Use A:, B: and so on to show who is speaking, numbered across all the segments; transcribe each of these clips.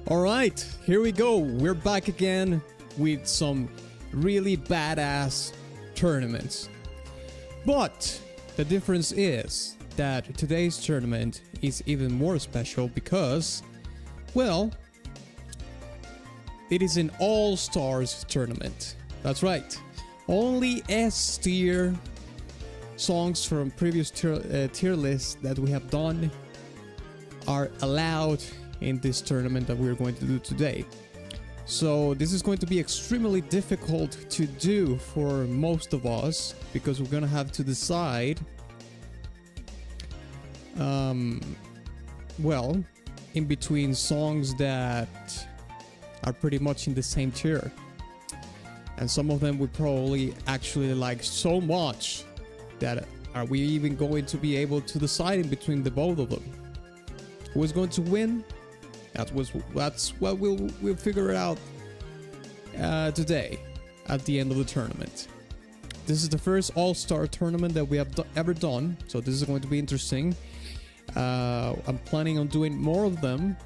A: Alright, here we go. We're back again with some really badass tournaments. But the difference is that today's tournament is even more special because, well, it is an all-stars tournament. That's right. Only S tier songs from previous tier lists that we have done are allowed in this tournament that we're going to do today. So this is going to be extremely difficult to do for most of us because we're gonna have to decide well, in between songs that are pretty much in the same tier, and some of them we probably actually like so much that are we even going to be able to decide in between the both of them? Who is going to win? That's what we'll figure it out today at the end of the tournament. This is the first all-star tournament that we have ever done, so this is going to be interesting. I'm planning on doing more of them,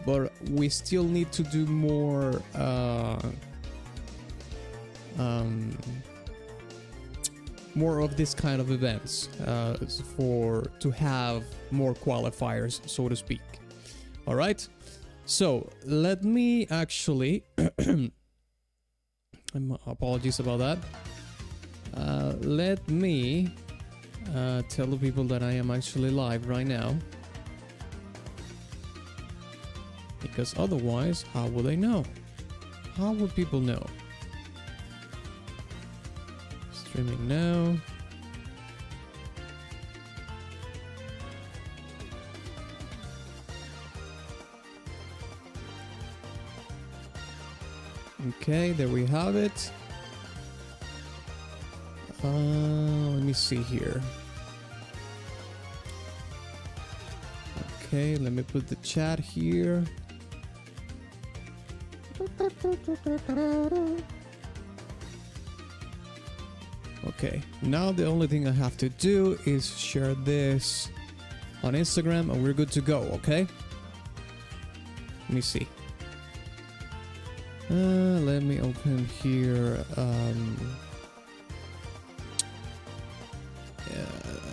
A: but we still need to do more more of this kind of events to have more qualifiers, so to speak. All right. So let me actually apologies about that. Let me tell the people that I am actually live right now, because otherwise how will they know? How will people know? Streaming now. Okay, there we have it. Let me see here. Okay, let me put the chat here. Okay, now the only thing I have to do is share this on Instagram and we're good to go, okay? Let me see. Let me open here.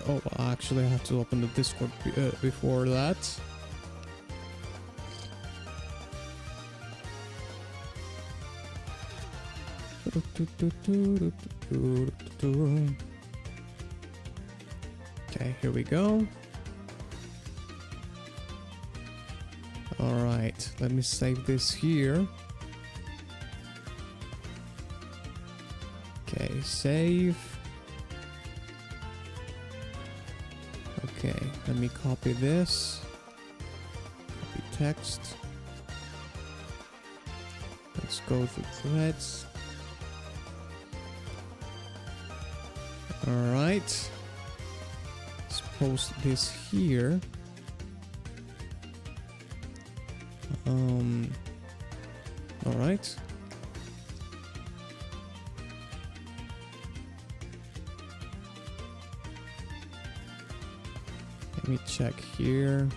A: Oh, actually I have to open the Discord before that. Okay, here we go. All right, let me save this here. Okay, save. Okay, let me copy this. Copy text. Let's go to threads. Alright. Let's post this here. Alright. Let me check here.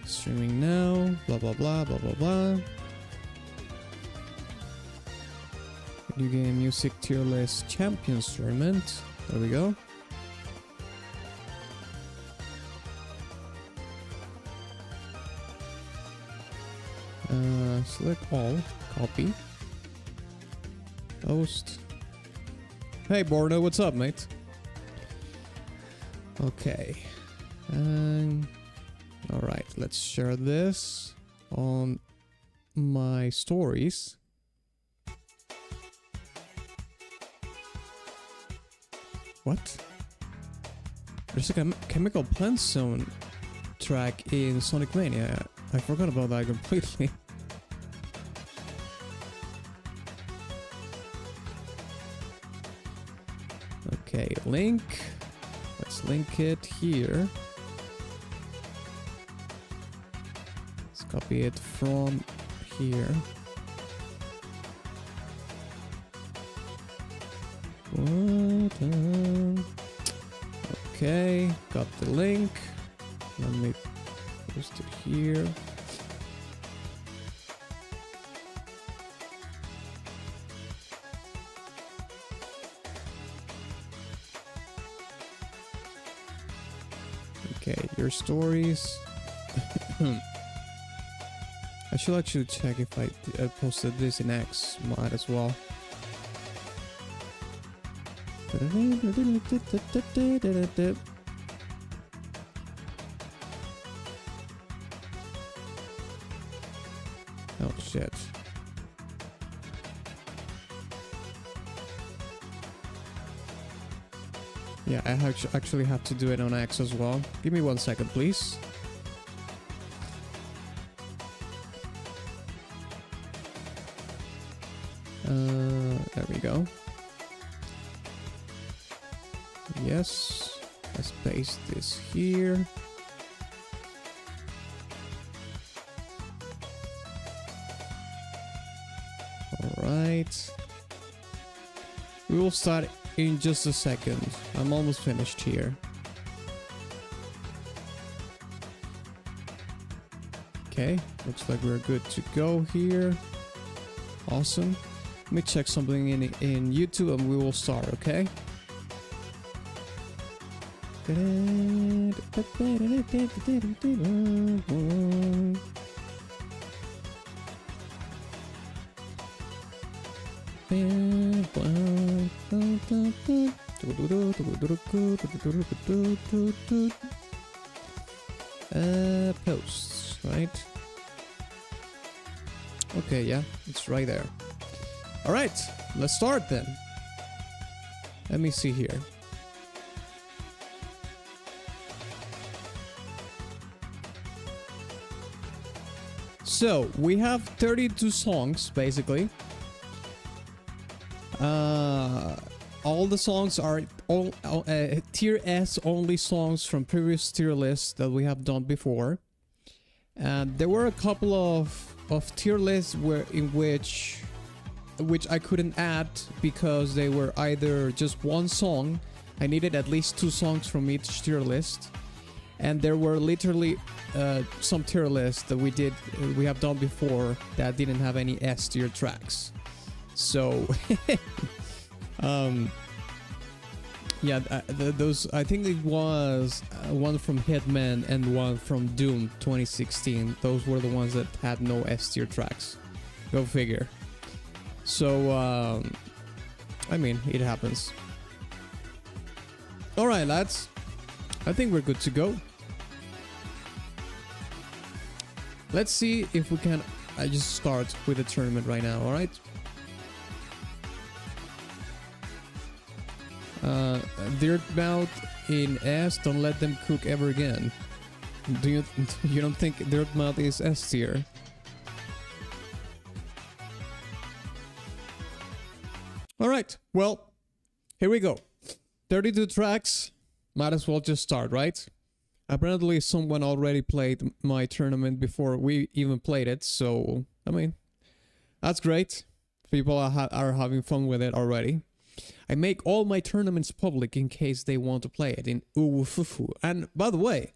A: Streaming now. Blah blah blah blah blah blah. Video game music tier list champions tournament. There we go. Select all. Copy. Post. Hey Borno, what's up, mate? Okay. Alright, let's share this on my stories. What? There's like a Chemical Plant Zone track in Sonic Mania. I forgot about that completely. Okay, link. Let's link it here. Let's copy it from here. Okay, got the link. Let me post it here. Okay, your stories. I should actually check if I posted this in X. Might as well. Oh shit. Yeah, I actually have to do it on X as well. Give me 1 second, please. There we go. Yes. Let's paste this here. Alright. We will start in just a second. I'm almost finished here. Okay, looks like we're good to go here. Awesome. Let me check something in YouTube and we will start, okay? Posts, right? Okay, yeah, it's right there. All right, let's start then. Let me see here. So we have 32 songs basically. All the songs are all tier S only songs from previous tier lists that we have done before. And there were a couple of tier lists in which I couldn't add because they were either just one song. I needed at least 2 songs from each tier list. And there were literally some tier lists that we have done before that didn't have any S tier tracks. So yeah, those, I think it was one from Hitman and one from Doom 2016. Those were the ones that had no S tier tracks. Go figure. So I mean, it happens. All right, lads. I think we're good to go. Let's see if we can just start with the tournament right now, all right? Dirtmouth in S, don't let them cook ever again. You don't think Dirtmouth is S tier? All right, well, here we go. 32 tracks. Might as well just start, right? Apparently someone already played my tournament before we even played it, so I mean, that's great. People are having fun with it already. I make all my tournaments public in case they want to play it in Uwufufu. And by the way,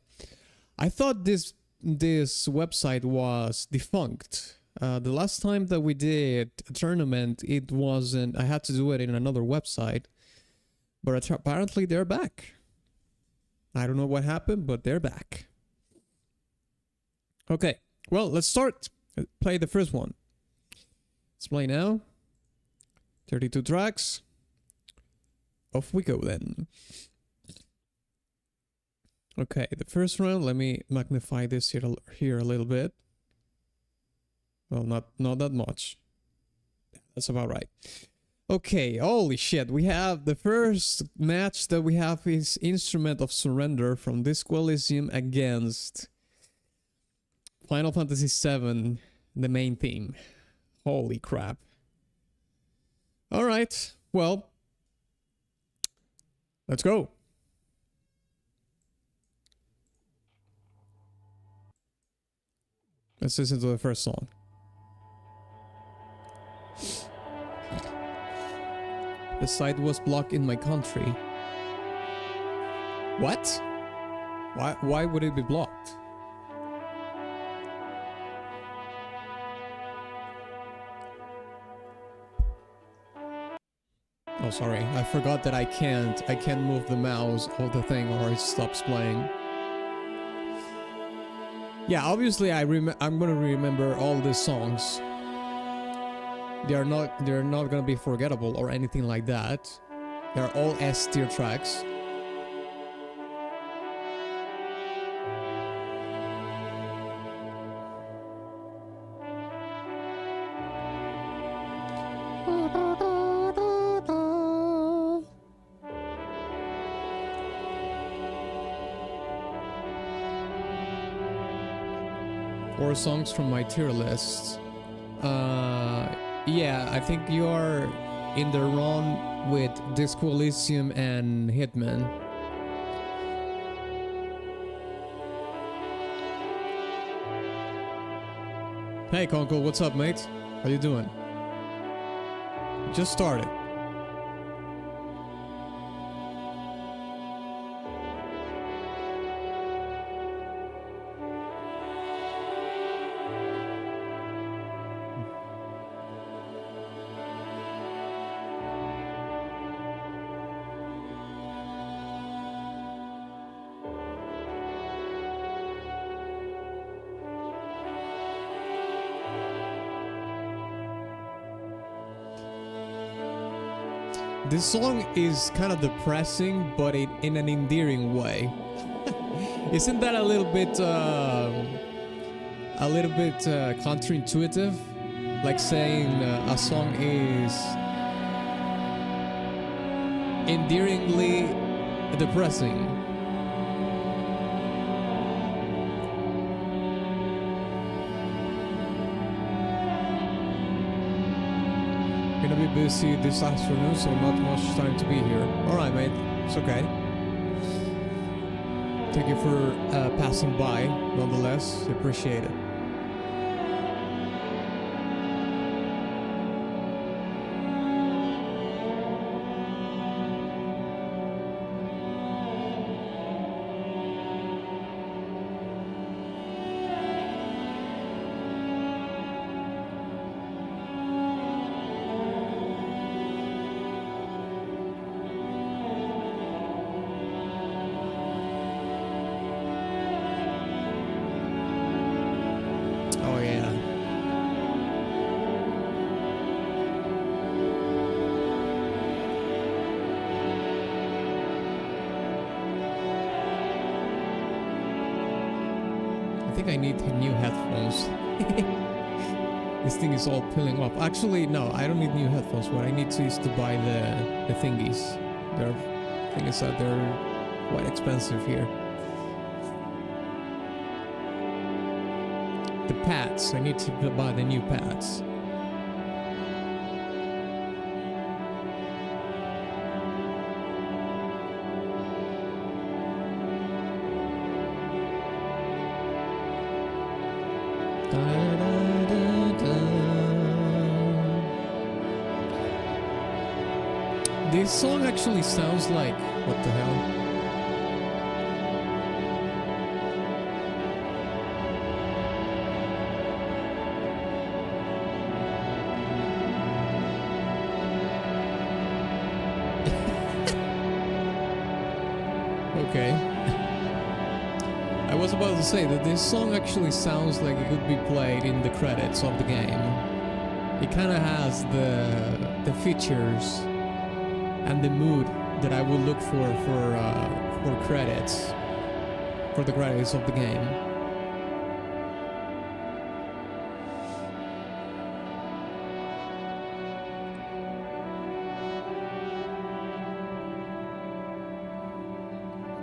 A: I thought this website was defunct. The last time that we did a tournament, it wasn't. I had to do it in another website, but apparently they're back. I don't know what happened, but they're back. Okay, well, let's start. Play the first one. Let's play now. 32 tracks. Off we go then. Okay, the first round, let me magnify this here a little bit. Well, not that much. That's about right. Okay, holy shit, we have the first match that we have is Instrument of Surrender from Disco Elysium against Final Fantasy VII, the main theme. Holy crap. Alright, well, let's go. Let's listen to the first song. The site was blocked in my country. What? Why would it be blocked? Oh, sorry. I forgot that I can't move the mouse of the thing or it stops playing. Yeah, obviously I'm gonna remember all the songs. They're not gonna be forgettable or anything like that. They're all S tier tracks. Four songs from my tier list. Yeah, I think you are in the run with Disco Elysium and Hitman. Hey Conkel, what's up, mate? How you doing? Just started. This song is kind of depressing, but in an endearing way. Isn't that a little bit counterintuitive? Like saying a song is endearingly depressing. Gonna be busy this afternoon, so not much time to be here. Alright, mate. It's okay. Thank you for passing by, nonetheless. Appreciate it. I need new headphones. This thing is all peeling off. Actually, no, I don't need new headphones. What I need to is to buy the thingies. The thing is that they're quite expensive here. The pads. I need to buy the new pads. This song actually sounds like... what the hell? Okay. I was about to say that this song actually sounds like it could be played in the credits of the game. It kind of has the features and the mood that I would look for credits, for the credits of the game.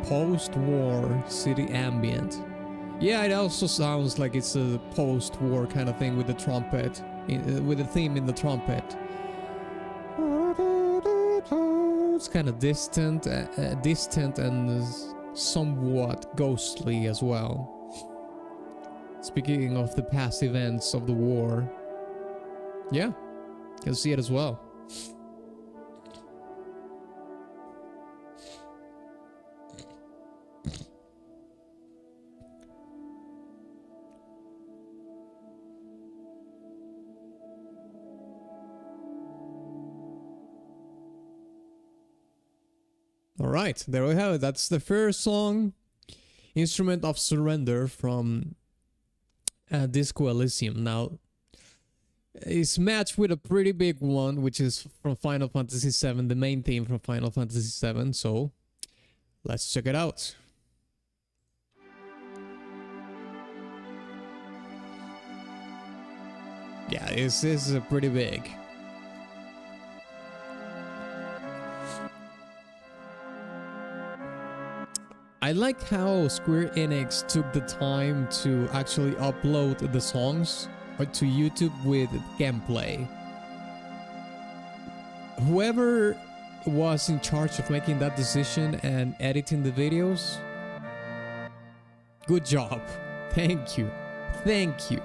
A: Post-war city ambient. Yeah, it also sounds like it's a post-war kind of thing with the trumpet, with the theme in the trumpet. It's kind of distant and somewhat ghostly as well. Speaking of the past events of the war, yeah, you can see it as well. Alright, there we have it. That's the first song, Instrument of Surrender from Disco Elysium. Now, it's matched with a pretty big one, which is from Final Fantasy VII, the main theme from Final Fantasy VII. So, let's check it out. Yeah, this is pretty big. I like how Square Enix took the time to actually upload the songs to YouTube with gameplay. Whoever was in charge of making that decision and editing the videos, good job. Thank you. Thank you.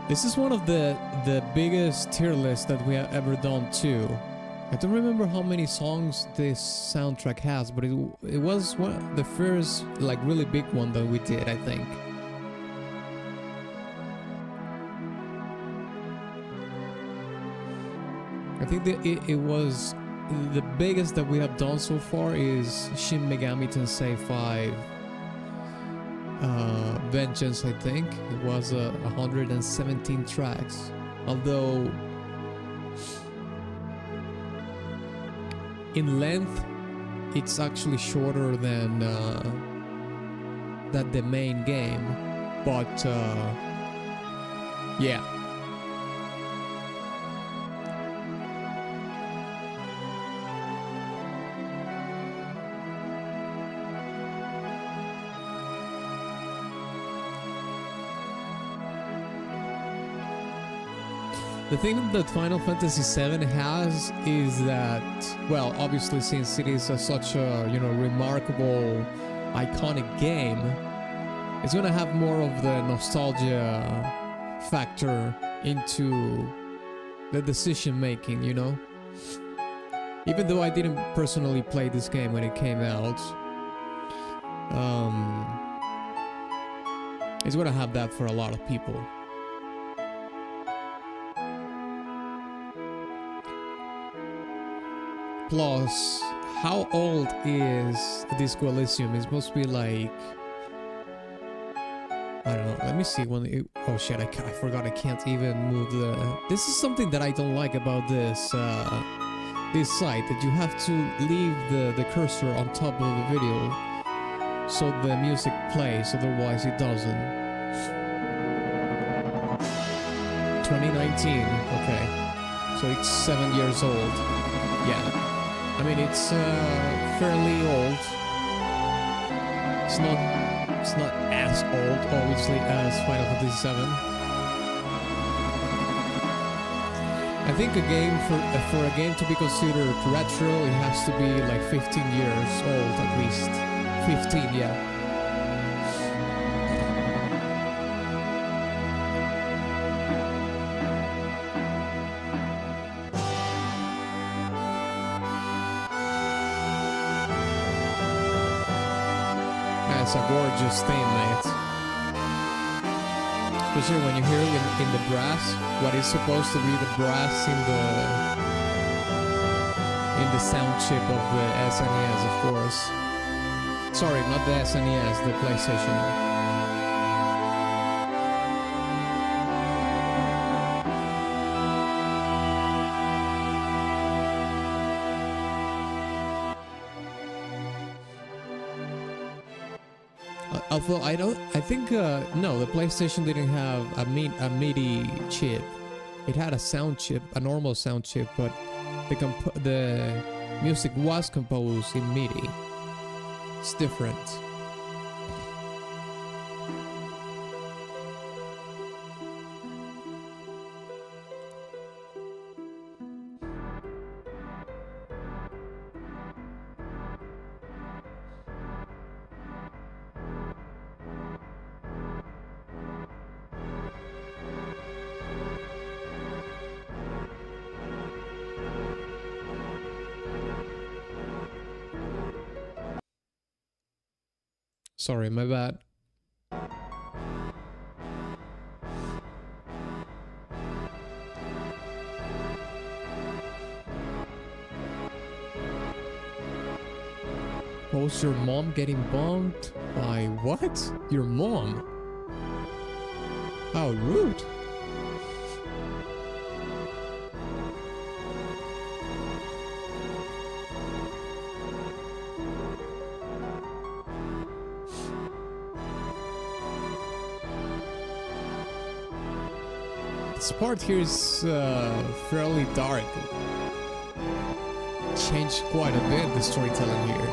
A: This is one of the biggest tier lists that we have ever done too. I don't remember how many songs this soundtrack has, but it was one the first like really big one that we did, I think. I think that it was the biggest that we have done so far is Shin Megami Tensei 5 Vengeance, I think. It was 117 tracks, although in length it's actually shorter than the main game, but yeah. The thing that Final Fantasy VII has is that, well, obviously since it is such a, remarkable, iconic game, it's gonna have more of the nostalgia factor into the decision making, Even though I didn't personally play this game when it came out, it's gonna have that for a lot of people. Plus, how old is Disco Elysium? It must be like, I don't know, let me see when it, oh shit, I forgot I can't even move the, this is something that I don't like about this site, that you have to leave the cursor on top of the video so the music plays, otherwise it doesn't. 2019, okay, so it's 7 years old, yeah. I mean, it's fairly old. It's not as old, obviously, as Final Fantasy VII. I think a game for a game to be considered retro, it has to be like 15 years old at least. 15, yeah. It's a gorgeous theme, mate. Especially when you hear it in the brass, what is supposed to be the brass in the sound chip of the SNES, of course. Sorry, not the SNES, the PlayStation. Although I think no, the PlayStation didn't have a MIDI chip. It had a sound chip, a normal sound chip, but the music was composed in MIDI. It's different. Sorry, my bad. Post your mom getting bumped by what? Your mom? How rude. This part here is fairly dark. Changed quite a bit, the storytelling here.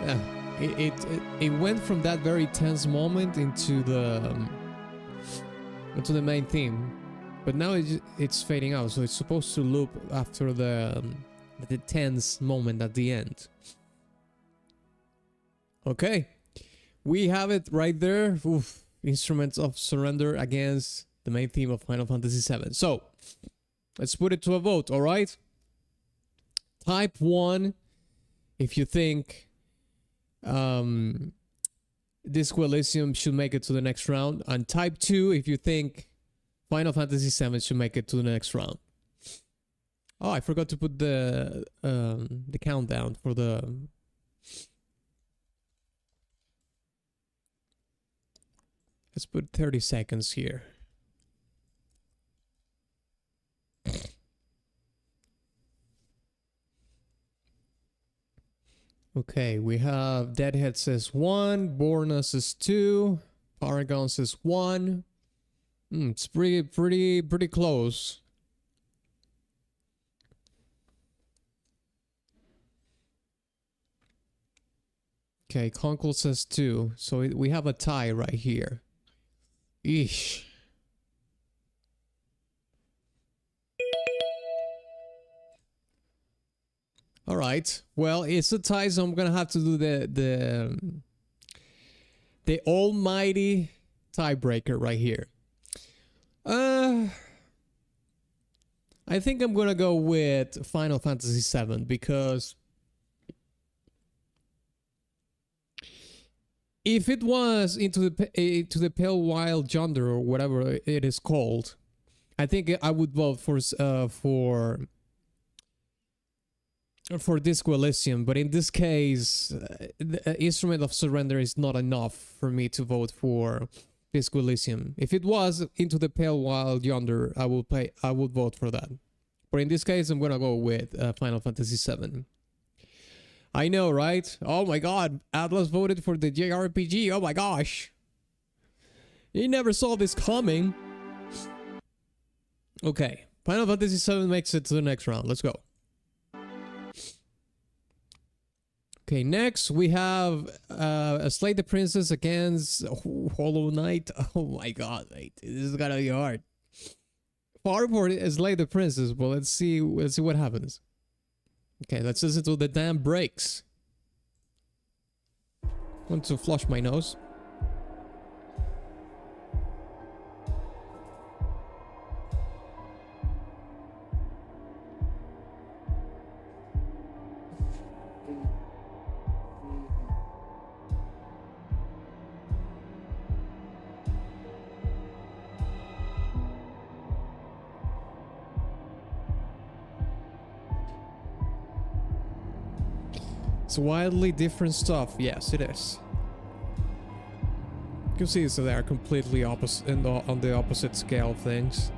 A: Yeah, it went from that very tense moment into the main theme, but now it's fading out. So it's supposed to loop after the tense moment at the end. Okay, we have it right there. Oof. Instruments of Surrender against the main theme of Final Fantasy VII. So let's put it to a vote. All right. Type 1 if you think Disco Elysium should make it to the next round, and type 2 if you think Final Fantasy VII should make it to the next round. Oh, I forgot to put the countdown for the... Let's put 30 seconds here. Okay, we have Deadhead says 1, Borna says 2, Paragon says 1. It's pretty close. Okay, Conkel says 2, so we have a tie right here. Eesh. All right. Well, it's a tie, so I'm gonna have to do the almighty tiebreaker right here. I think I'm gonna go with Final Fantasy VII because if it was into the Pale Wild Yonder or whatever it is called, I think I would vote for Disco Elysium, but in this case, the Instrument of Surrender is not enough for me to vote for Disco Elysium. If it was into the Pale Wild Yonder, I would vote for that. But in this case, I'm gonna go with Final Fantasy VII. I know, right? Oh my god, Atlas voted for the JRPG. Oh my gosh. He never saw this coming. Okay, Final Fantasy VII makes it to the next round. Let's go. Okay, next we have Slay the Princess against Hollow Knight. Oh my god, mate. This is gonna be hard. Farport is Slay the Princess, but let's see what happens. Okay, let's listen to the damn brakes. Want to flush my nose. It's wildly different stuff. Yes, it is. You can see so they are completely opposite on the opposite scale of things.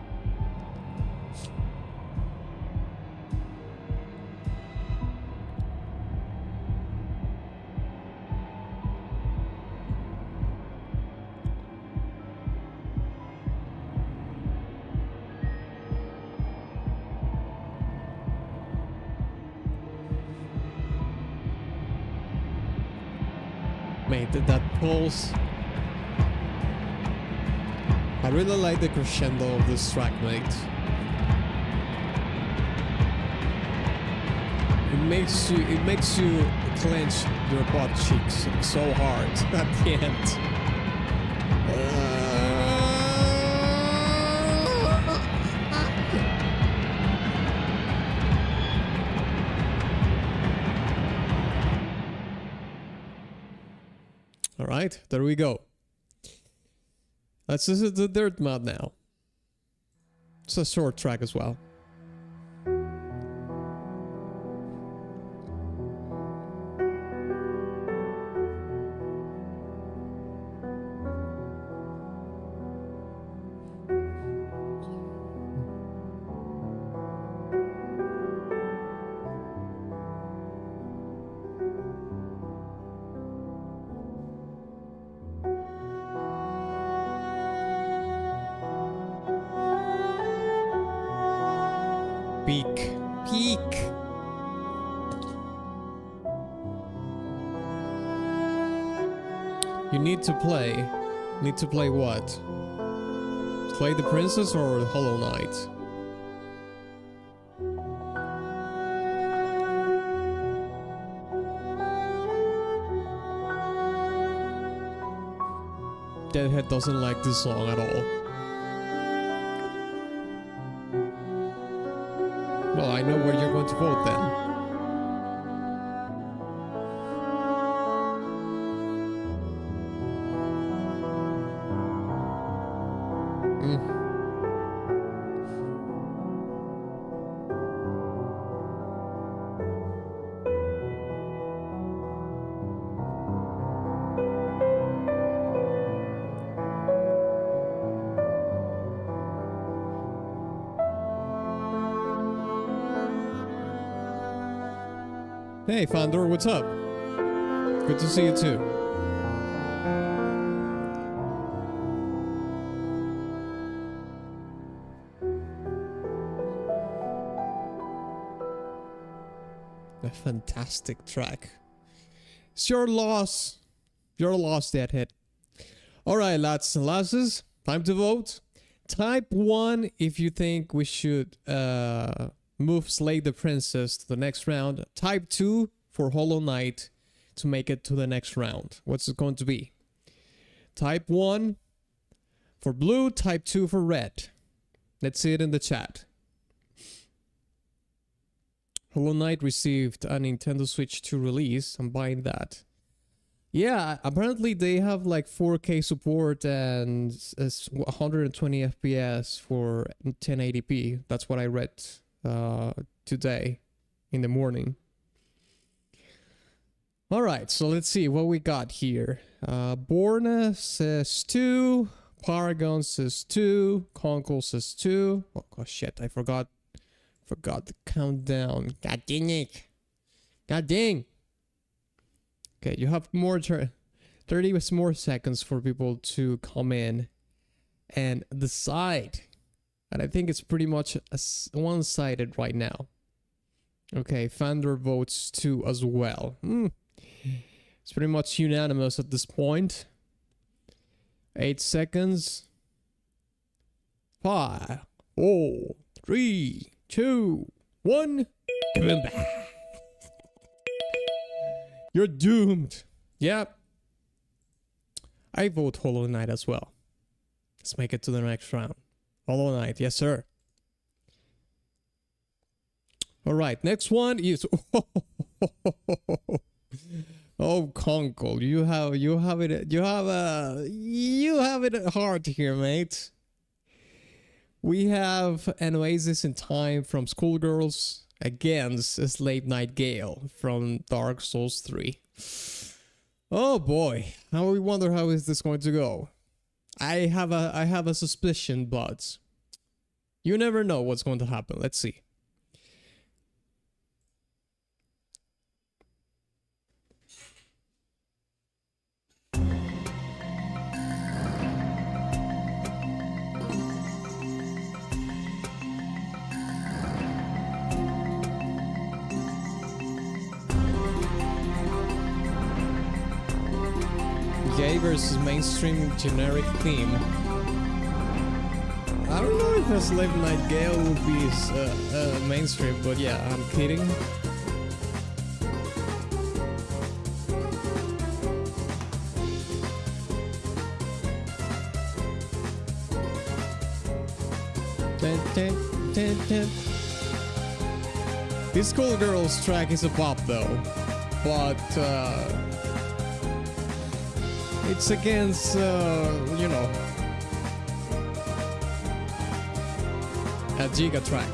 A: Mate, that pulse. I really like the crescendo of this track, mate. It makes you clench your butt cheeks so hard at the end. All right, there we go. Let's visit the dirt mod now. It's a short track as well. Peak. You need to play. Need to play what? Play the Princess or Hollow Knight? Deadhead doesn't like this song at all. Well, I know where you're going to vote then. Hey, Fandor, what's up? Good to see you too. A fantastic track. It's your loss. Your loss, Deadhead. Alright, lads and lasses, time to vote. Type 1 if you think we should move Slay the Princess to the next round. Type 2 for Hollow Knight to make it to the next round. What's it going to be? Type 1 for blue, type 2 for red. Let's see it in the chat. Hollow Knight received a Nintendo Switch 2 release. I'm buying that. Yeah, apparently they have like 4K support and 120 FPS for 1080p. That's what I read today in the morning. All right, so let's see what we got here. Borne says 2, Paragon says 2, Conkel says 2. Oh gosh, shit, I forgot the countdown. God dang it. God dang. Okay, you have more 30 more seconds for people to come in and decide. And I think it's pretty much one-sided right now. Okay, Fandor votes 2 as well. It's pretty much unanimous at this point. 8 seconds. 5, 4, 3, 2, 1. You're doomed. Yep. I vote Hollow Knight as well. Let's make it to the next round. Hollow Knight, yes sir. All right, next one is oh, Conkel, you have it hard here, mate. We have an Oasis in Time from Skullgirls against a Slave Night Gale from Dark Souls 3. Oh boy, now we wonder how is this going to go. I have a suspicion, but you never know what's going to happen. Let's see. versus mainstream generic theme. I don't know if a Slave Night Gale would be mainstream, but yeah, I'm kidding. This Skullgirls track is a pop though, but it's against, you know, a Giga track.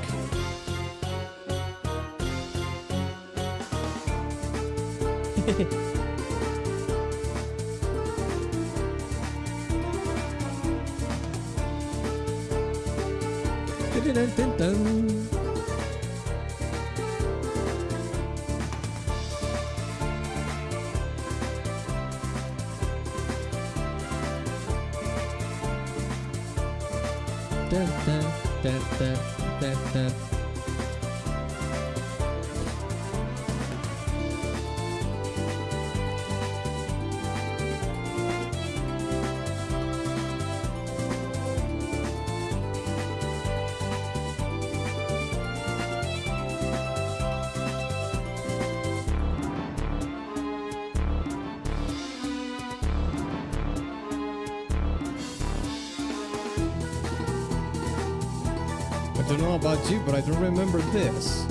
A: I don't know about you, but I don't remember this.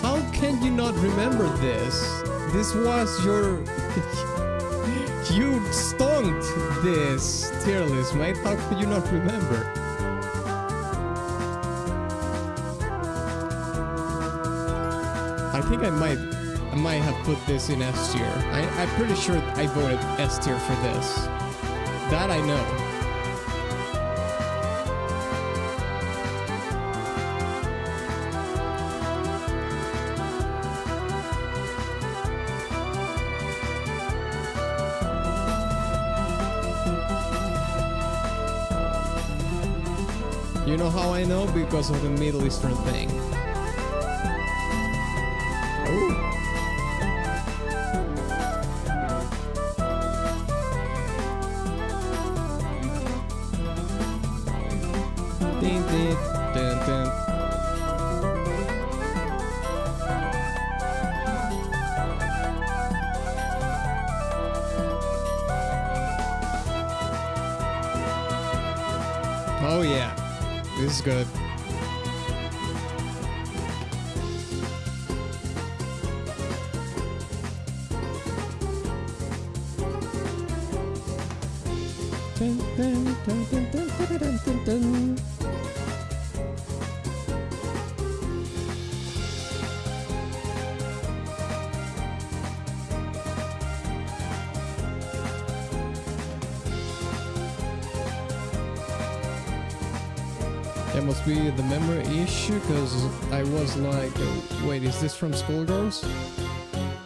A: How can you not remember this? This was your... you stonked this tier list, mate. How could you not remember? I think I might have put this in S tier. I'm pretty sure I voted S tier for this. That I know. You know how I know? Because of the Middle Eastern thing. Ooh. Ding, ding, dun, dun. Oh yeah. This is good. Dun, dun, dun, dun, dun, dun, dun, dun. That must be the memory issue, because I was like, wait, is this from Skullgirls?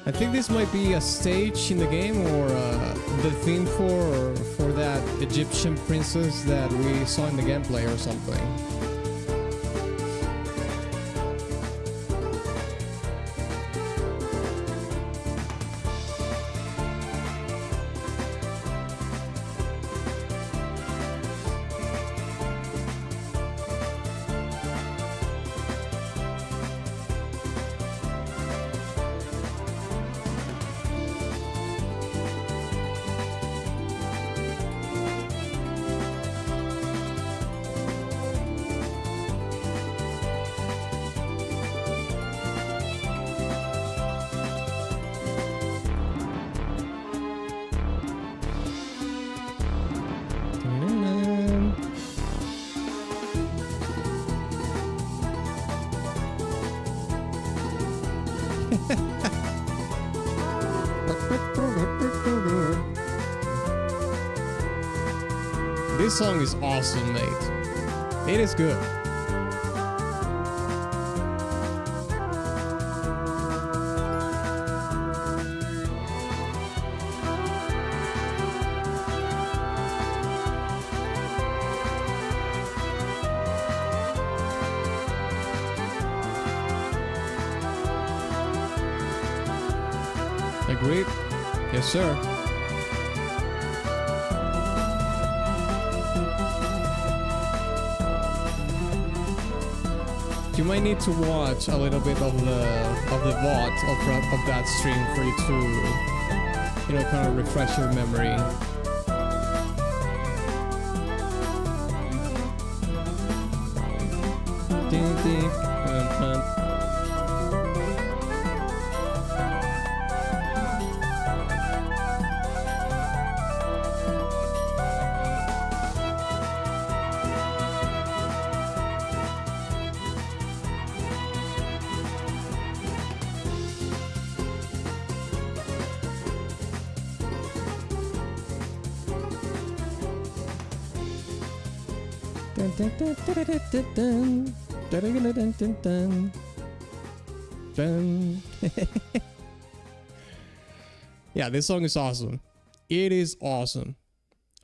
A: I think this might be a stage in the game, or the theme for that Egyptian princess that we saw in the gameplay or something. This song is awesome, mate. It is good. Agreed? Yes, sir. You might need to watch a little bit of the VOD of that stream for you to, you know, kind of refresh your memory. Yeah, this song is awesome. It is awesome.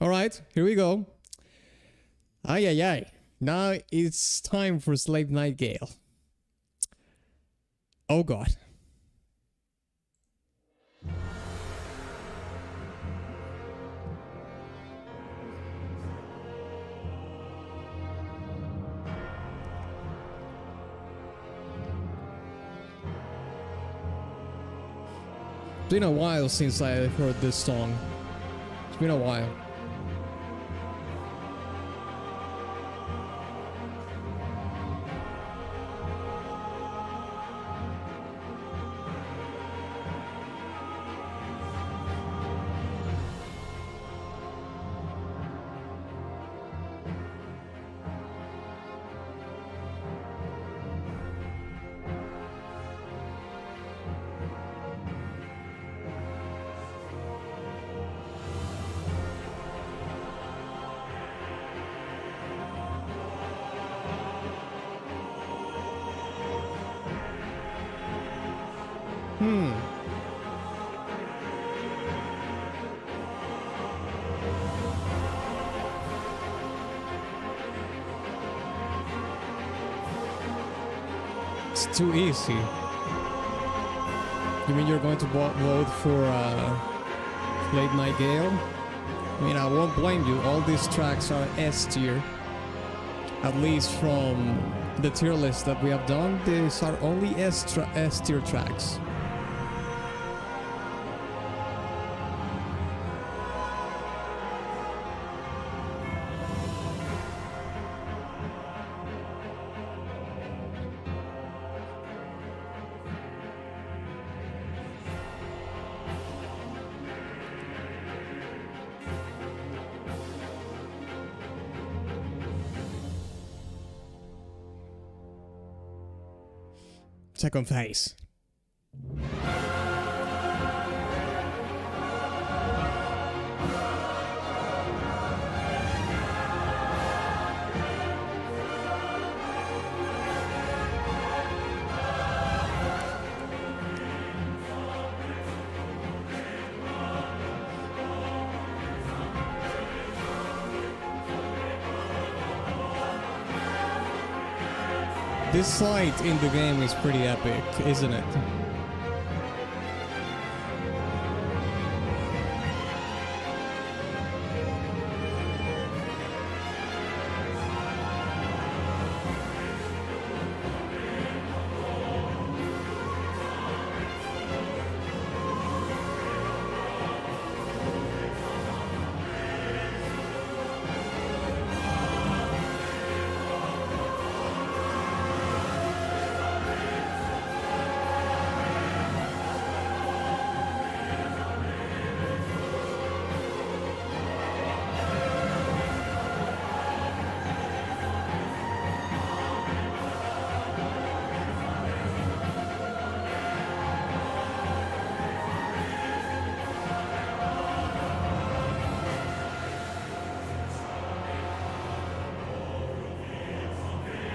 A: All right, here we go. Ay, ay, ay. Now it's time for Slave Nightingale. Oh God. It's been a while since I heard this song. It's been a while. It's too easy. You mean you're going to vote for Slave Nightingale? I mean, I won't blame you. All these tracks are S tier. At least from the tier list that we have done, these are only S tier tracks. Second phase. This fight in the game is pretty epic, isn't it?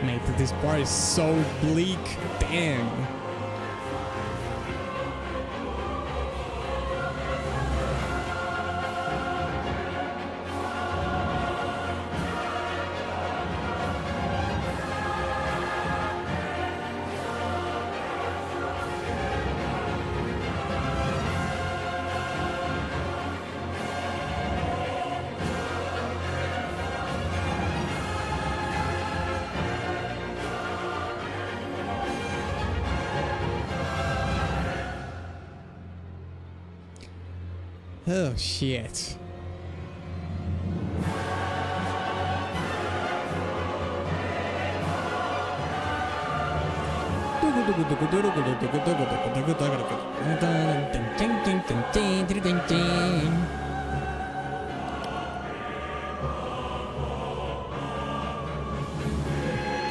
A: Mate, this part is so bleak. Damn. Oh shit.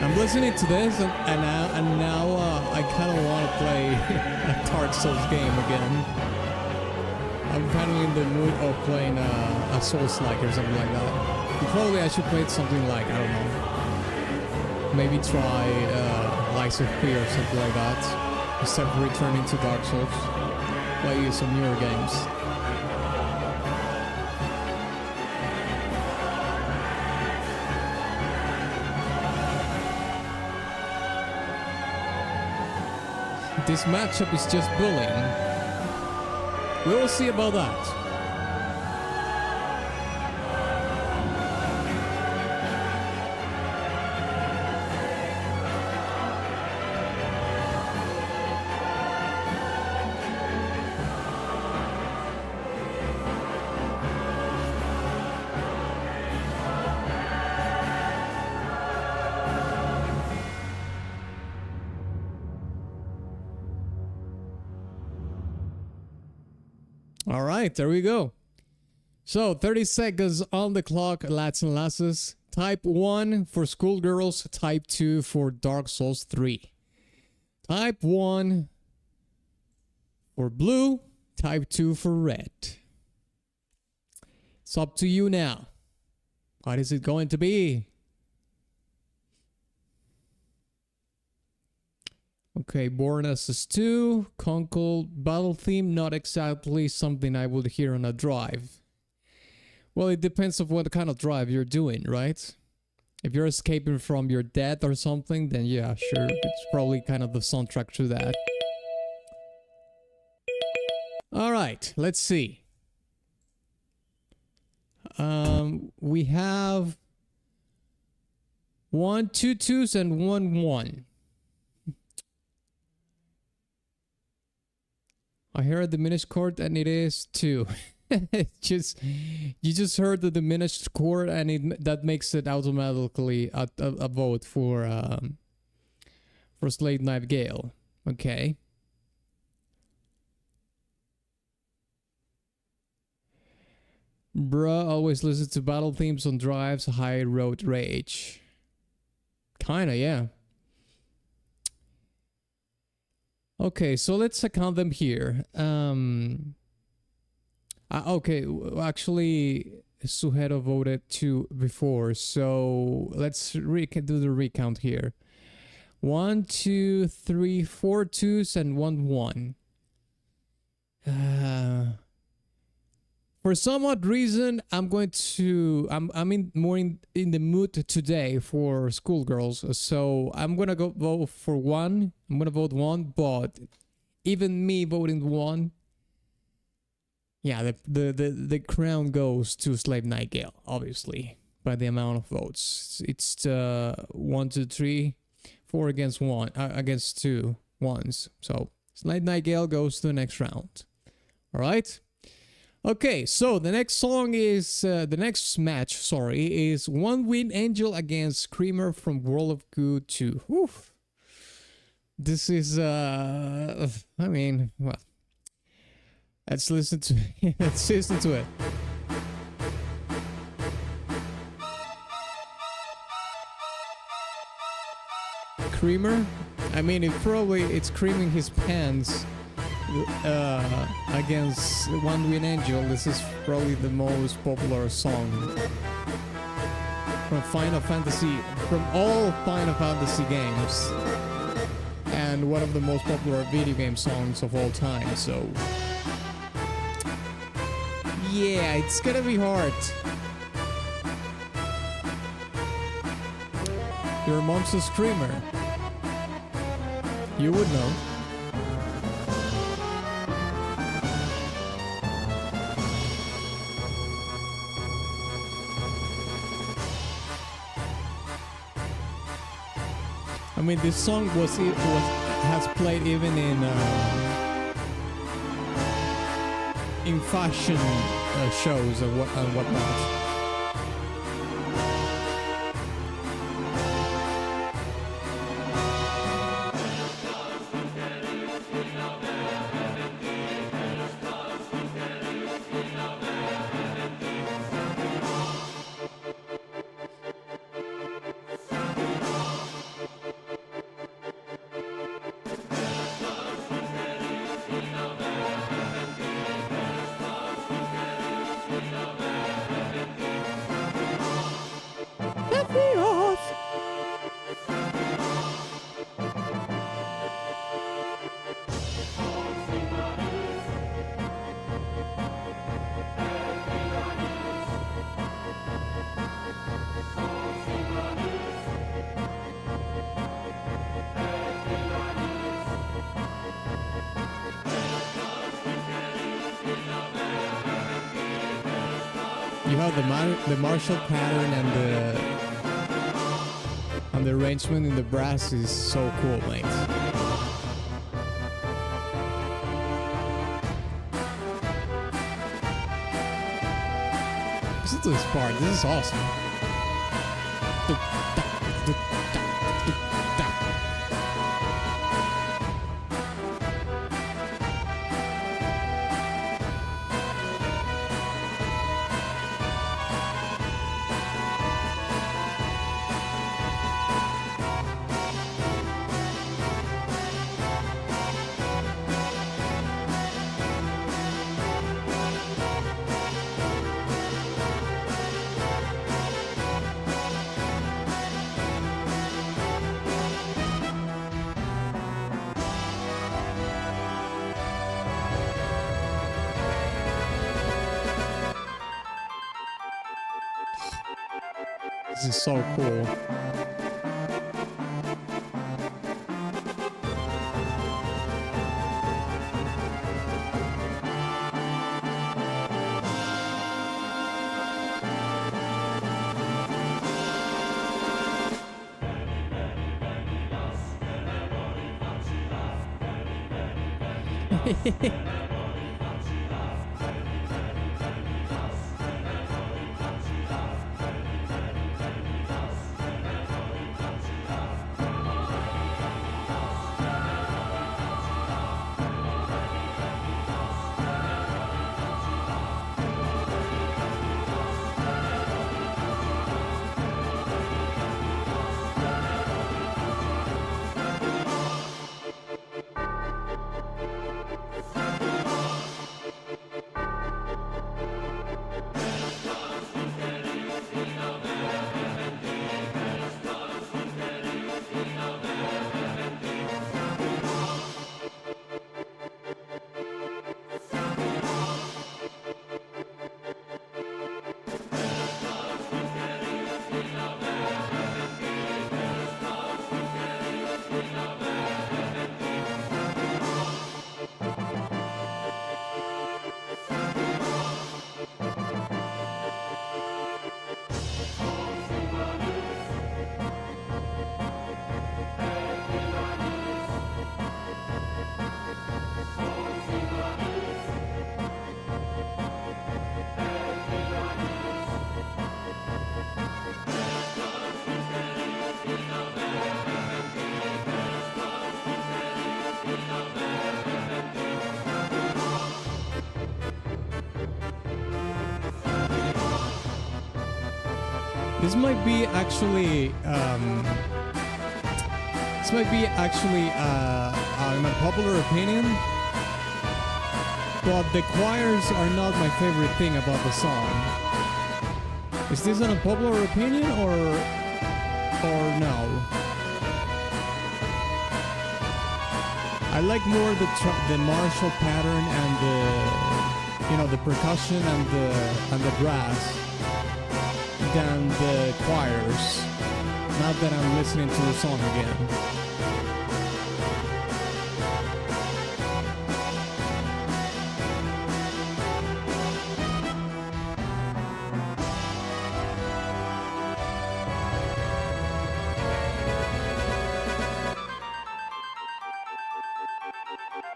A: I'm listening to this and now I kind of want to play a Dark Souls game again. I'm kind of in the mood of playing a Souls-like or something like that. Probably I should play something like, I don't know, maybe try Lies of P or something like that, instead of returning to Dark Souls. Play some newer games. This matchup is just bullying. We will see about that. All right, there we go. So 30 seconds on the clock, lads and lasses. Type 1 for Skullgirls, type 2 for Dark Souls 3. Type 1 for blue, type 2 for red. It's up to you now. What is it going to be? Okay, Bornes is 2. Conkel battle theme, not exactly something I would hear on a drive. Well, it depends on what kind of drive you're doing, right? If you're escaping from your death or something, then yeah, sure, it's probably kind of the soundtrack to that. Alright, let's see. We have 1 2 2s and 1 1. I heard a diminished chord and it is 2. You just heard the diminished chord and that makes it automatically a vote for Slave Knife Gale. Okay. Bruh always listens to battle themes on drives, high road rage. Kinda, yeah. Okay, so let's account them here. Okay, actually, Suhedo voted 2 before, so let's do the recount here. 1 2 3 4 2s and 1 1. For some odd reason, I'm more in the mood today for Skullgirls, so I'm gonna go vote for 1. I'm gonna vote 1, but even me voting 1, yeah, the crown goes to Slave Nightingale, obviously, by the amount of votes. It's 1 2 3 4 against 1 against 2 ones. So Slave Nightingale goes to the next round. All right. Okay, so the next song is the next match. Sorry, is One Winged Angel against Screamer from World of Goo 2. Oof. This is I mean, well, let's listen to let's listen to it. Screamer. I mean, it's creaming his pants. Against One Winged Angel. This is probably the most popular song from Final Fantasy, from all Final Fantasy games, and one of the most popular video game songs of all time. So yeah, it's gonna be hard. Your mom's a screamer. You would know. I mean, this song has played even in fashion shows and whatnot. You have the martial pattern and the arrangement in the brass is so cool, mate. Listen to this part. This is awesome. This is so cool. This might be actually, an unpopular opinion, but the choirs are not my favorite thing about the song. Is this an unpopular opinion or no? I like more the martial pattern and the percussion and the brass than the choirs, now that I'm listening to the song again.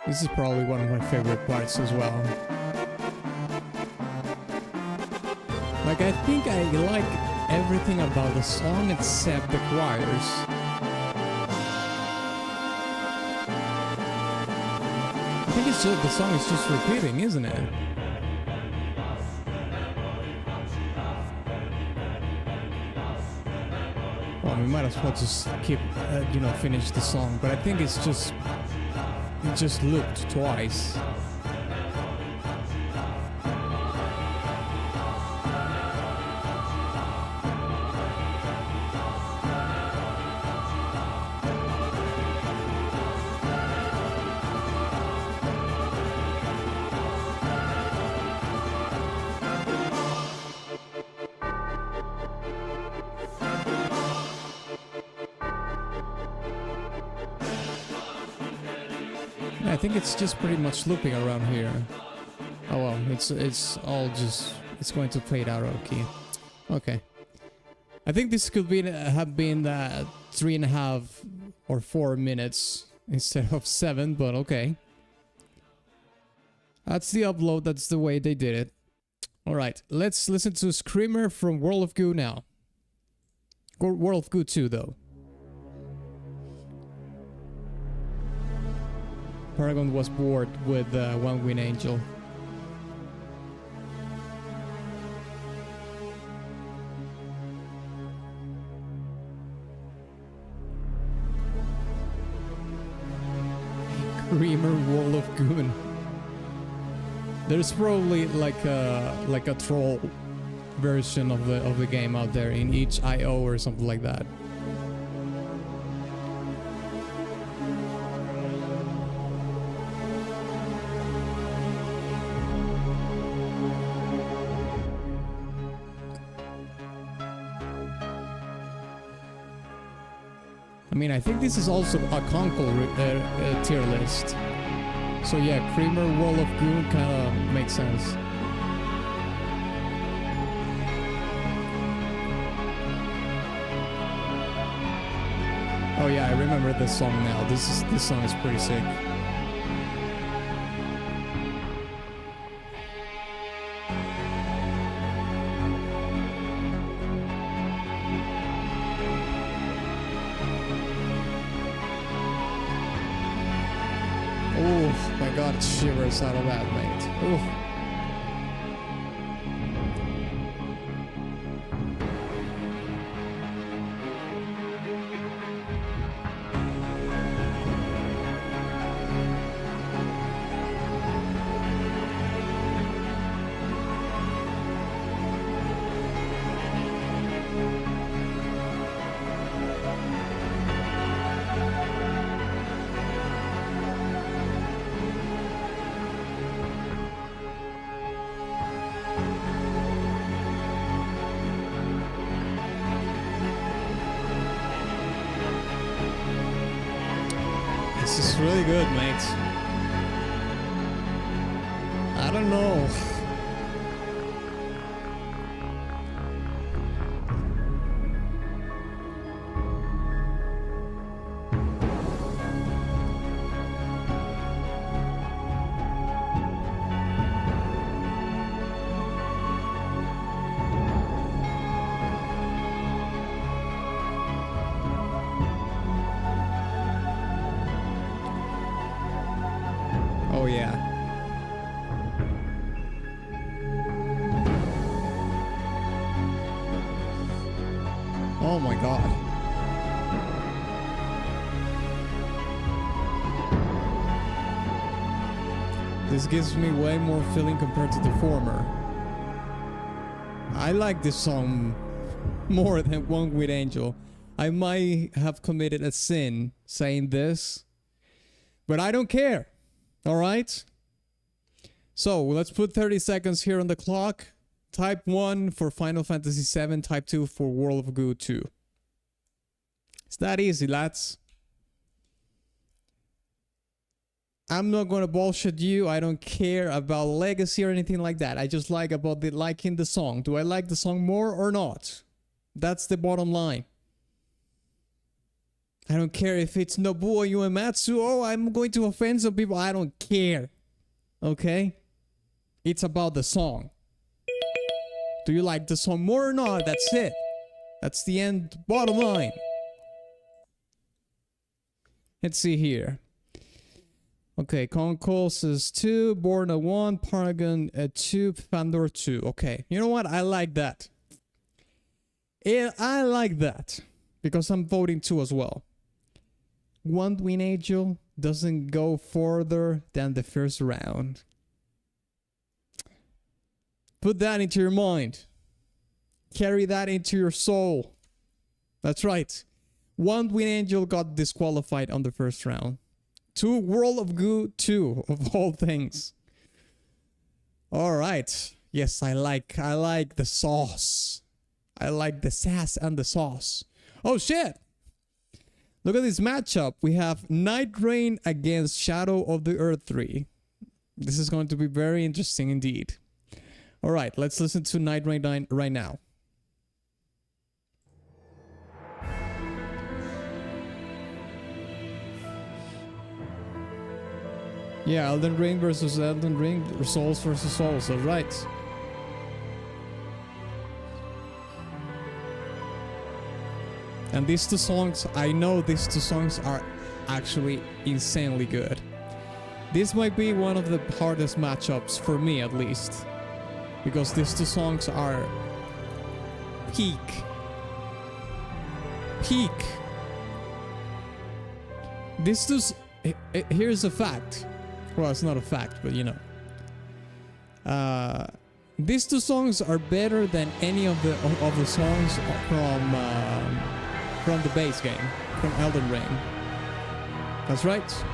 A: This is probably one of my favorite parts as well. Like, I think I like everything about the song except the choirs. I think it's just, the song is just repeating, isn't it? Well, we might as well just keep, you know, finish the song. But I think it's just, it just looped twice. I think it's just pretty much looping around here. Oh well, it's all just, it's going to play it out okay. Okay. I think this could be have been 3.5 or 4 minutes instead of 7, but okay. That's the upload, that's the way they did it. Alright, let's listen to Screamer from World of Goo now. World of Goo 2 though. Paragon was bored with One Winged Angel. Screamer World of Goo. There's probably like a troll version of the game out there in each IO or something like that. I mean, I think this is also a Conkel tier list. So yeah, Creamer, World of Goo kind of makes sense. Oh yeah, I remember this song now. This song is pretty sick. Oh my god, it shivers out of that, mate. Oof. This is really good, mate. I don't know. Oh yeah. Oh my god. This gives me way more feeling compared to the former. I like this song more than One Winged Angel. I might have committed a sin saying this, but I don't care. All right. So let's put 30 seconds here on the clock. Type 1 for Final Fantasy VII. Type 2 for World of Goo 2. It's that easy, lads. I'm not gonna bullshit you. I don't care about legacy or anything like that. I just like about liking the song. Do I like the song more or not? That's the bottom line. I don't care if it's Nobuo Uematsu. Oh, I'm going to offend some people. I don't care. Okay? It's about the song. Do you like the song more or not? That's it. That's the end, bottom line. Let's see here. Okay, Conkel says 2, Borna 1, Paragon 2, Pandora 2. Okay, you know what? I like that. Yeah, I like that. Because I'm voting 2 as well. One Win Angel doesn't go further than the first round. Put that into your mind. Carry that into your soul. That's right. One Win Angel got disqualified on the first round. 2 World of Goo 2 of all things. All right. Yes, I like the sauce. I like the sass and the sauce. Oh shit. Look at this matchup. We have Night Rain against Shadow of the Earth 3. This is going to be very interesting indeed. All right, let's listen to Night Rain 9 right now. Yeah, Elden Ring versus Elden Ring, Souls versus Souls, all right. And these 2 songs, I know these 2 songs are actually insanely good. This might be one of the hardest matchups for me at least. Because these 2 songs are peak. These 2, here's a fact. Well, it's not a fact, but you know. These 2 songs are better than any of the songs from the base game, from Elden Ring. That's right.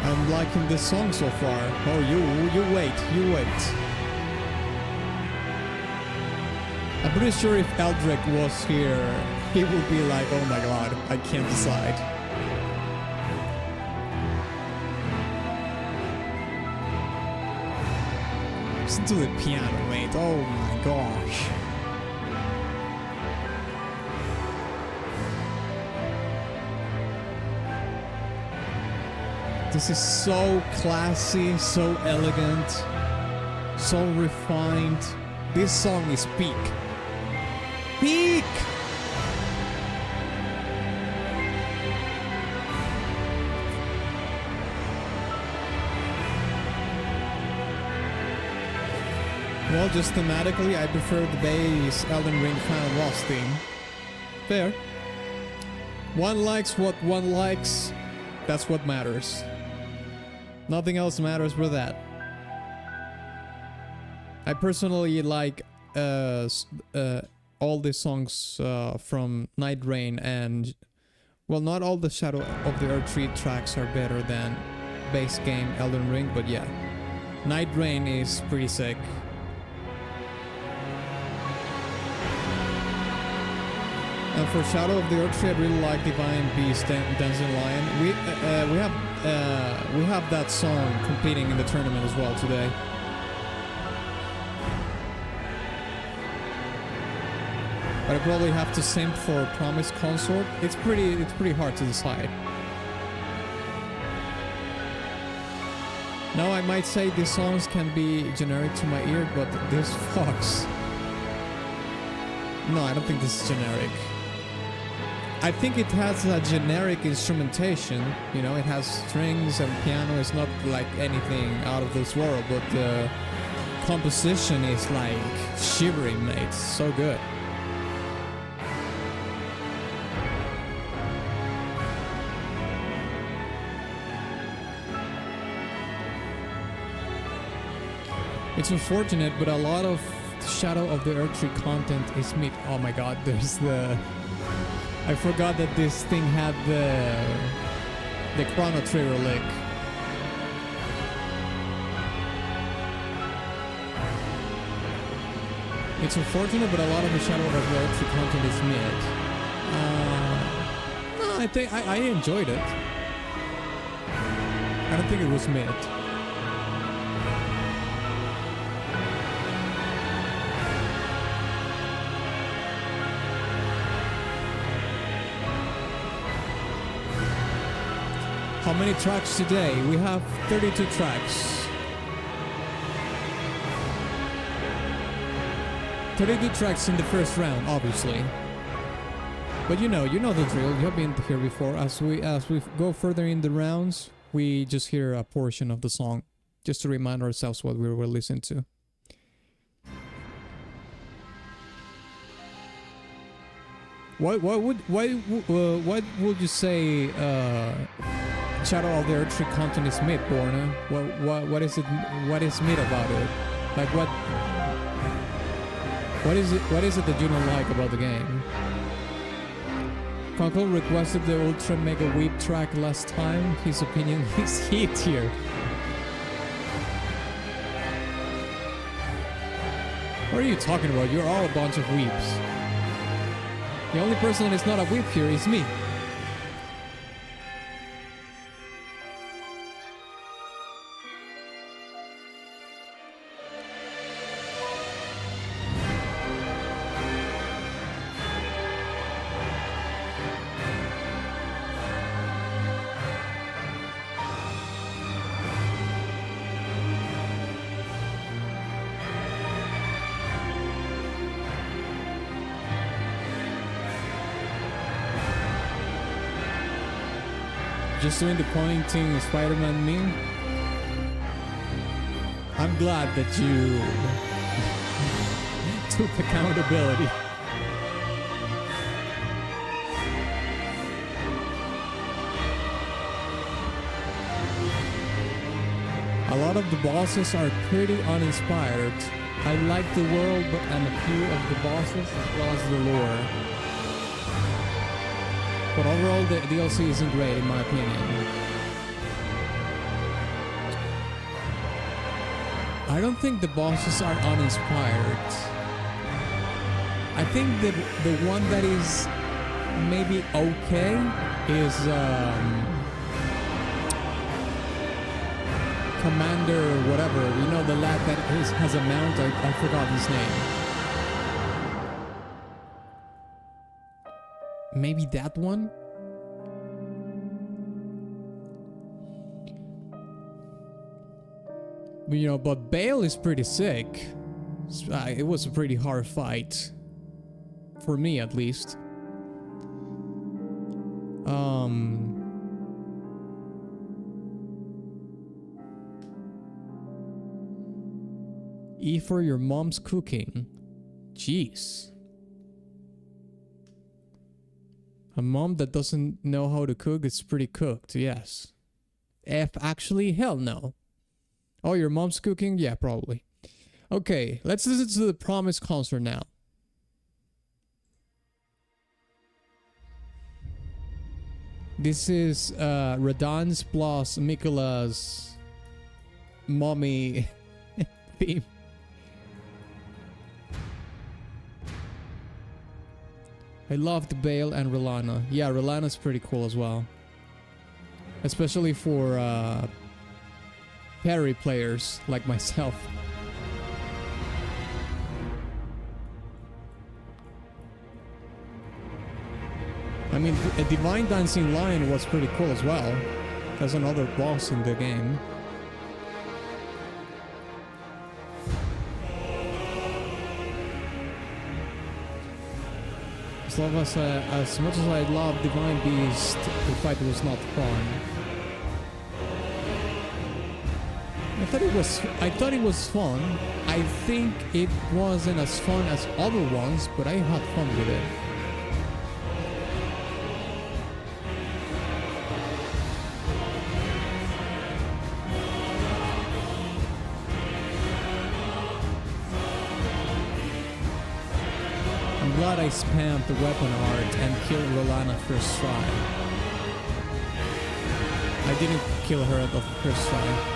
A: I'm liking this song so far. Oh, you wait. I'm pretty sure if Eldrick was here, he would be like, oh my god, I can't decide. Listen to the piano, mate. Oh my gosh. This is so classy, so elegant, so refined. This song is peak. Peak! Well, just thematically, I prefer the base Elden Ring Final Boss theme. Fair. One likes what one likes. That's what matters. Nothing else matters but that. I personally like all the songs from Night Rain and... Well, not all the Shadow of the Earth 3 tracks are better than base game Elden Ring, but yeah. Night Rain is pretty sick. And for Shadow of the Earth 3, I really like Divine Beast and Dancing Lion. We have that song competing in the tournament as well today. But I probably have to simp for Promised Consort. It's pretty hard to decide. Now I might say these songs can be generic to my ear, but this fucks. No, I don't think this is generic. I think it has a generic instrumentation, you know, it has strings and piano. It's not like anything out of this world, but the composition is like shivering, mate. So good. It's unfortunate, but a lot of Shadow of the Earth 3 content is mid. Oh my god, there's the... I forgot that this thing had the Chrono trigger lick. It's unfortunate, but a lot of the Shadow of the Earth 3 content is mid. No, I think I enjoyed it. I don't think it was mid. many tracks today? We have 32 tracks. 32 tracks in the first round, obviously. But you know the drill. You have been here before. As we go further in the rounds, we just hear a portion of the song, just to remind ourselves what we were listening to. What would you say Shadow of the Earth Tree content is mid, Borna? What is it? What is mid about it? Like what is it that you don't like about the game? Conkel requested the Ultra Mega Weep track last time. His opinion is hit here. What are you talking about? You're all a bunch of weeps. The only person that is not a weep here is me. Just doing the pointing Spider-Man meme. I'm glad that you took accountability. A lot of the bosses are pretty uninspired. I like the world and a few of the bosses as well as the lore. But overall, the DLC isn't great in my opinion. I don't think the bosses are uninspired. I think that the one that is maybe okay is Commander whatever. You know, the lad that has a mount. I forgot his name. Maybe that one? You know, but Bale is pretty sick. It was a pretty hard fight. For me, at least. E for your mom's cooking. Jeez. A mom that doesn't know how to cook is pretty cooked, yes. F actually? Hell no. Oh, your mom's cooking? Yeah, probably. Okay, let's listen to the Promise concert now. This is Radahn's plus Mikola's mommy theme. I loved Bale and Relana. Yeah, Relana's pretty cool as well. Especially for parry players like myself. I mean, a Divine Dancing Lion was pretty cool as well. That's another boss in the game. As much as I love Divine Beast, the fight was not fun. I thought it was fun. I think it wasn't as fun as other ones, but I had fun with it. I'm glad I spammed the weapon art and killed Rolana first try. I didn't kill her at the first try.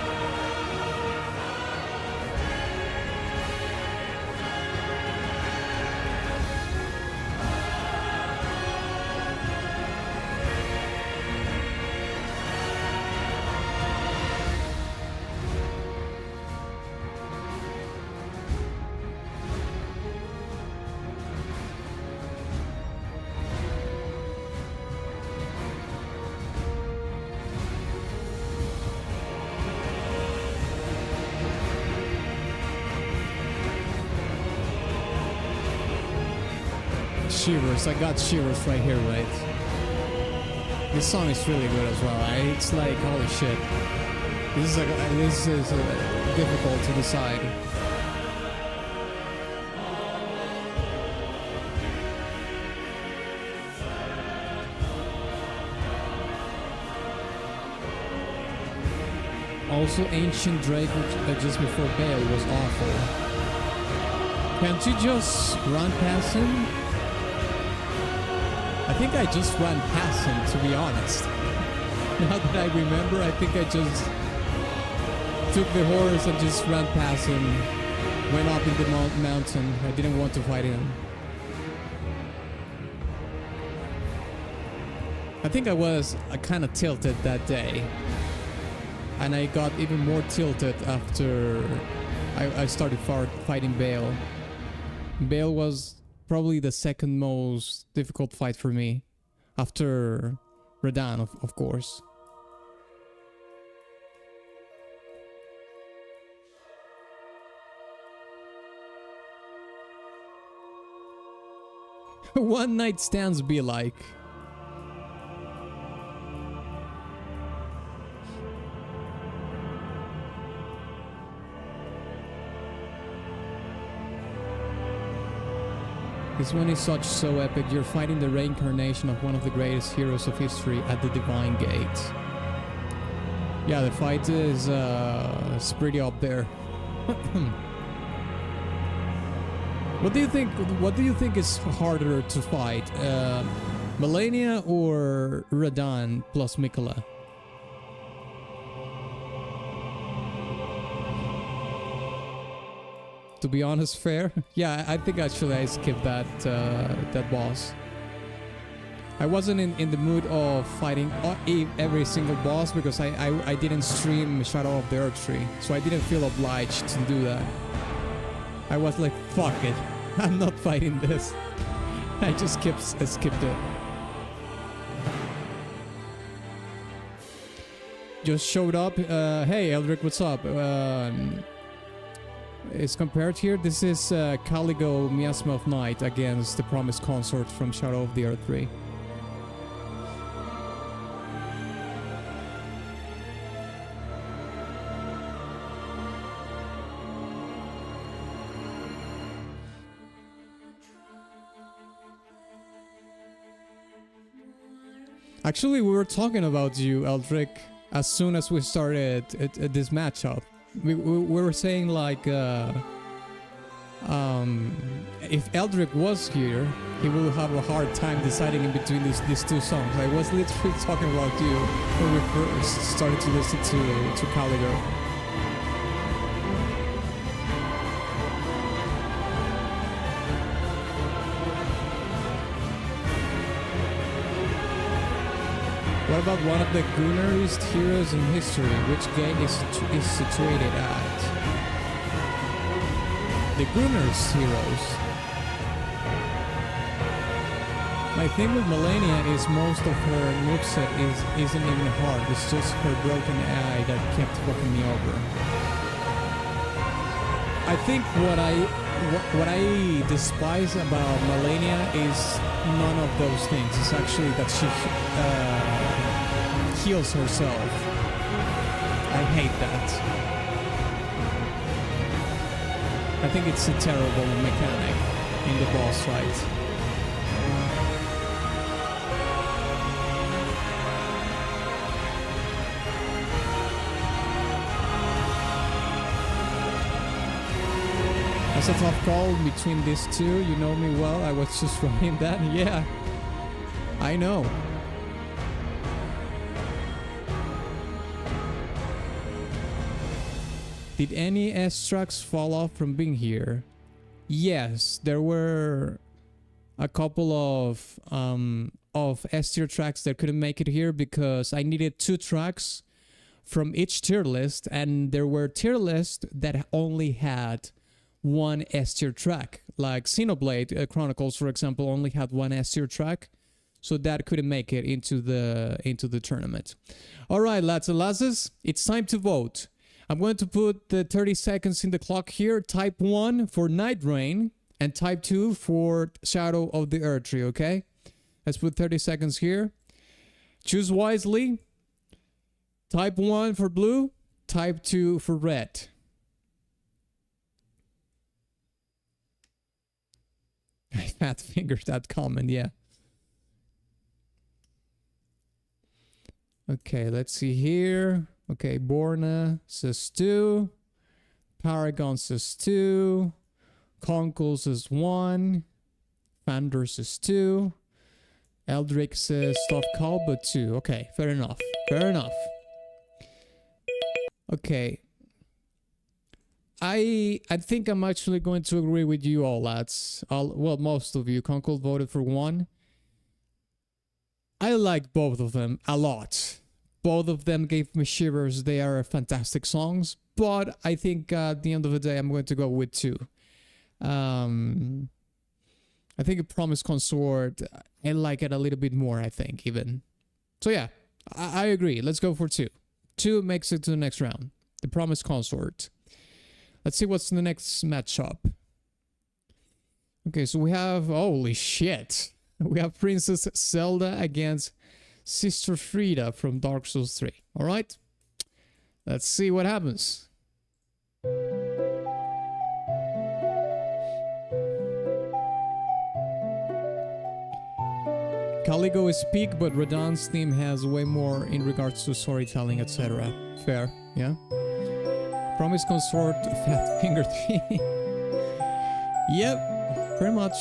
A: shivers. I got shivers right here, right? This song is really good as well. It's like, holy shit. This is difficult to decide. Also, Ancient Drake just before Bale was awful. Can't you just run past him? I think I just ran past him, to be honest. Now that I remember, I think I just took the horse and just ran past him. Went up in the mountain. I didn't want to fight him. I think I was kind of tilted that day. And I got even more tilted after I started fighting Bale. Bale was probably the second most difficult fight for me. After Radahn, of course. One night stands be like. This one is so epic. You're fighting the reincarnation of one of the greatest heroes of history at the Divine Gate. Yeah, the fight is pretty up there. What do you think? What do you think is harder to fight, Melania or Radahn plus Mikola? To be honest, fair. Yeah, I think actually I skipped that boss. I wasn't in the mood of fighting every single boss because I didn't stream Shadow of the Earth Tree, so I didn't feel obliged to do that. I was like, fuck it, I'm not fighting this. I just skipped it. Just showed up. Hey, Eldrick, what's up? Is compared here. This is Caligo Miasma of Night against the Promised Consort from Shadow of the Earth Tree. Actually, we were talking about you, Eldrick, as soon as we started this matchup. We were saying like, if Eldrick was here, he will have a hard time deciding in between these two songs. I was literally talking about you when we first started to listen to Caligo. What about one of the goonerest heroes in history? Which gate is situated at? The goonerest heroes. My thing with Melania is most of her moveset isn't even hard. It's just her broken eye that kept fucking me over. I think what I despise about Melania is none of those things. It's actually that she heals herself. I hate that. I think it's a terrible mechanic in the boss fight. It's a tough call between these two. You know me well. I was just running that. Yeah, I know. Did any S tracks fall off from being here? Yes, there were a couple of S tier tracks that couldn't make it here because I needed 2 tracks from each tier list, and there were tier lists that only had 1 S tier track. Like Xenoblade Chronicles, for example, only had 1 S tier track, so that couldn't make it into the tournament. All right, lads and lasses, it's time to vote. I'm going to put the 30 seconds in the clock here. Type 1 for Night Rain And type 2 for Shadow of the Erdtree, okay? Let's put 30 seconds here. Choose wisely. Type 1 for blue, type 2 for red. Fat fingers that comment, yeah. Okay, let's see here. Okay, Borna says 2. Paragon says 2. Conkel says 1. Fander says 2. Eldrick says Stuff Call, but 2. Okay, fair enough. Fair enough. Okay. I think I'm actually going to agree with you all, lads. Well, most of you. Conkel voted for 1. I like both of them a lot. Both of them gave me shivers. They are fantastic songs. But I think at the end of the day, I'm going to go with 2. I think a Promise Consort, I like it a little bit more, I think, even. So yeah, I agree. Let's go for 2. 2 makes it to the next round. The Promise Consort. Let's see what's in the next matchup. Okay, so we have... Holy shit. We have Princess Zelda against Sister Frida from Dark Souls 3. Alright? Let's see what happens. Caligo is peak, but Radahn's theme has way more in regards to storytelling, etc. Fair, yeah? Promise Consort, Fat Finger 3. Yep, pretty much.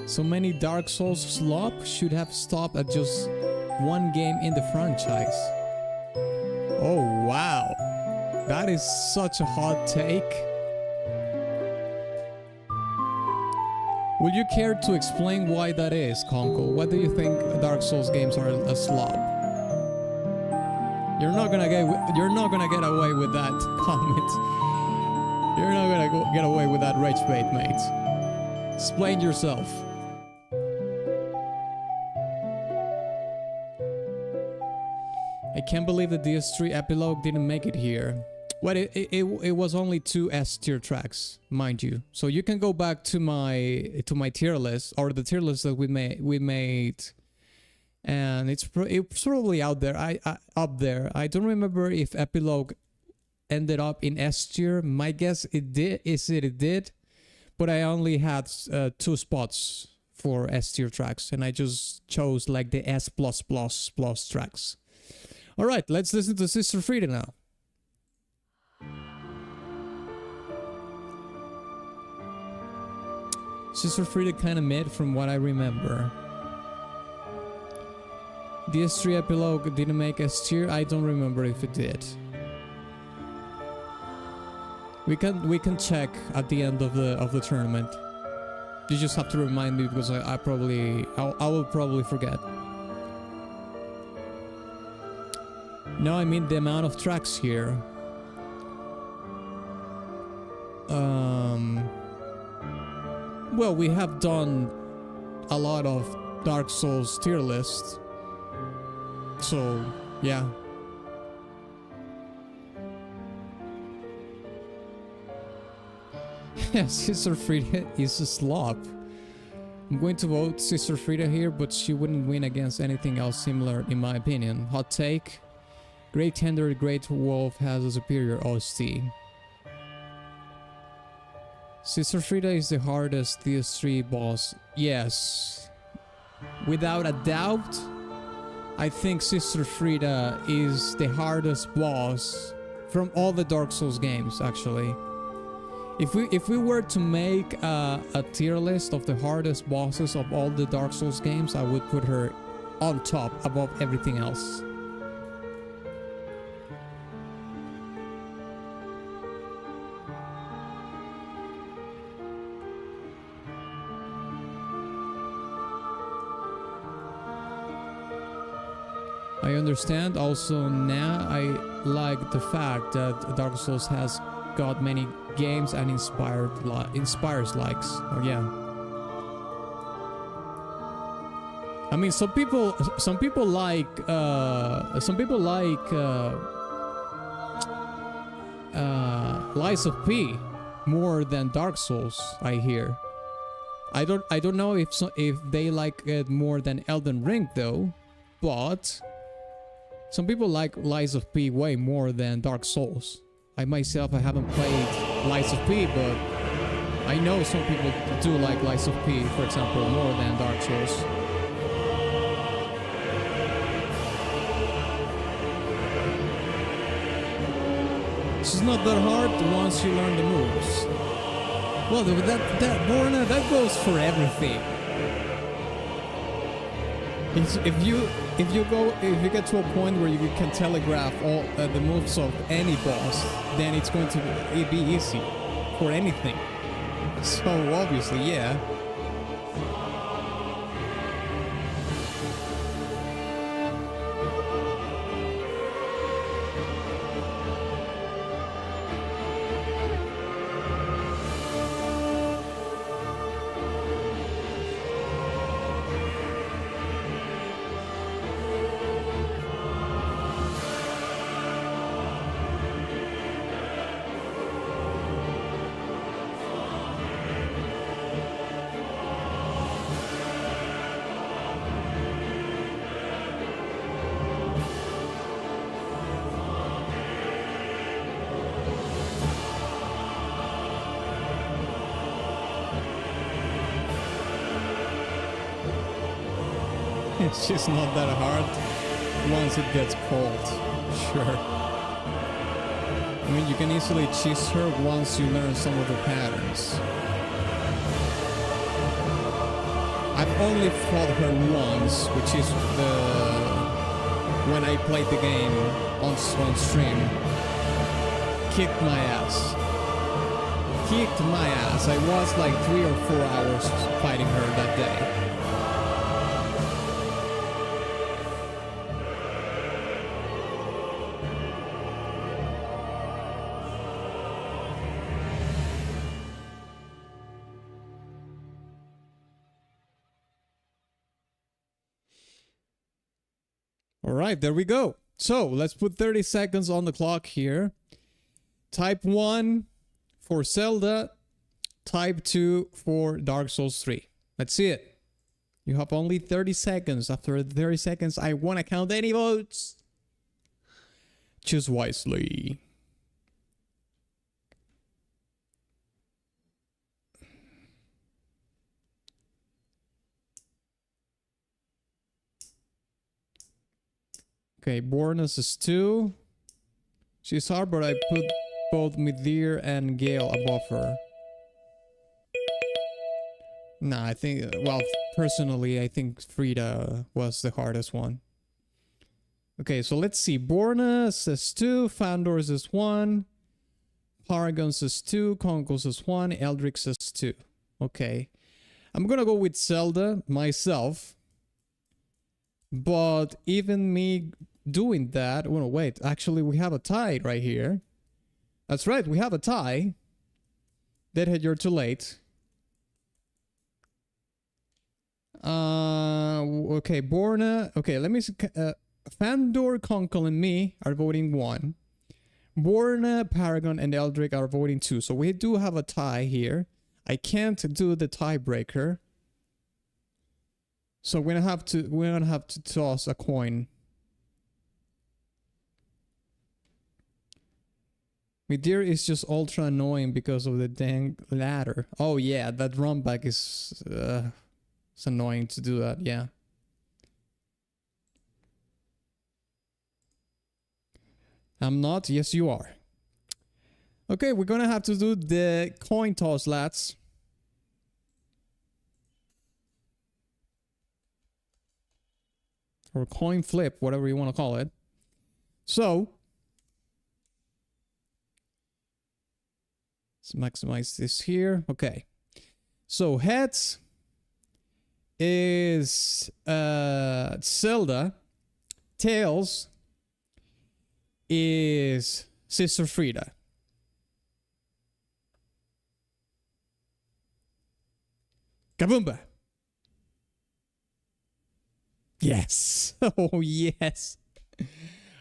A: So many Dark Souls slop should have stopped at just 1 game in the franchise. Oh wow, that is such a hot take. Would you care to explain why that is, Conkel? What do you think Dark Souls games are a slop? You're not gonna get away with that comment. You're not gonna get away with that rage bait, mate. Explain yourself. I can't believe the DS3 epilogue didn't make it here. Well, it was only 2 S tier tracks, mind you. So you can go back to my tier list, or the tier list that we made, and it's probably out there. Up there. I don't remember if epilogue ended up in S tier. My guess it did, but I only had 2 spots for S tier tracks, and I just chose like the S++ tracks. All right, let's listen to Sister Frida now. Sister Frida kind of mid from what I remember. DS3 epilogue didn't make S tier. I don't remember if it did. We can check at the end of the tournament. You just have to remind me because I will probably forget. No, I mean the amount of tracks here. Well, we have done a lot of Dark Souls tier lists. So, yeah. Sister Frida is a slop. I'm going to vote Sister Frida here, but she wouldn't win against anything else similar in my opinion. Hot take. Great Tender, Great Wolf has a superior OST. Sister Frida is the hardest DS3 boss. Yes. Without a doubt, I think Sister Frida is the hardest boss from all the Dark Souls games, actually. If we were to make a tier list of the hardest bosses of all the Dark Souls games, I would put her on top above everything else. I understand. Also, now I like the fact that Dark Souls has got many games and inspires likes. Oh yeah. I mean, some people like Lies of P more than Dark Souls. I hear. I don't know if they like it more than Elden Ring though, but some people like Lies of P way more than Dark Souls. I myself, I haven't played Lies of P, but I know some people do like Lies of P, for example, more than Dark Souls. It's not that hard once you learn the moves. Well, that goes for everything. If you get to a point where you can telegraph all the moves of any boss, then it's going to be easy for anything. So obviously, yeah. It's just not that hard once it gets cold. Sure. I mean, you can easily cheese her once you learn some of the patterns. I've only fought her once, which is when I played the game on stream. Kicked my ass. Kicked my ass. I was like 3 or 4 hours fighting her that day. Alright, there we go. So, let's put 30 seconds on the clock here. Type 1 for Zelda. Type 2 for Dark Souls 3. Let's see it. You have only 30 seconds. After 30 seconds, I won't count any votes. Choose wisely. Okay, Bornus is 2. She's hard, but I put both Midir and Gale above her. Nah, I think, well, personally, I think Frida was the hardest one. Okay, so let's see. Bornus is 2, Fandor's is 1, Paragons is 2, Conkel is 1, Eldrix is 2. Okay. I'm gonna go with Zelda myself. But even me doing that... Oh, no, wait. Actually, we have a tie right here. That's right, we have a tie. Deadhead, you're too late. Okay, Borna... Okay, let me... Fandor, Conkel, and me are voting 1. Borna, Paragon, and Eldrick are voting 2. So we do have a tie here. I can't do the tiebreaker. So we're gonna have to toss a coin. Midir is just ultra annoying because of the dang ladder. Oh yeah, that run back is it's annoying to do that, yeah. I'm not, yes you are. Okay, we're gonna have to do the coin toss, lads. Or coin flip, whatever you want to call it. So, let's maximize this here. Okay. So, heads is Zelda. Tails is Sister Frida. Kaboomba! Yes! Oh, yes!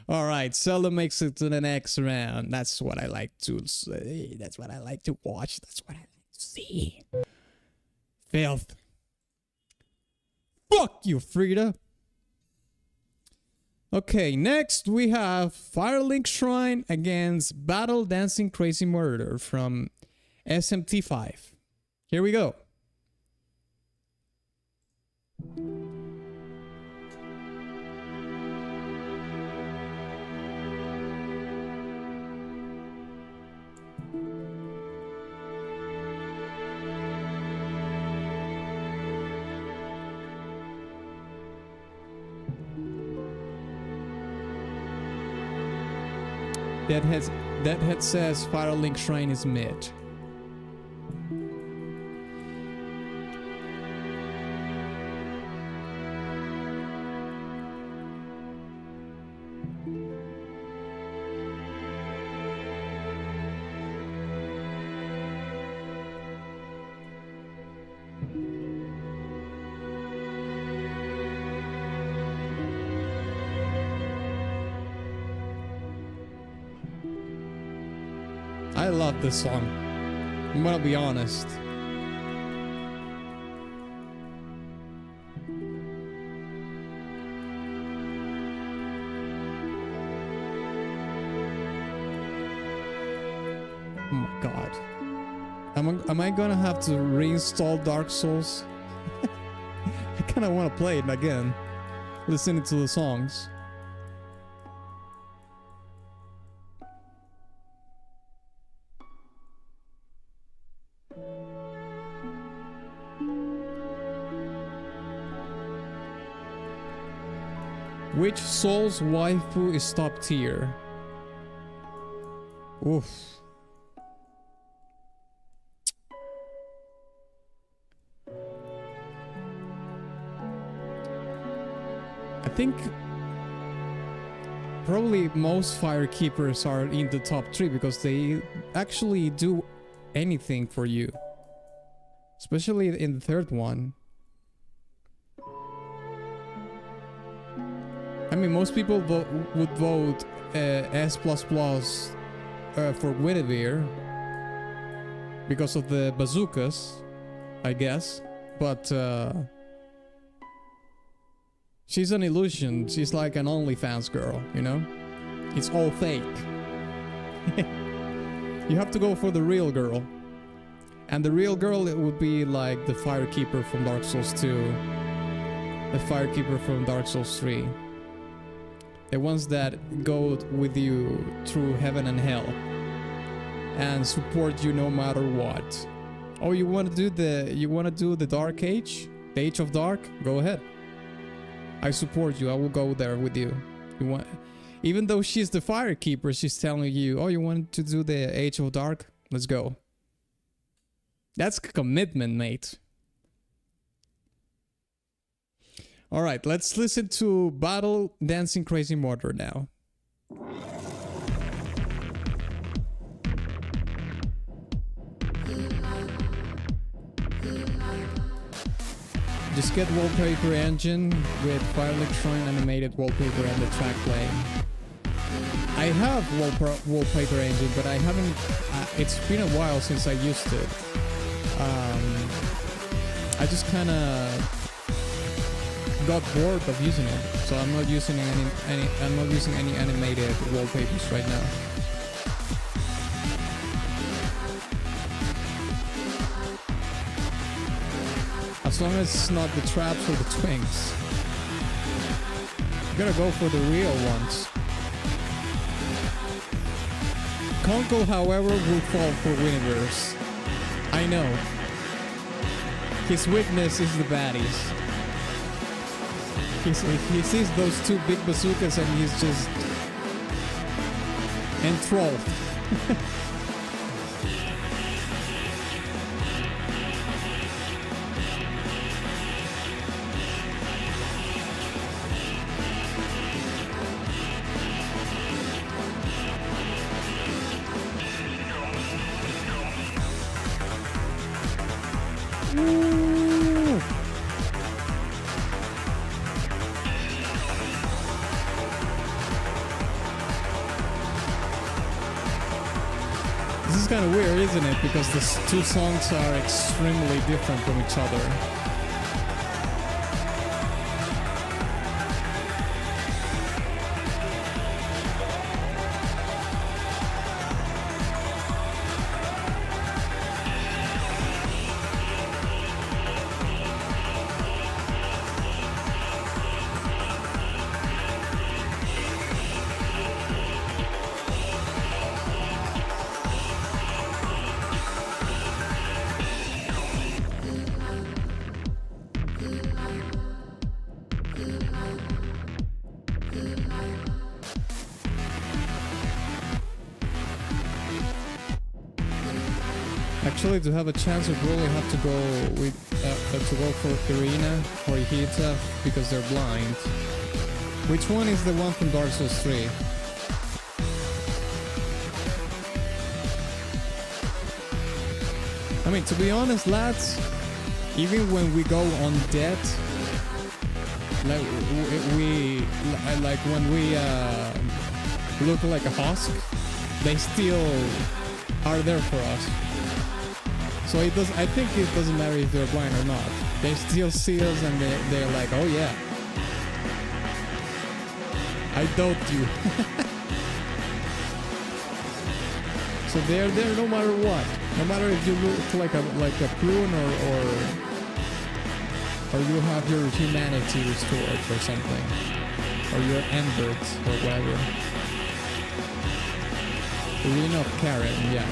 A: Alright, Zelda makes it to the next round. That's what I like to say. That's what I like to watch. That's what I like to see. Filth. Fuck you, Frida! Okay, next we have Firelink Shrine against Battle Dancing Crazy Murder from SMT5. Here we go. Deadhead says Firelink Shrine is mid. I love this song. I'm gonna be honest. Oh my god. Am I gonna have to reinstall Dark Souls? I kinda wanna play it again. Listening to the songs. Which Souls waifu is top tier? Oof. I think probably most fire keepers are in the top 3 because they actually do anything for you. Especially in the third one. I mean, most people would vote S++ for Guinevere because of the bazookas, I guess. But she's an illusion. She's like an OnlyFans girl, you know? It's all fake. You have to go for the real girl. And the real girl, it would be like the Firekeeper from Dark Souls 2. The Firekeeper from Dark Souls 3. The ones that go with you through heaven and hell and support you no matter what. Oh, you want to do the Dark Age? The Age of Dark? Go ahead. I support you. I will go there with you. Even though she's the Firekeeper, she's telling you, "Oh, you want to do the Age of Dark? Let's go." That's commitment, mate. Alright, let's listen to Battle Dancing Crazy Murder now. Just get wallpaper engine with Firelink Shrine animated wallpaper and the track play. I have wallpaper engine, but I haven't... it's been a while since I used it. I just kind of got bored of using it, so I'm not using any animated wallpapers right now. As long as it's not the traps or the twinks. You gotta go for the real ones. Conkel, however, will fall for Guinevere's. I know. His weakness is the baddies. He sees those two big bazookas and he's just enthralled. This is kind of weird, isn't it? Because the two songs are extremely different from each other. Actually, to have a chance, you probably have to go with to go for Irina or Hita because they're blind. Which one is the one from Dark Souls 3? I mean, to be honest, lads, even when we go on dead, like when we look like a husk, they still are there for us. So it does. I think it doesn't matter if they're blind or not. They still see us and they're like, oh yeah, I doubt you. So they're there no matter what. No matter if you look like a prune or you have your humanity restored or something, or you're embered or whatever. Arena of Karen, yeah.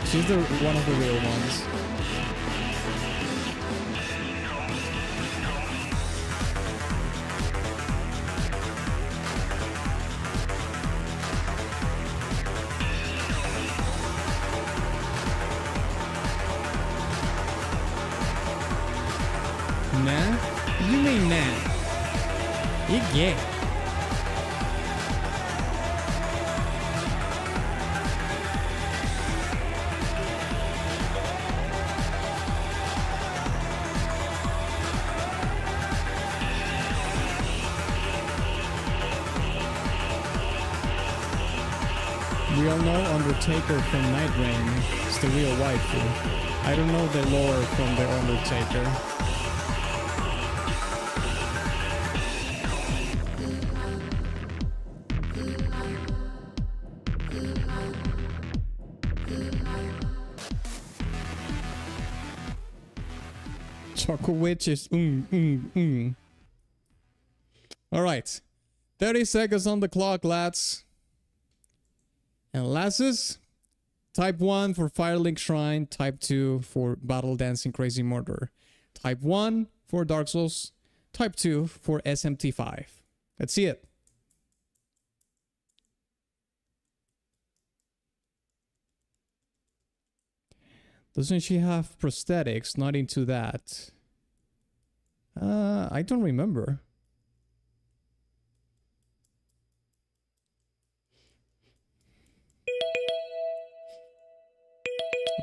A: She's one of the real ones. Nah? What do you mean nah? Yeah. We all know Undertaker from Night Rain is the real waifu. I don't know the lore from the Undertaker. Choco Witch is Alright. 30 seconds on the clock, lads. And lasses, type 1 for Firelink Shrine, type 2 for Battle Dancing Crazy Murder, type 1 for Dark Souls, type 2 for SMT5. Let's see it. Doesn't she have prosthetics? Not into that. I don't remember.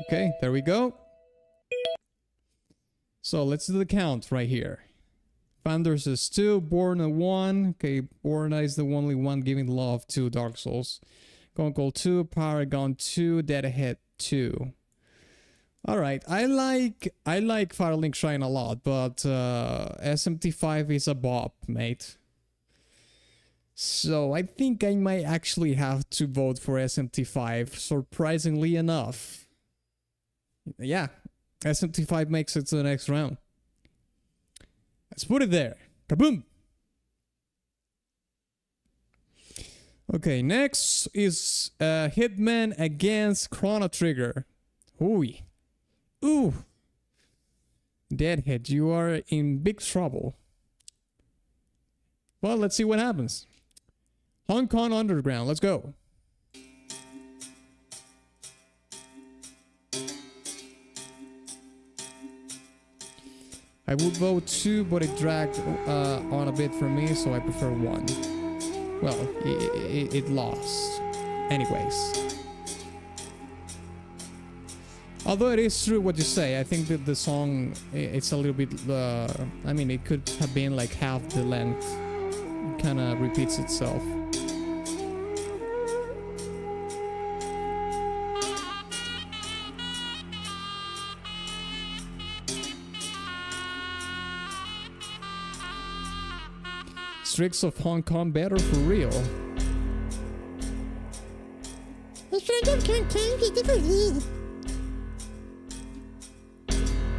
A: Okay, there we go. So let's do the count right here. Founders is 2, Born a 1. Okay, Born is the only one giving love to Dark Souls. Conkel 2, Paragon 2, Deadhead 2. Alright, I like Firelink Shrine a lot, but SMT5 is a bop, mate. So I think I might actually have to vote for SMT5, surprisingly enough. Yeah, SMT5 makes it to the next round. Let's put it there. Kaboom! Okay, next is Hitman against Chrono Trigger. Ooh. Deadhead, you are in big trouble. Well, let's see what happens. Hong Kong Underground, let's go. I would vote 2, but it dragged on a bit for me, so I prefer 1. Well, it lost. Anyways. Although it is true what you say, I think that the song, it's a little bit, I mean, it could have been like half the length. It kind of repeats itself. Streaks of Hong Kong better for real.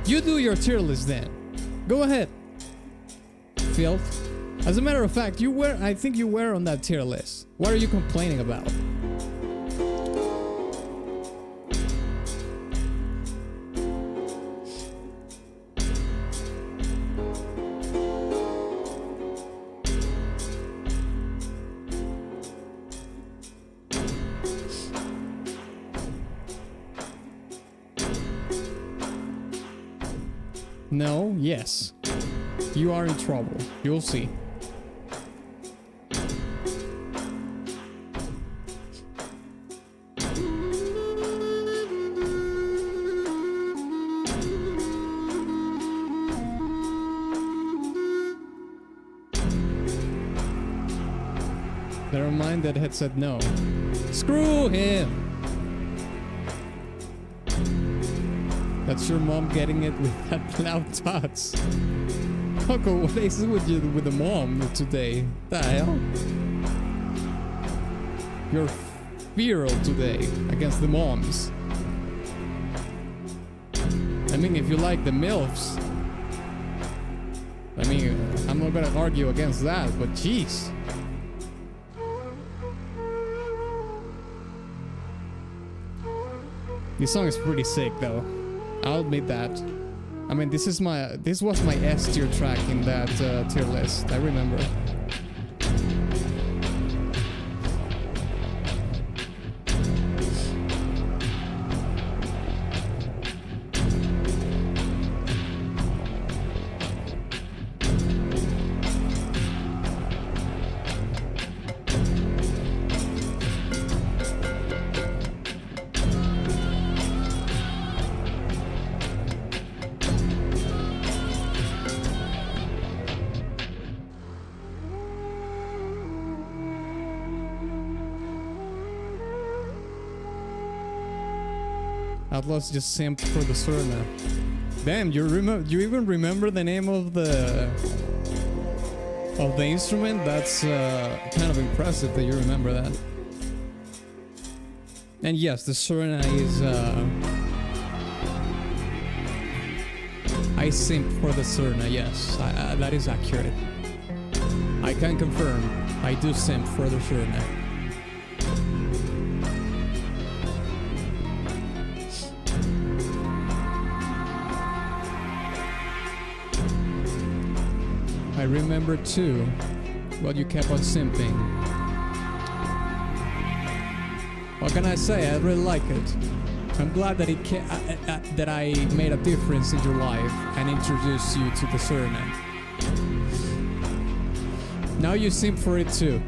A: You do your tier list then. Go ahead. Filth. As a matter of fact, I think you were on that tier list. What are you complaining about? No, yes. You are in trouble. You'll see. Never mind, Deadhead said no. Screw him! That's your mom getting it with that loud tots. Conkel, what is it with you with the mom today? The hell? You're feral today against the moms. I mean, if you like the MILFs, I mean, I'm not gonna argue against that, but jeez. This song is pretty sick though. I'll admit that. I mean, this was my S tier track in that tier list. I remember. Outlaws just simped for the Surna. Damn, you even remember the name of the instrument? That's kind of impressive that you remember that. And yes, the Surna is I simp for the Surna, yes. That is accurate. I can confirm, I do simp for the Surna. I remember too, but you kept on simping. What can I say? I really like it. I'm glad that that I made a difference in your life and introduced you to the surname. Now you simp for it too.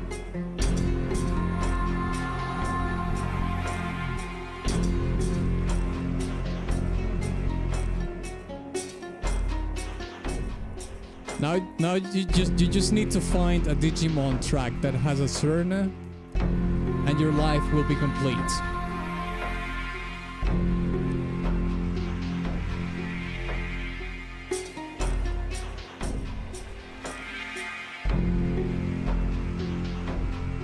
A: Now you just need to find a Digimon track that has a Surna, and your life will be complete.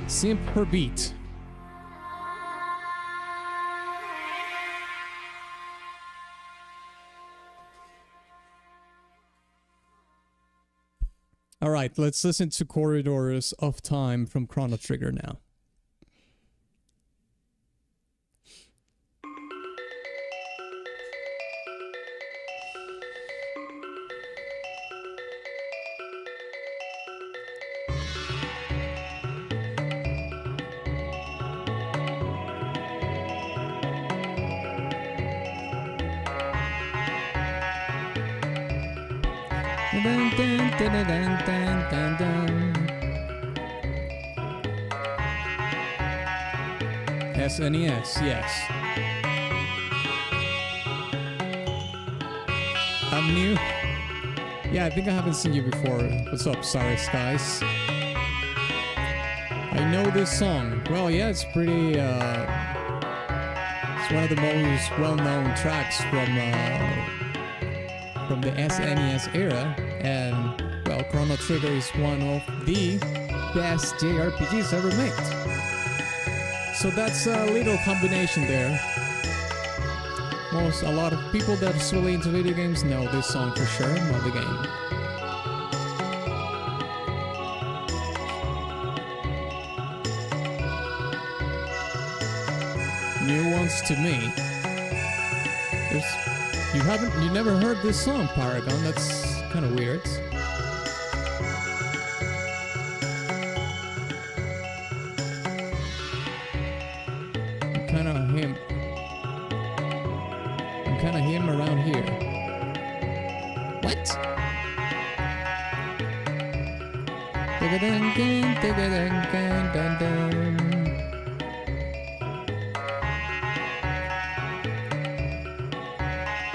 A: Simp per beat. All right, let's listen to Corridors of Time from Chrono Trigger now. SNES, yes. I'm new. Yeah, I think I haven't seen you before. What's up, Cyrus Skies? I know this song. Well, yeah, it's pretty. It's one of the most well-known tracks from the SNES era, and well, Chrono Trigger is one of the best JRPGs ever made. So that's a little combination there. A lot of people that's really into video games know this song for sure, not the game. New ones to me. You never heard this song, Paragon. That's kind of weird. I'm kind of him around here. What?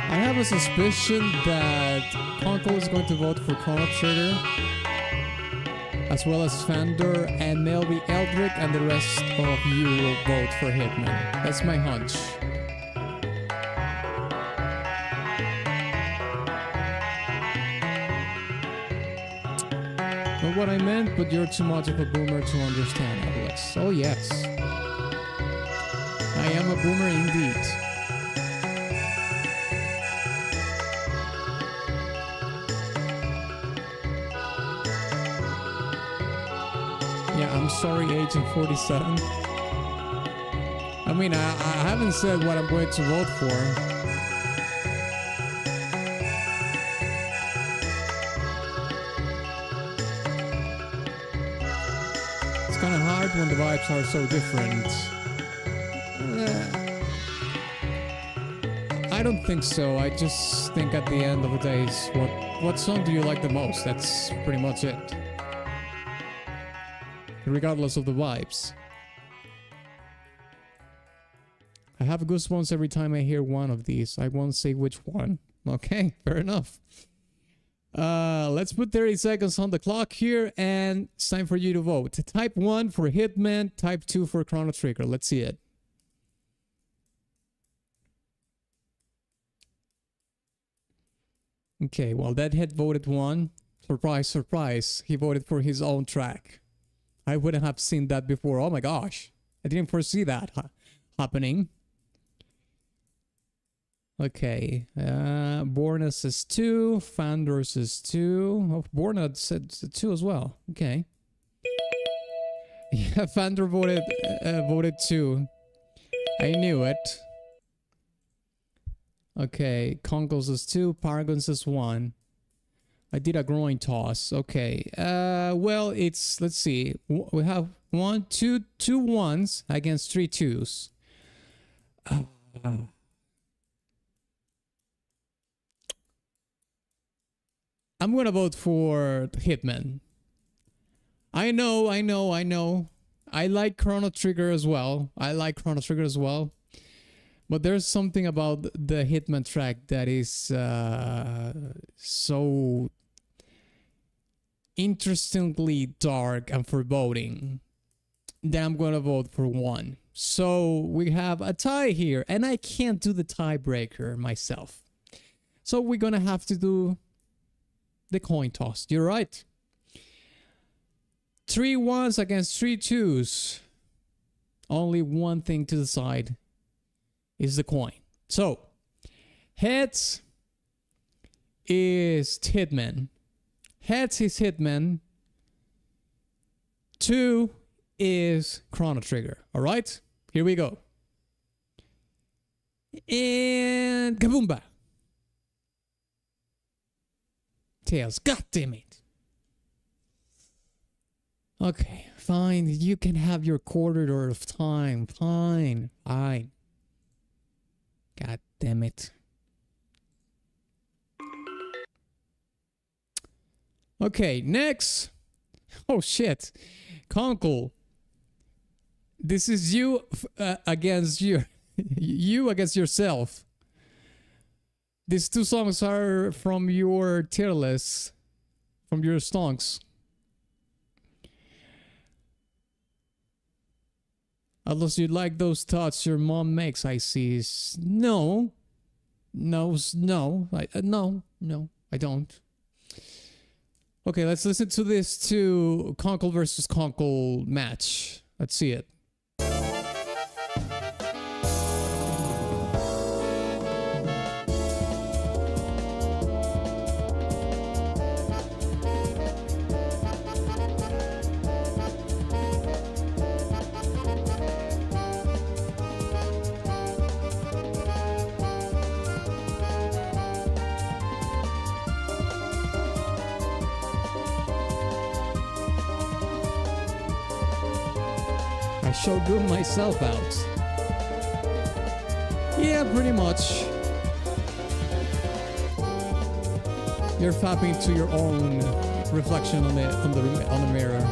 A: I have a suspicion that Conkel is going to vote for Chrono Trigger, as well as Fender, and maybe Eldrick, and the rest of you will vote for Hitman. That's my hunch. Not what I meant, but you're too much of a boomer to understand, Alex. Oh yes. I am a boomer indeed. I'm sorry, Agent 47. I mean, I haven't said what I'm going to vote for. It's kind of hard when the vibes are so different. I don't think so. I just think at the end of the day, what song do you like the most? That's pretty much it. Regardless of the vibes. I have goosebumps every time I hear one of these. I won't say which one. Okay, fair enough. Let's put 30 seconds on the clock here, and it's time for you to vote. Type 1 for Hitman, type 2 for Chrono Trigger. Let's see it. Okay, well, Deadhead voted 1. Surprise, surprise. He voted for his own track. I wouldn't have seen that before. Oh my gosh. I didn't foresee that happening. Okay. Bornes is 2. Fanders is 2. Oh, Bornes said 2 as well. Okay. Yeah, Fander voted 2. I knew it. Okay. Conkel is 2. Paragons is 1. I did a groin toss. Okay. Well, it's, let's see. We have 2 ones against 3 twos. I'm gonna vote for Hitman. I know. I like Chrono Trigger as well. But there's something about the Hitman track that is so interestingly dark and foreboding that I'm gonna vote for 1. So we have a tie here, and I can't do the tiebreaker myself. So we're gonna have to do the coin toss. You're right. 3 ones against 3 twos. Only one thing to decide is the coin. So heads is Hitman. Heads is Hitman. 2 is Chrono Trigger. All right, here we go. And kaboomba. Tails. God damn it. Okay, fine. You can have your quarter of time. Fine. God damn it. Okay, next. Oh shit. Conkel. This is you against you. You against yourself. These 2 songs are from your tier list. From your stonks. Unless you like those thoughts your mom makes, I see. No. No, I don't. Okay, let's listen to this to Conkel versus Conkel match. Let's see it. So good myself out. Yeah, pretty much. You're fapping to your own reflection on the mirror.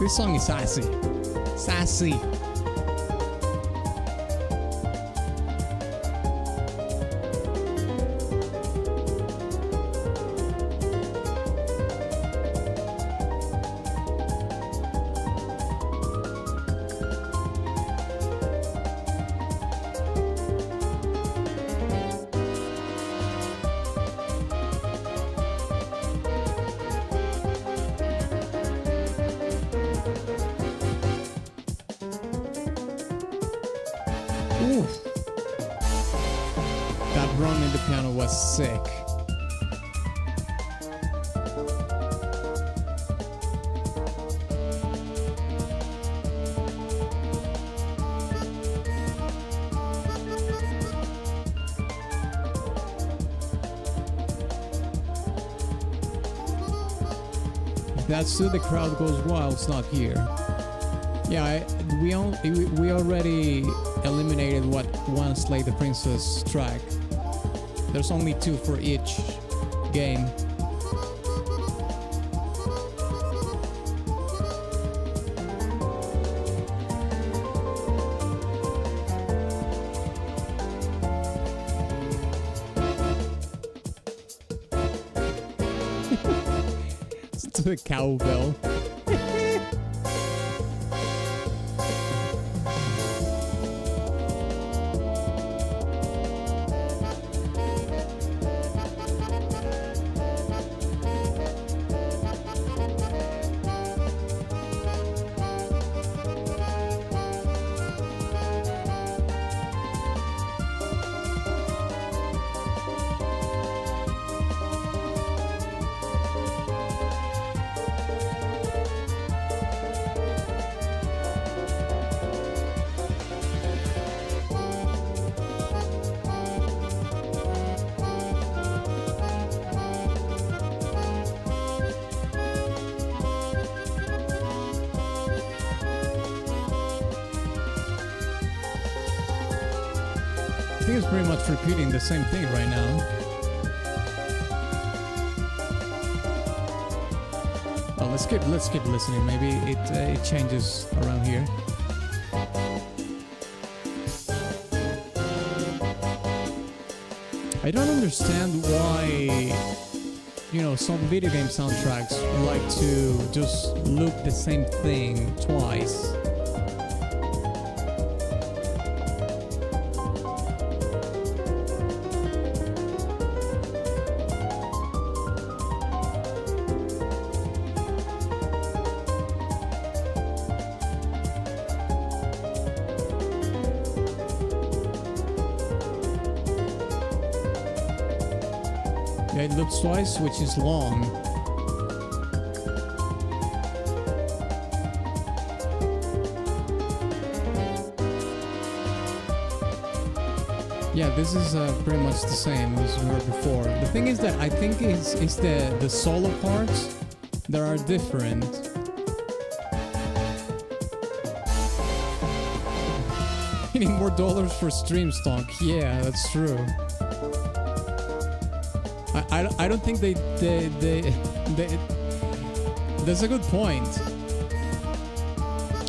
A: This song is sassy. Sassy. Oof. That run in the piano was sick. That's still the crowd goes wild. It's not here. Yeah, we already eliminated what one Slay the Princess track. There's only 2 for each game. To the cowbell. I think it's pretty much repeating the same thing right now. Well, let's keep listening. Maybe it changes around here. I don't understand why, you know, some video game soundtracks like to just loop the same thing twice. Yeah, it loops twice, which is long. Yeah, this is pretty much the same as we were before. The thing is that I think it's the solo parts that are different. Getting more dollars for stream stonk. Yeah, that's true. I don't think they that's a good point.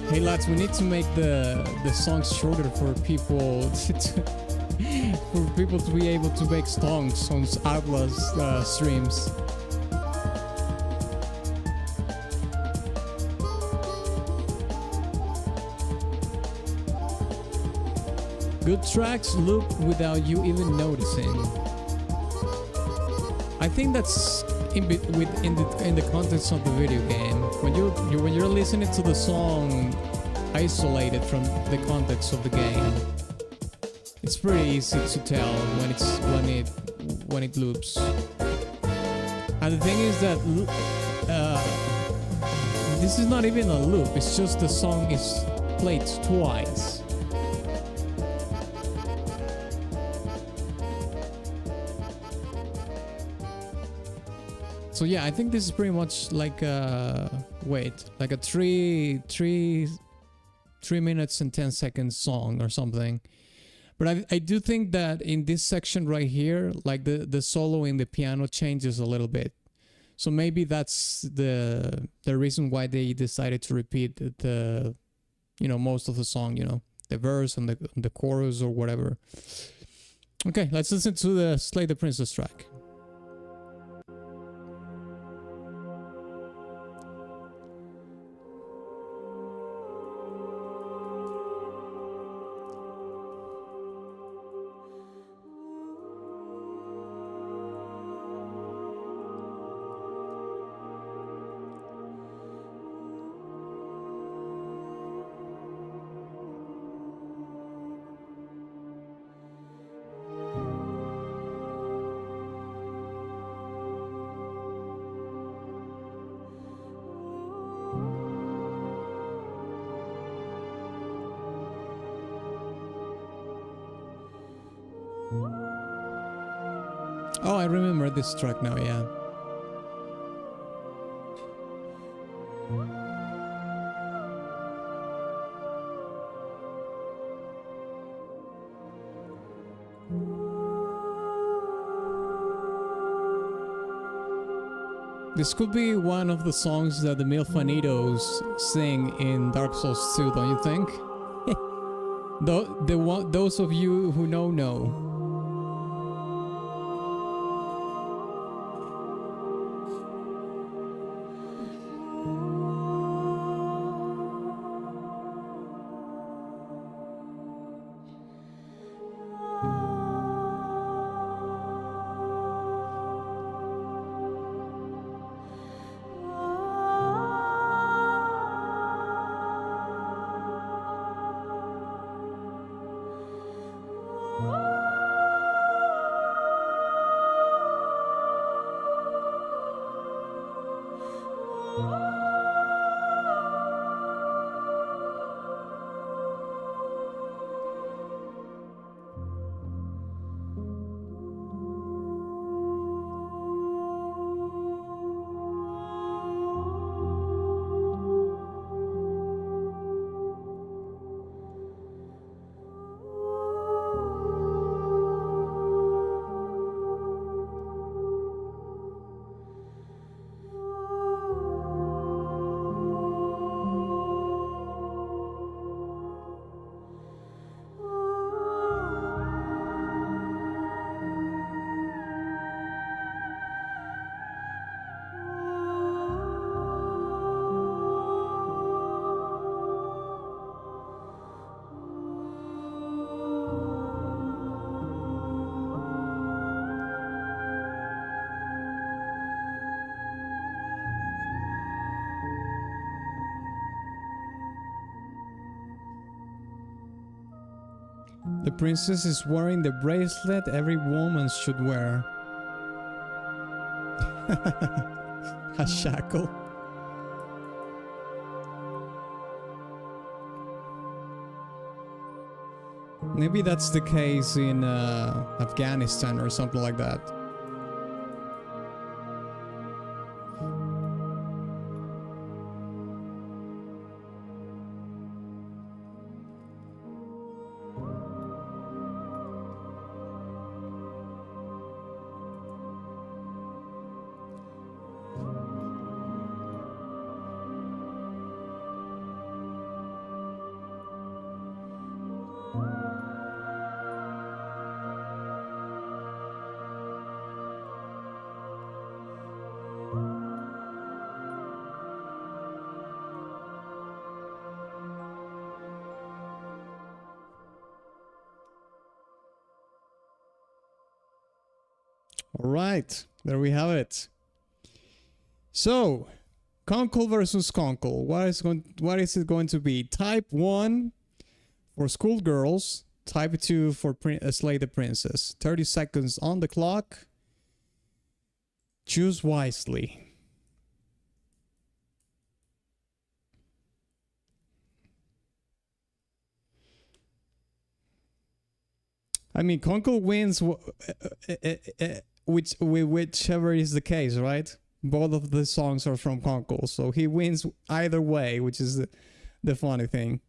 A: Hey lads, we need to make the songs shorter for people to be able to make songs on Outlaw's streams. Good tracks loop without you even noticing. I think that's in the context of the video game. When you're listening to the song isolated from the context of the game, it's pretty easy to tell when it loops. And the thing is that this is not even a loop. It's just the song is played twice. So yeah, I think this is pretty much like like a 3 minutes and 10 seconds song or something. But I do think that in this section right here, like the solo in the piano changes a little bit. So maybe that's the reason why they decided to repeat the most of the song, the verse and the chorus or whatever. Okay, let's listen to the Slay the Princess track. Oh, I remember this track now, yeah. This could be one of the songs that the Milfanitos sing in Dark Souls 2, don't you think? Those of you who know. The princess is wearing the bracelet every woman should wear. A shackle. Maybe that's the case in Afghanistan or something like that. All right, there we have it. So, Conkel versus Conkel. What is it going to be? Type 1 for Skullgirls. Type 2 for Slay the Princess. 30 seconds on the clock. Choose wisely. I mean, Conkel wins whichever is the case, right? Both of the songs are from Conkel, so he wins either way, which is the funny thing.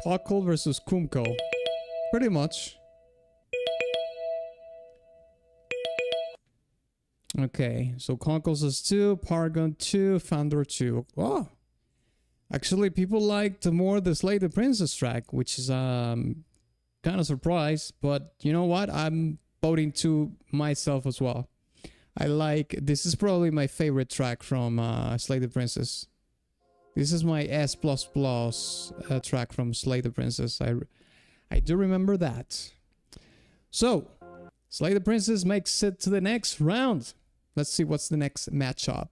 A: Conkel versus Conkel. Pretty much. Okay, so Conkel says 2, Paragon 2, Founder 2. Oh! Actually, people liked more the Slay the Princess track, which is kind of surprised. But you know what? I'm voting to myself as well. This is probably my favorite track from Slay the Princess. This is my S++ track from Slay the Princess. I do remember that. So, Slay the Princess makes it to the next round. Let's see what's the next matchup.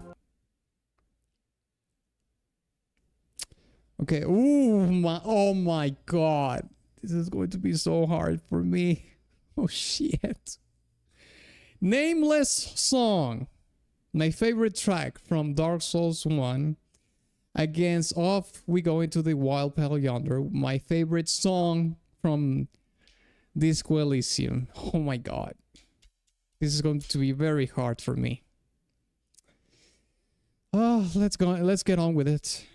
A: Okay, oh my god. This is going to be so hard for me. Oh shit. Nameless Song. My favorite track from Dark Souls 1. Against Off We Go Into the Wild Pale Yonder. My favorite song from Disco Elysium. Oh my god. This is going to be very hard for me. Oh, let's get on with it.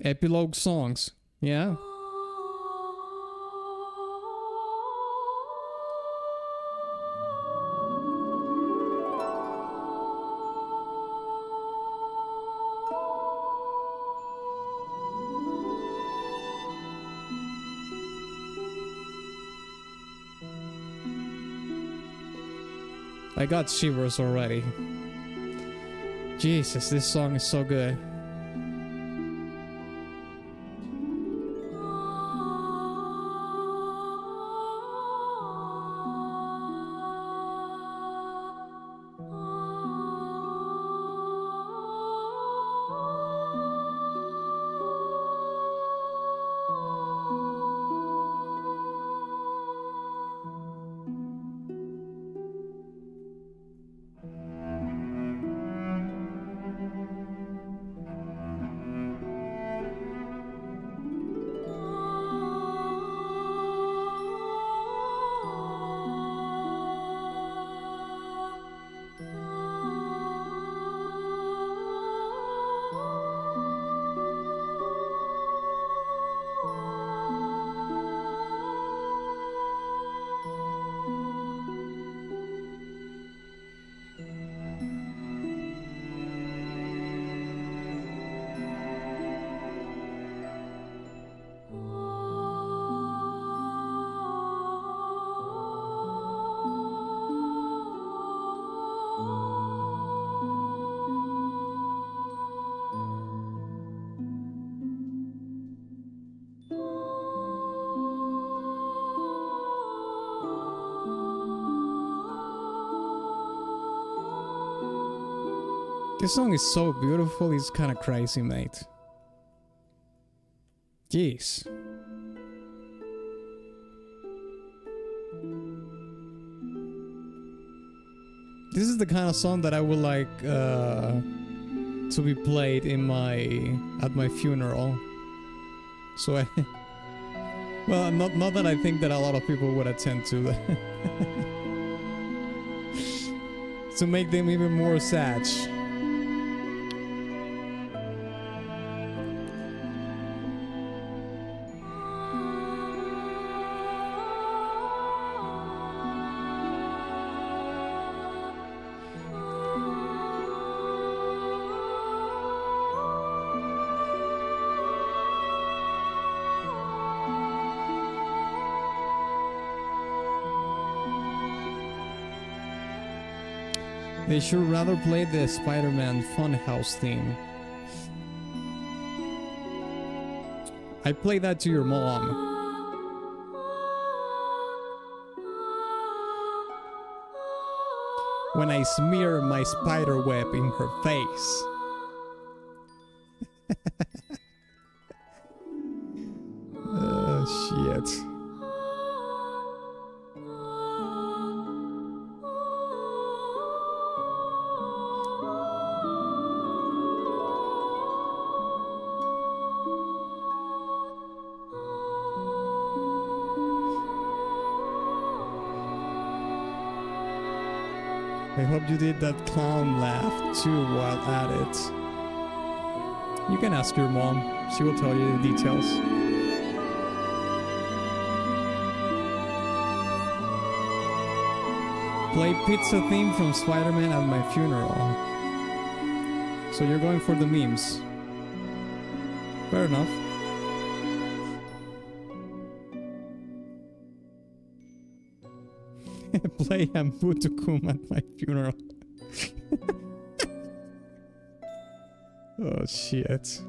A: Epilogue songs, yeah. I got shivers already. Jesus, this song is so good. This song is so beautiful, it's kind of crazy, mate. Jeez. This is the kind of song that I would like to be played in at my funeral. So I, well, not that I think that a lot of people would attend to to make them even more sad. They should rather play the Spider-Man Funhouse theme. I play that to your mom. When I smear my spider web in her face. Shit. I hope you did that clown laugh too while at it. You can ask your mom. She will tell you the details. Play pizza theme from Spider-Man at my funeral. So you're going for the memes. Fair enough. Play Ambutukum at my funeral. Oh shit.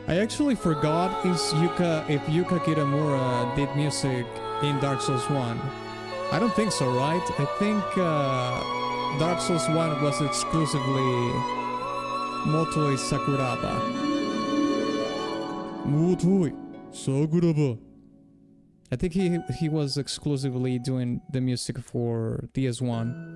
A: I actually forgot if Yuka Kitamura did music in Dark Souls 1. I don't think so, right? I think Dark Souls 1 was exclusively Motoi Sakuraba. Motoi Sakuraba. I think he was exclusively doing the music for DS1.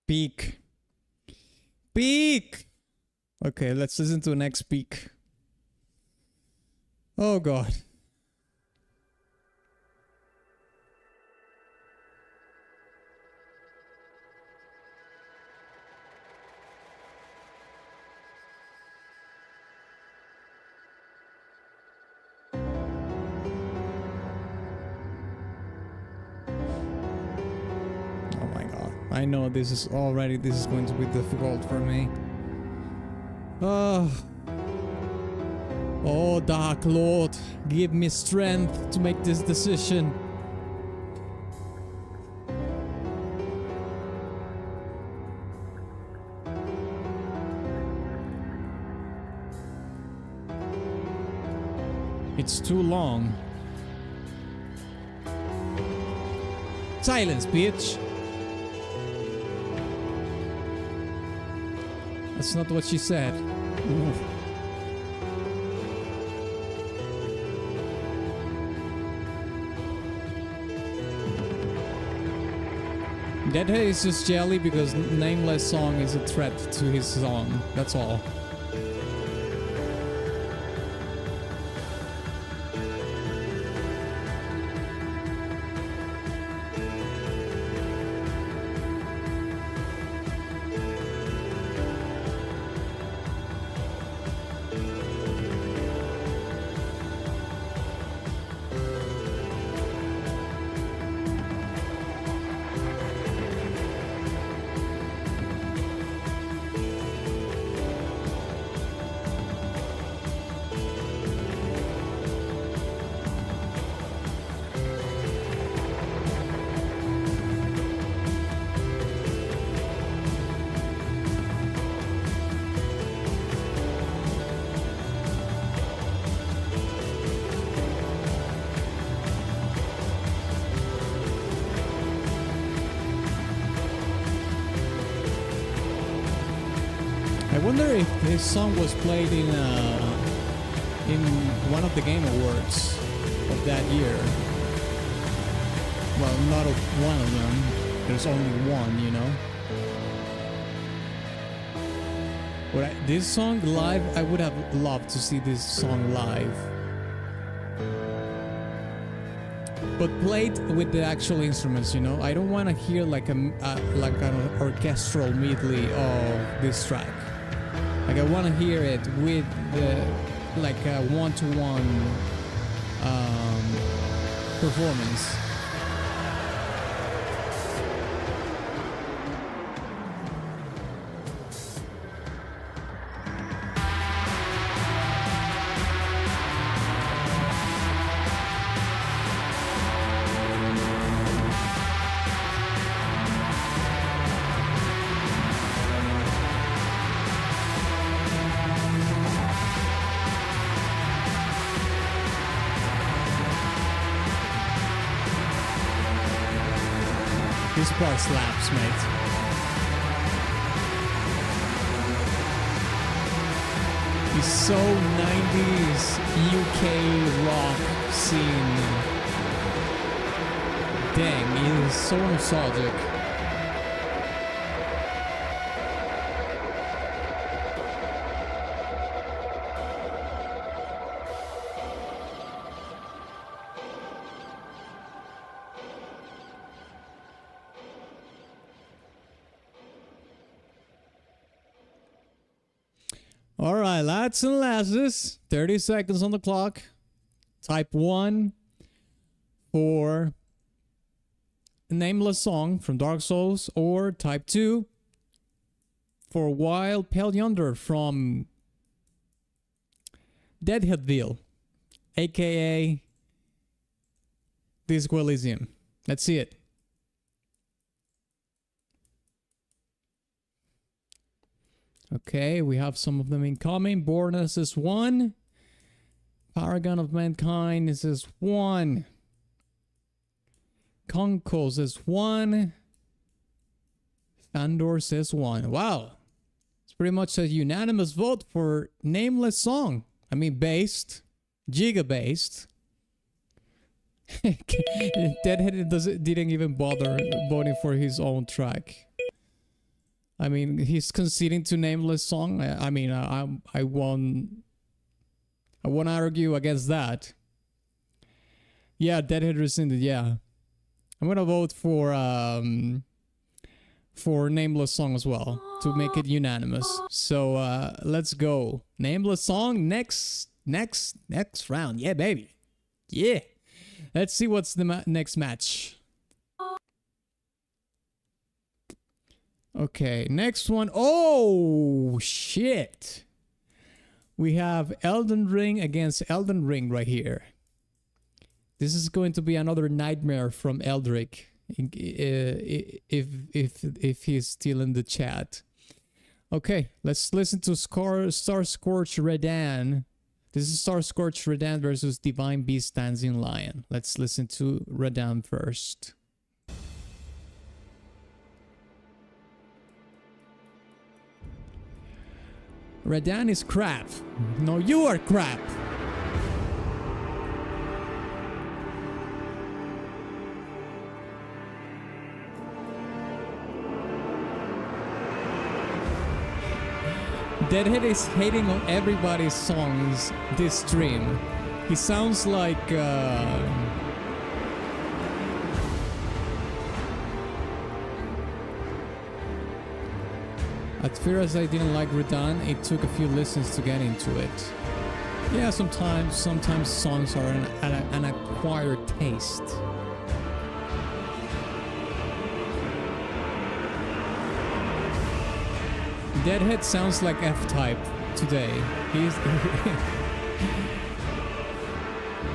A: Peak. Peak! Okay, let's listen to the next peak. Oh god. I know this is going to be difficult for me. Oh, Dark Lord, give me strength to make this decision. It's too long. Silence, bitch. That's not what she said. Ooh. Deadhead is just jelly because Nameless song is a threat to his song. That's all. I wonder if this song was played in one of the Game Awards of that year. Well, not one of them. There's only one, you know. This song live, I would have loved to see this song live. But played with the actual instruments, you know. I don't want to hear like an orchestral medley of this track. Like I want to hear it with the like a one-to-one performance. This part slaps, mate. It's so 90s UK rock scene. Dang, it is so nostalgic. All right, lads and lasses, 30 seconds on the clock. Type 1 for a nameless song from Dark Souls, or type 2 for Wild Pale Yonder from Deadheadville, aka Disco Elysium. Let's see it. Okay, we have some of them incoming. Bornes is 1. Paragon of Mankind is 1. Conkel is 1. Fandor says 1. Wow. It's pretty much a unanimous vote for nameless song. I mean, based. Giga-based. Deadhead didn't even bother voting for his own track. I mean, he's conceding to nameless song. I won't argue against that. Yeah, Deadhead rescinded. Yeah, I'm gonna vote for nameless song as well to make it unanimous. So let's go. Nameless song next round. Yeah, baby. Yeah. Let's see what's the next match. Okay, next one. Oh, shit. We have Elden Ring against Elden Ring right here. This is going to be another nightmare from Eldrick, if he's still in the chat. Okay, let's listen to Star Scorch Radahn. This is Star Scorched Radahn versus Divine Beast Dancing Lion. Let's listen to Radahn first. Radahn is crap. No, you are crap. Deadhead is hating on everybody's songs this stream. He sounds like at first I didn't like Radahn. It took a few listens to get into it. Yeah, sometimes songs are an acquired taste. Deadhead sounds like F-Type today. He's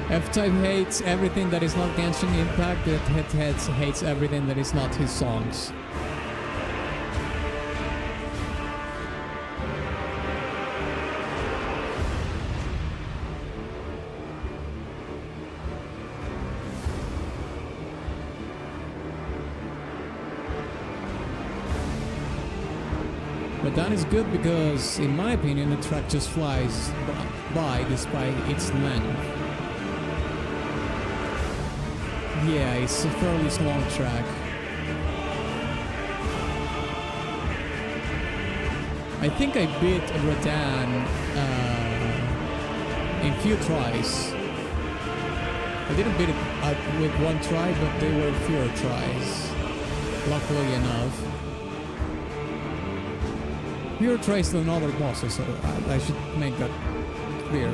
A: F-Type hates everything that is not Genshin Impact. Deadhead hates everything that is not his songs. Radahn is good because, in my opinion, the track just flies by despite its length. Yeah, it's a fairly long track. I think I beat Radahn in few tries. I didn't beat it with one try, but they were fewer tries. Luckily enough. Fewer tries than other bosses, so I should make that clear.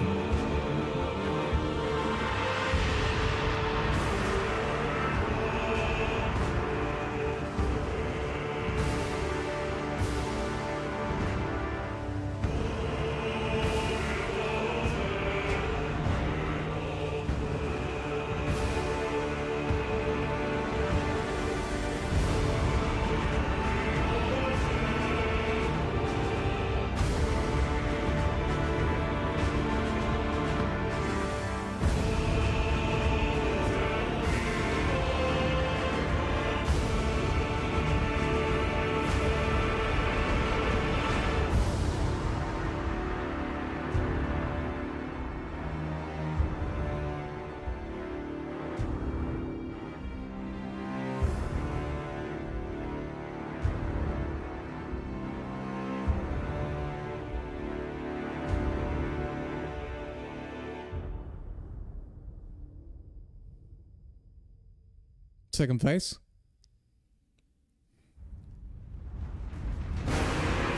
A: Second phase.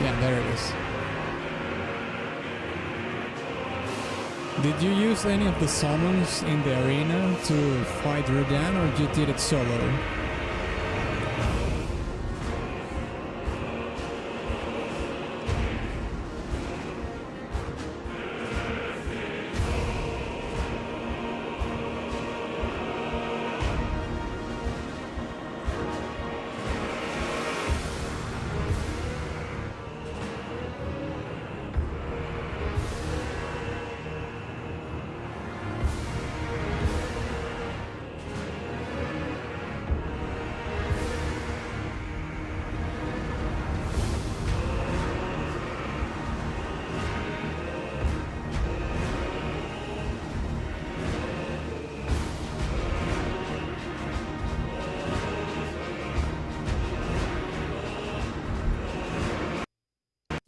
A: Yeah, there it is. Did you use any of the summons in the arena to fight Radahn, or you did it solo?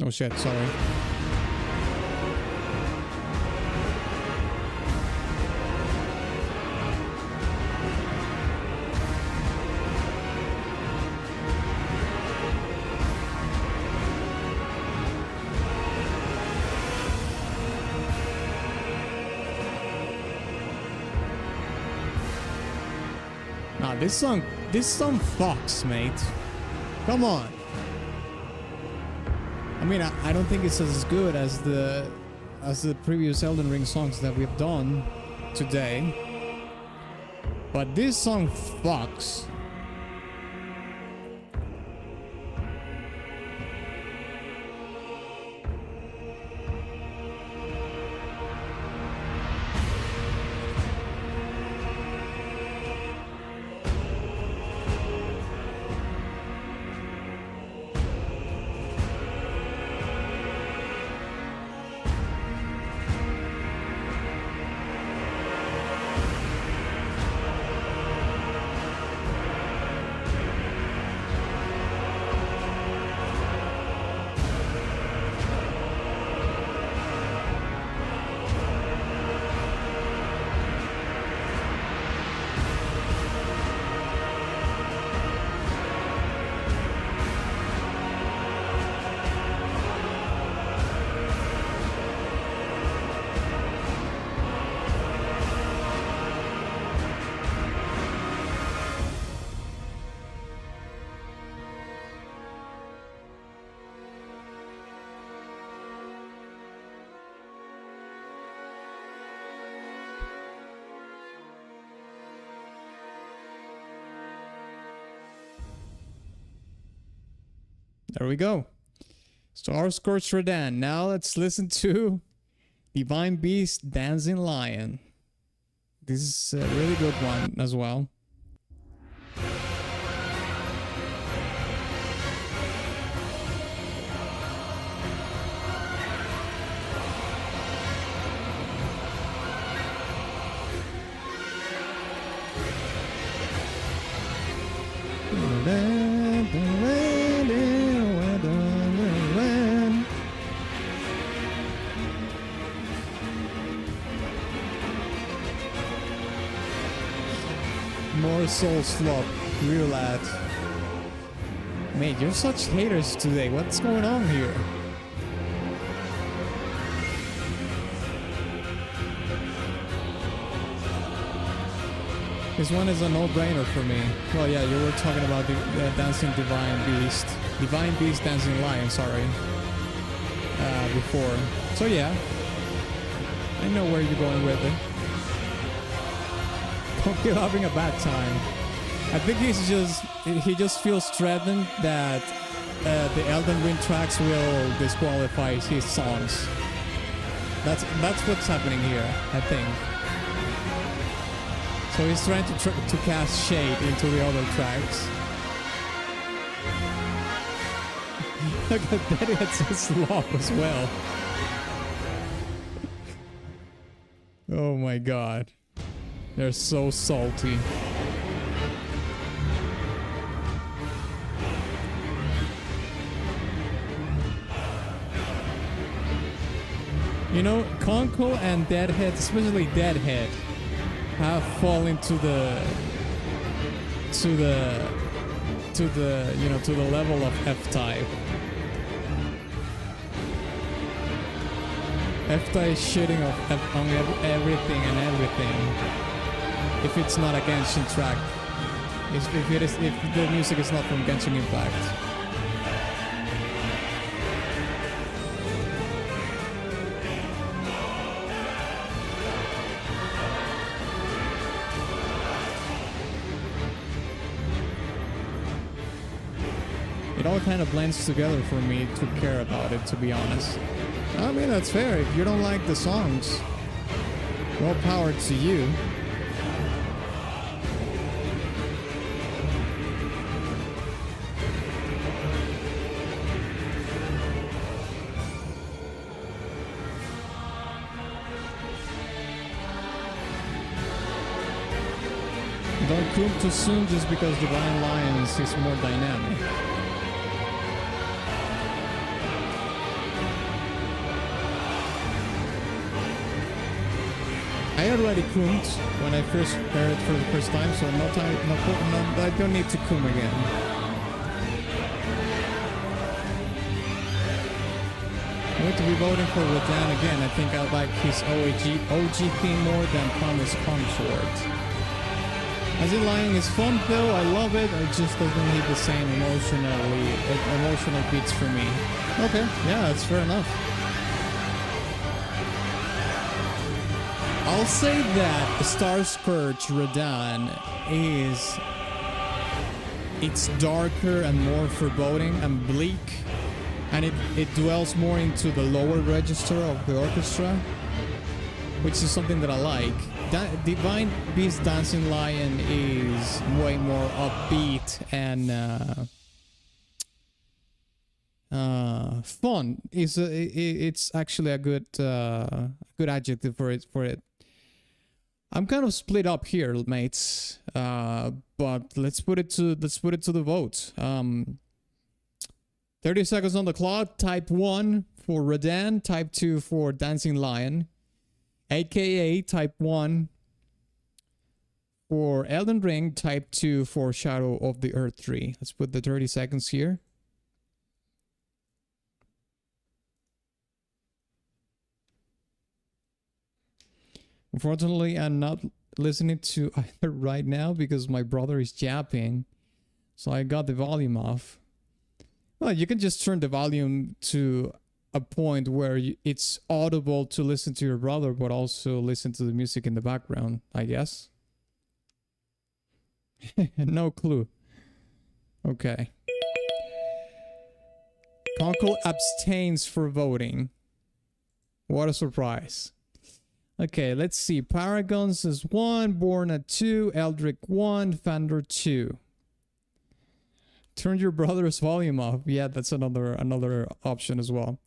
A: Oh shit, sorry. Nah, this song fucks, mate. Come on. I mean, I don't think it's as good as the previous Elden Ring songs that we've done today. But this song fucks. There we go. Star Scorched Radahn. Now let's listen to Divine Beast Dancing Lion. This is a really good one as well. More soul slop, real lad. Mate, you're such haters today. What's going on here? This one is a no-brainer for me. Well, yeah, you were talking about the Dancing Divine Beast. Divine Beast Dancing Lion, sorry. Before. So yeah. I know where you're going with it. Conkel having a bad time. I think he just feels threatened that the Elden Ring tracks will disqualify his songs. That's what's happening here, I think. So he's trying to cast shade into the other tracks. Look at Deadhead's slop as well. Oh my god. They're so salty. You know, Conkel and Deadhead, especially Deadhead, have fallen to the level of F-Type. F-Type is shitting on everything and everything. If it's not a Genshin track, if the music is not from Genshin Impact. It all kind of blends together for me to care about it, to be honest. I mean, that's fair. If you don't like the songs, more power to you. Don't cook too soon just because Divine Lions is more dynamic. I already coomed when I first heard it for the first time, so I don't need to coom again. I'm going to be voting for Radahn again. I think I like his OG theme more than Promise Consort. As in Lion is fun though, I love it. It just doesn't need the same emotional beats for me. Okay, yeah, that's fair enough. I'll say that Star Scourge Radahn it's darker and more foreboding and bleak, and it dwells more into the lower register of the orchestra, which is something that I like. Divine Beast Dancing Lion is way more upbeat and fun. It's actually a good adjective for it. I'm kind of split up here, mates. But let's put it to the vote. 30 seconds on the clock. Type 1 for Radahn. Type 2 for Dancing Lion. AKA type 1 for Elden Ring. Type 2 for Shadow of the Earth 3. Let's put the 30 seconds here. Unfortunately, I'm not listening to either right now because my brother is yapping. So I got the volume off. Well, you can just turn the volume to a point where it's audible to listen to your brother, but also listen to the music in the background, I guess. No clue. Okay. Conkel abstains for voting. What a surprise. Okay, let's see. Paragons is 1, Born at 2, Eldrick 1, Fander 2. Turn your brother's volume off. Yeah, that's another option as well.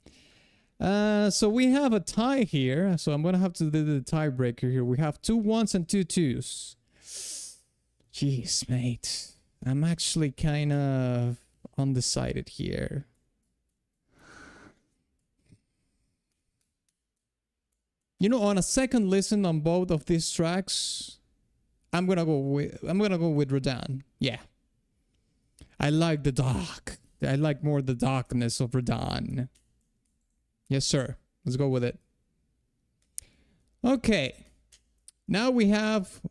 A: So we have a tie here. So I'm gonna have to do the tiebreaker here. We have 2 1s and 2 2s. Jeez, mate. I'm actually kind of undecided here. You know, on a second listen on both of these tracks, I'm gonna go with Radahn. Yeah. I like the dark. I like more the darkness of Radahn. Yes, sir. Let's go with it. Okay. Now we have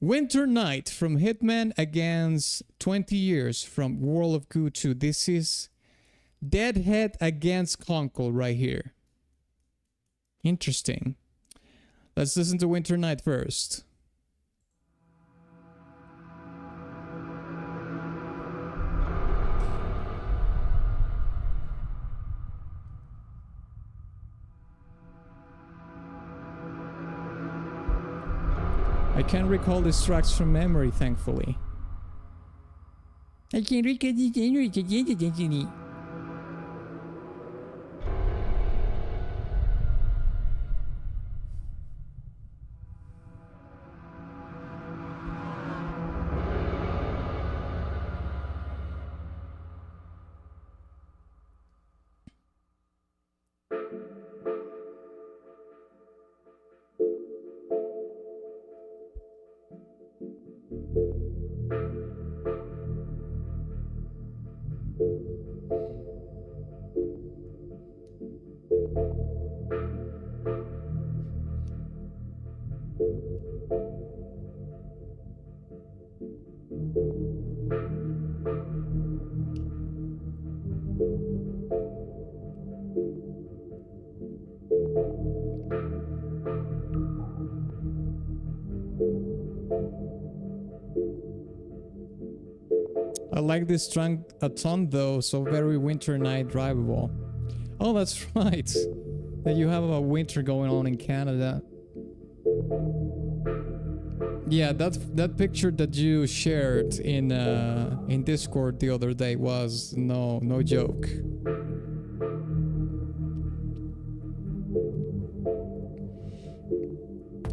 A: Winter Night from Hitman against 20 Years from World of Goo 2. This is Deadhead against Conkel right here. Interesting. Let's listen to Winter Night first. I can't recall these tracks from memory, thankfully. I can't recall these memory. I like this track a ton though, so very Winter Night drivable. Oh, that's right. That you have a winter going on in Canada. Yeah, that picture that you shared in Discord the other day was no joke.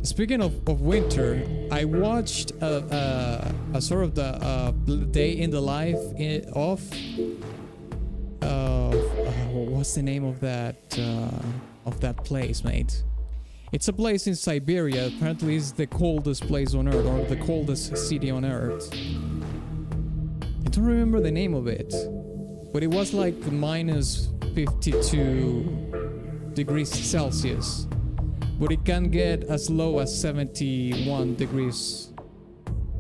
A: Speaking of winter, I watched a sort of the day in the life of what's the name of that place, mate? It's a place in Siberia. Apparently, it's the coldest place on Earth, or the coldest city on Earth. I don't remember the name of it, but it was like minus 52 degrees Celsius. But it can get as low as 71 degrees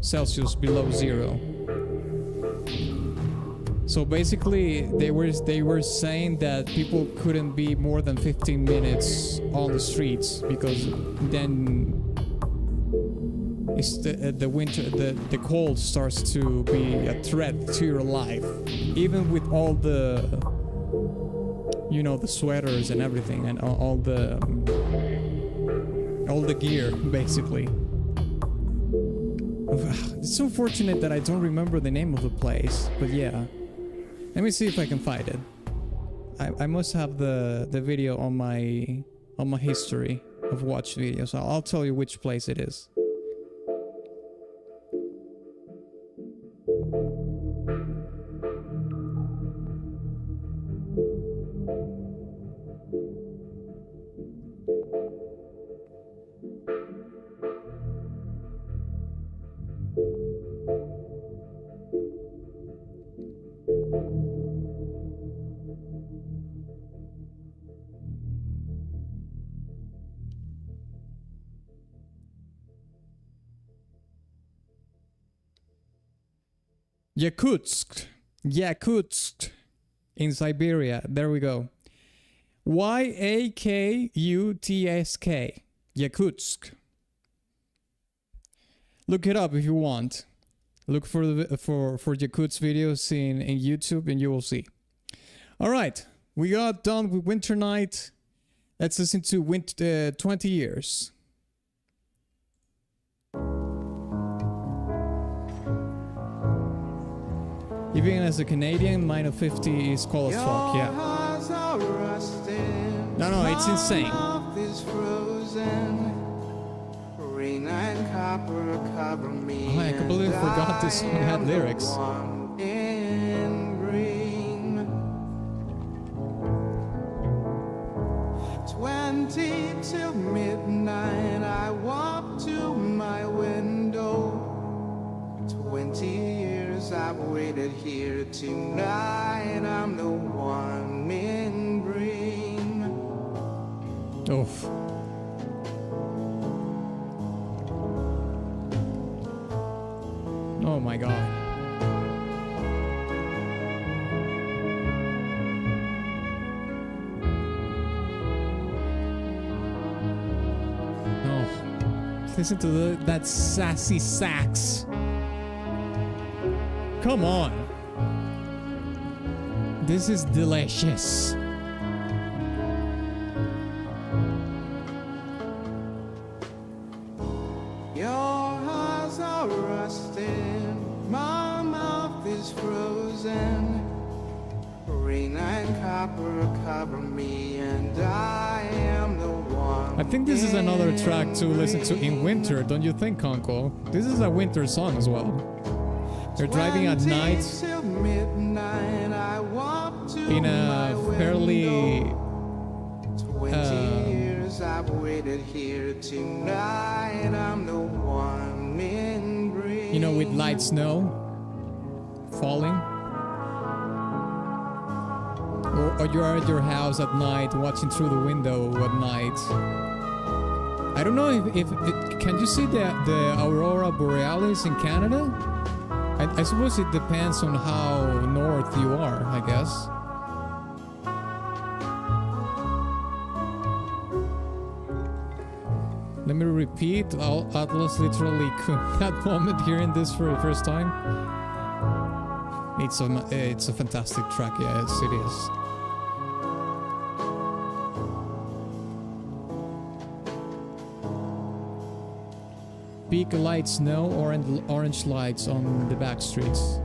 A: Celsius below zero. So basically, they were saying that people couldn't be more than 15 minutes on the streets because then it's the winter, the cold starts to be a threat to your life, even with all the, you know, the sweaters and everything and all the gear, basically. It's so fortunate that I don't remember the name of the place, but yeah. Let me see if I can find it. I must have the video on my history of watch videos. I'll tell you which place it is. Yakutsk in Siberia. There we go. Yakutsk. Yakutsk. Look it up if you want. Look for Yakutsk videos in YouTube and you will see. All right, we got done with Winter Night. Let's listen to 20 Years. Even as a Canadian, mine of 50 is cold as fuck, yeah. No, it's insane. Oh, I completely forgot this song had lyrics.
B: 20 till midnight, I walk to my window. 20 years I've waited here tonight. I'm the one in green.
A: Oof. Oh my god. Oh. Listen to that sassy sax. Come on. This is delicious.
B: Your eyes are rusted, my mouth is frozen. Rain and copper cover me, and I am the one.
A: I think this is another track to listen to in winter, don't you think, Conkel? This is a winter song as well. You're driving at night in a fairly
B: I've waited here tonight. I'm the one in green.
A: You know, with light snow falling. Or you're at your house at night watching through the window at night. I don't know if can you see the Aurora Borealis in Canada? I suppose it depends on how north you are, I guess. Let me repeat, Atlas literally that moment hearing this for the first time. It's a fantastic track, yes it is. Big light snow, orange lights on the back streets.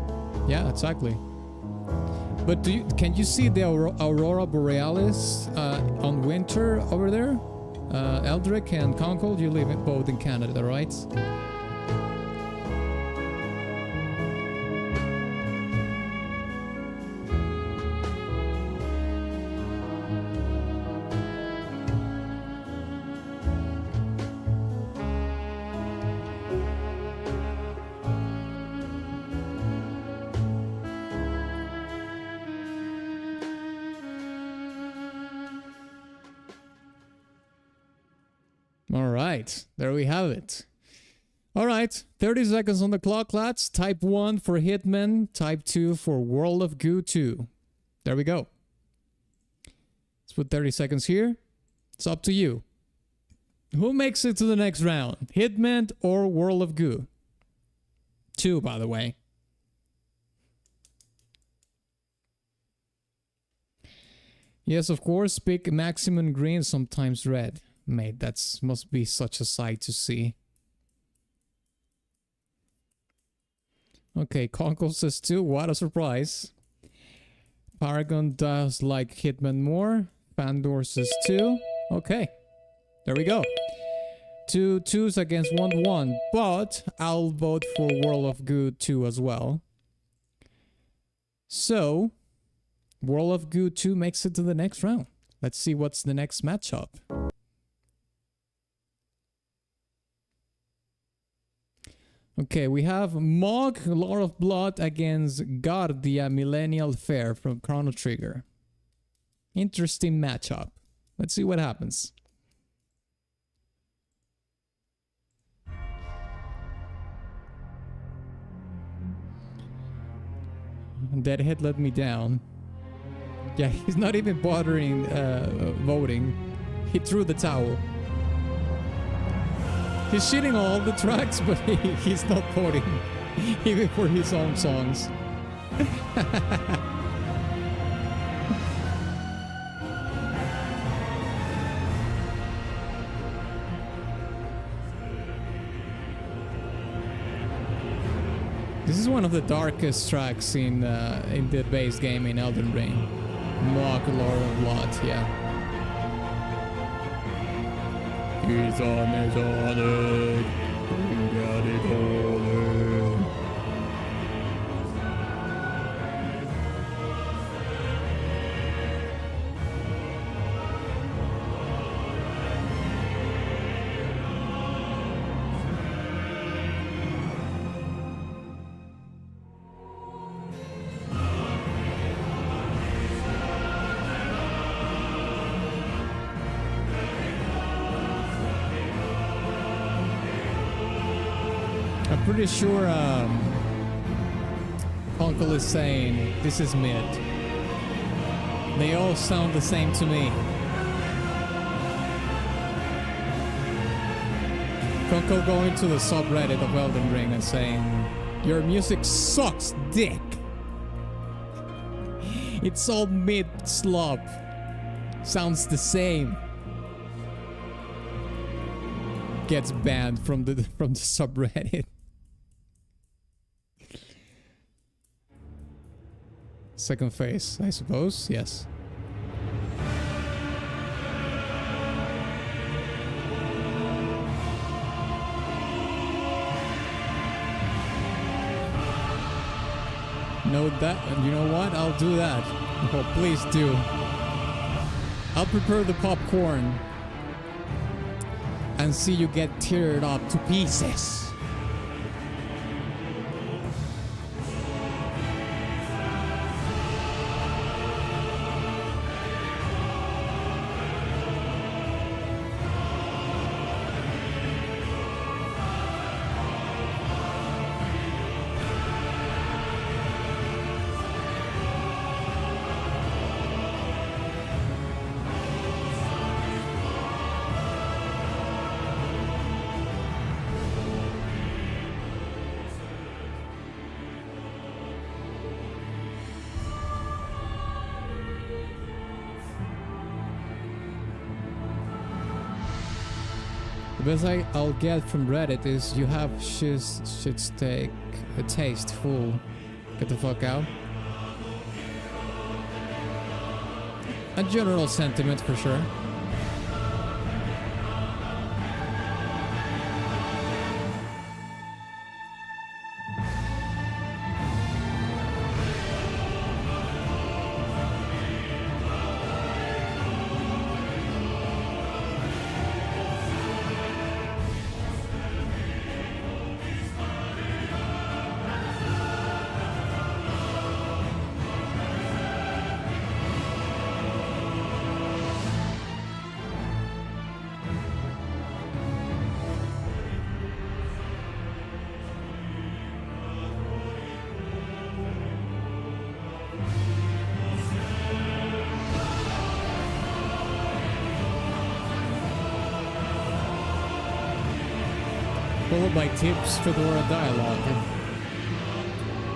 A: Yeah, exactly. But can you see the Aurora Borealis on winter over there? Eldrick and Conkel, you live both in Canada, right? All right, there we have it. All right, 30 seconds on the clock, lads. Type 1 for Hitman, type 2 for World of Goo 2. There we go. Let's put 30 seconds here. It's up to you. Who makes it to the next round? Hitman or World of Goo? 2, by the way. Yes, of course, pick maximum green, sometimes red. Mate, that must be such a sight to see. Okay, Conkel says 2. What a surprise. Paragon does like Hitman more. Pandor says 2. Okay, there we go. 2 2s against 1 1. But I'll vote for World of Goo 2 as well. So, World of Goo 2 makes it to the next round. Let's see what's the next matchup. Okay, we have Mohg, Lord of Blood against Guardia Millennial Fair from Chrono Trigger. Interesting matchup. Let's see what happens. Deadhead let me down. Yeah, he's not even bothering voting. He threw the towel. He's shitting on all the tracks, but he's not voting, even for his own songs. This is one of the darkest tracks in the base game in Elden Ring. Mohg, Lord of Blood, yeah. He's on it. We got it all in. Pretty sure Conkel is saying this is mid. They all sound the same to me. Conkel going to the subreddit of Elden Ring and saying, your music sucks, dick. It's all mid slop. Sounds the same. Gets banned from the subreddit. Second phase, I suppose, yes. Note that, and you know what? I'll do that. Oh, please do. I'll prepare the popcorn and see you get teared up to pieces. The best I'll get from Reddit is you have should take a taste full. Get the fuck out. A general sentiment for sure. Followed by tips for the dialogue.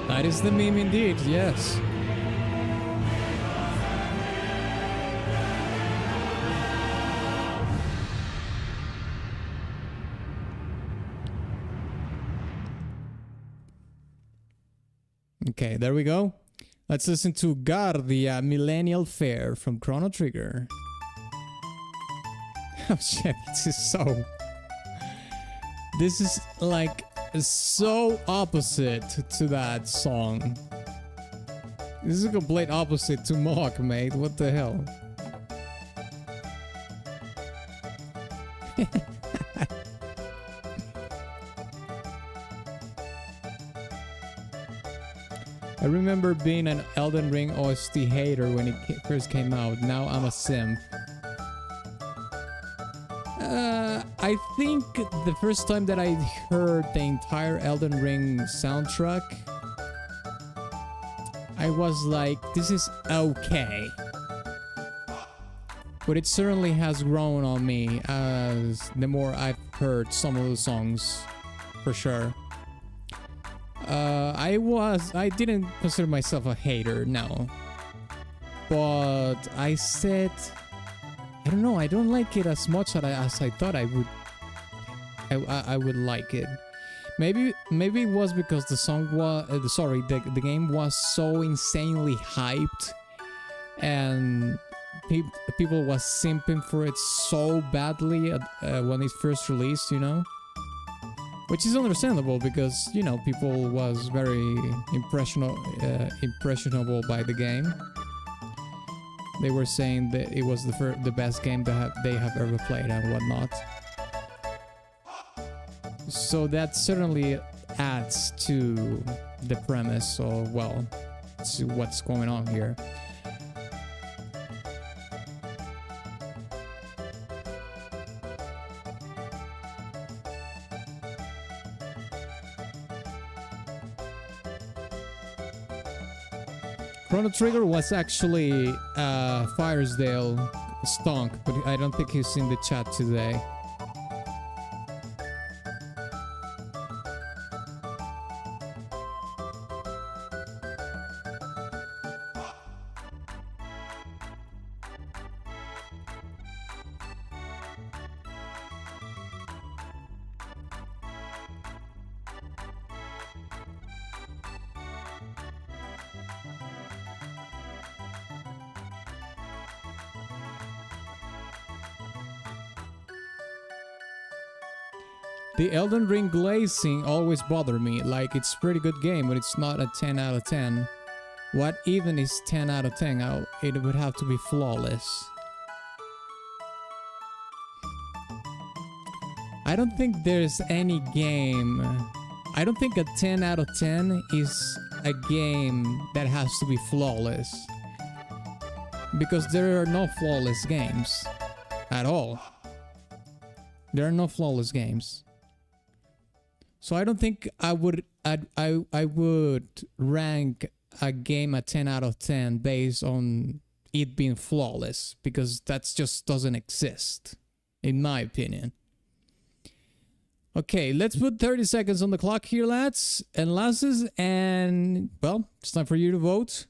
A: That is the meme indeed, yes. Okay, there we go. Let's listen to Guardia Millennial Fair from Chrono Trigger. Oh shit, this is so... This is like so opposite to that song. This is a complete opposite to Mohg, mate. What the hell? I remember being an Elden Ring OST hater when it first came out. Now I'm a simp. I think the first time that I heard the entire Elden Ring soundtrack, I was like, this is okay. But it certainly has grown on me as the more I've heard some of the songs, for sure. I didn't consider myself a hater, no. But I said, I don't know, I don't like it as much as I thought I would like it. Maybe it was because the song was the game was so insanely hyped, and people was simping for it so badly when it first released, you know, which is understandable because, you know, people was very impressionable by the game. They were saying that it was the best game that they have ever played and whatnot. So that certainly adds to the premise of, well, to what's going on here. Chrono Trigger was actually Firesdale stonk, but I don't think he's in the chat today. The Elden Ring glazing always bothered me. Like, it's a pretty good game, but it's not a 10 out of 10. What even is 10 out of 10? It would have to be flawless. I don't think there's any game... I don't think a 10 out of 10 is a game that has to be flawless. Because there are no flawless games. At all. There are no flawless games. So I don't think I would rank a game a 10 out of 10 based on it being flawless, because that just doesn't exist, in my opinion. Okay, let's put 30 seconds on the clock here, lads and lasses, and well, it's time for you to vote.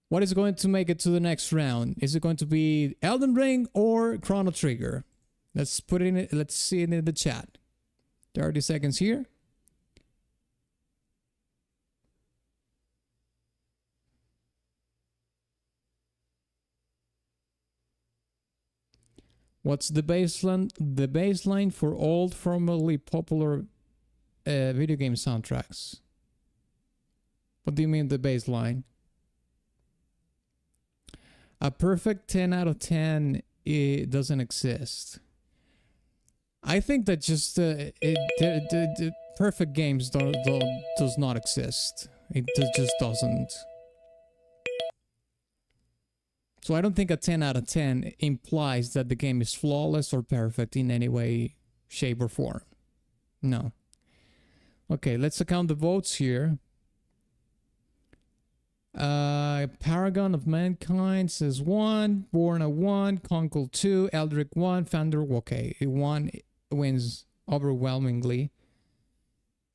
A: What is going to make it to the next round? Is it going to be Elden Ring or Chrono Trigger? Let's put it in. Let's see it in the chat. 30 seconds here. What's the baseline? The baseline for old, formerly popular video game soundtracks. What do you mean the baseline? A perfect 10 out of 10 it doesn't exist. I think that just the perfect games does not exist. It just doesn't. So I don't think a 10 out of 10 implies that the game is flawless or perfect in any way, shape, or form. No. Okay, let's account the votes here. Paragon of Mankind says 1, Born a 1, Conkel 2, Eldrick 1, Fender, okay, 1 wins overwhelmingly.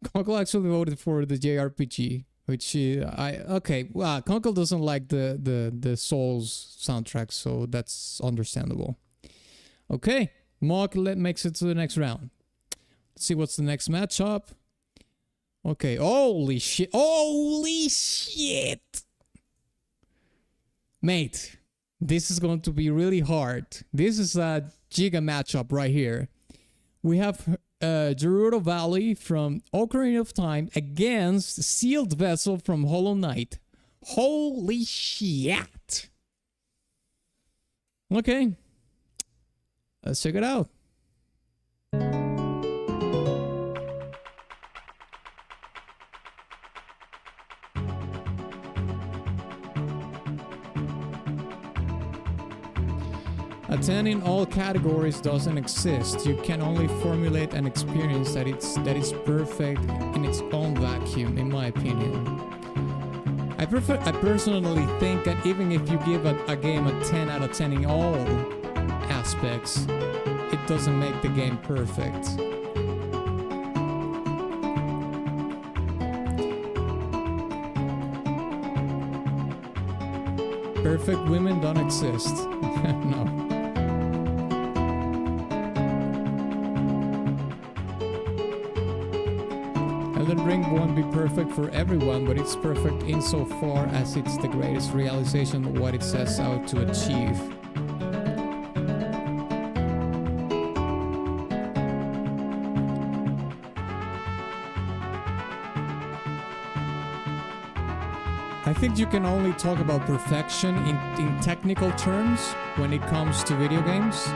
A: Conkel actually voted for the JRPG, which Conkel doesn't like the Souls soundtrack, so that's understandable. Okay, Mohg makes it to the next round. Let's see what's the next matchup. Okay, holy shit, mate, this is going to be really hard. This is a giga matchup right here. We have Gerudo Valley from Ocarina of Time against Sealed Vessel from Hollow Knight. Holy shit. Okay. Let's check it out. A 10 in all categories doesn't exist. You can only formulate an experience that is perfect in its own vacuum, in my opinion. I personally think that even if you give a game a 10 out of 10 in all aspects, it doesn't make the game perfect. Perfect women don't exist. No. Elden Ring won't be perfect for everyone, but it's perfect insofar as it's the greatest realization of what it sets out to achieve. I think you can only talk about perfection in technical terms when it comes to video games,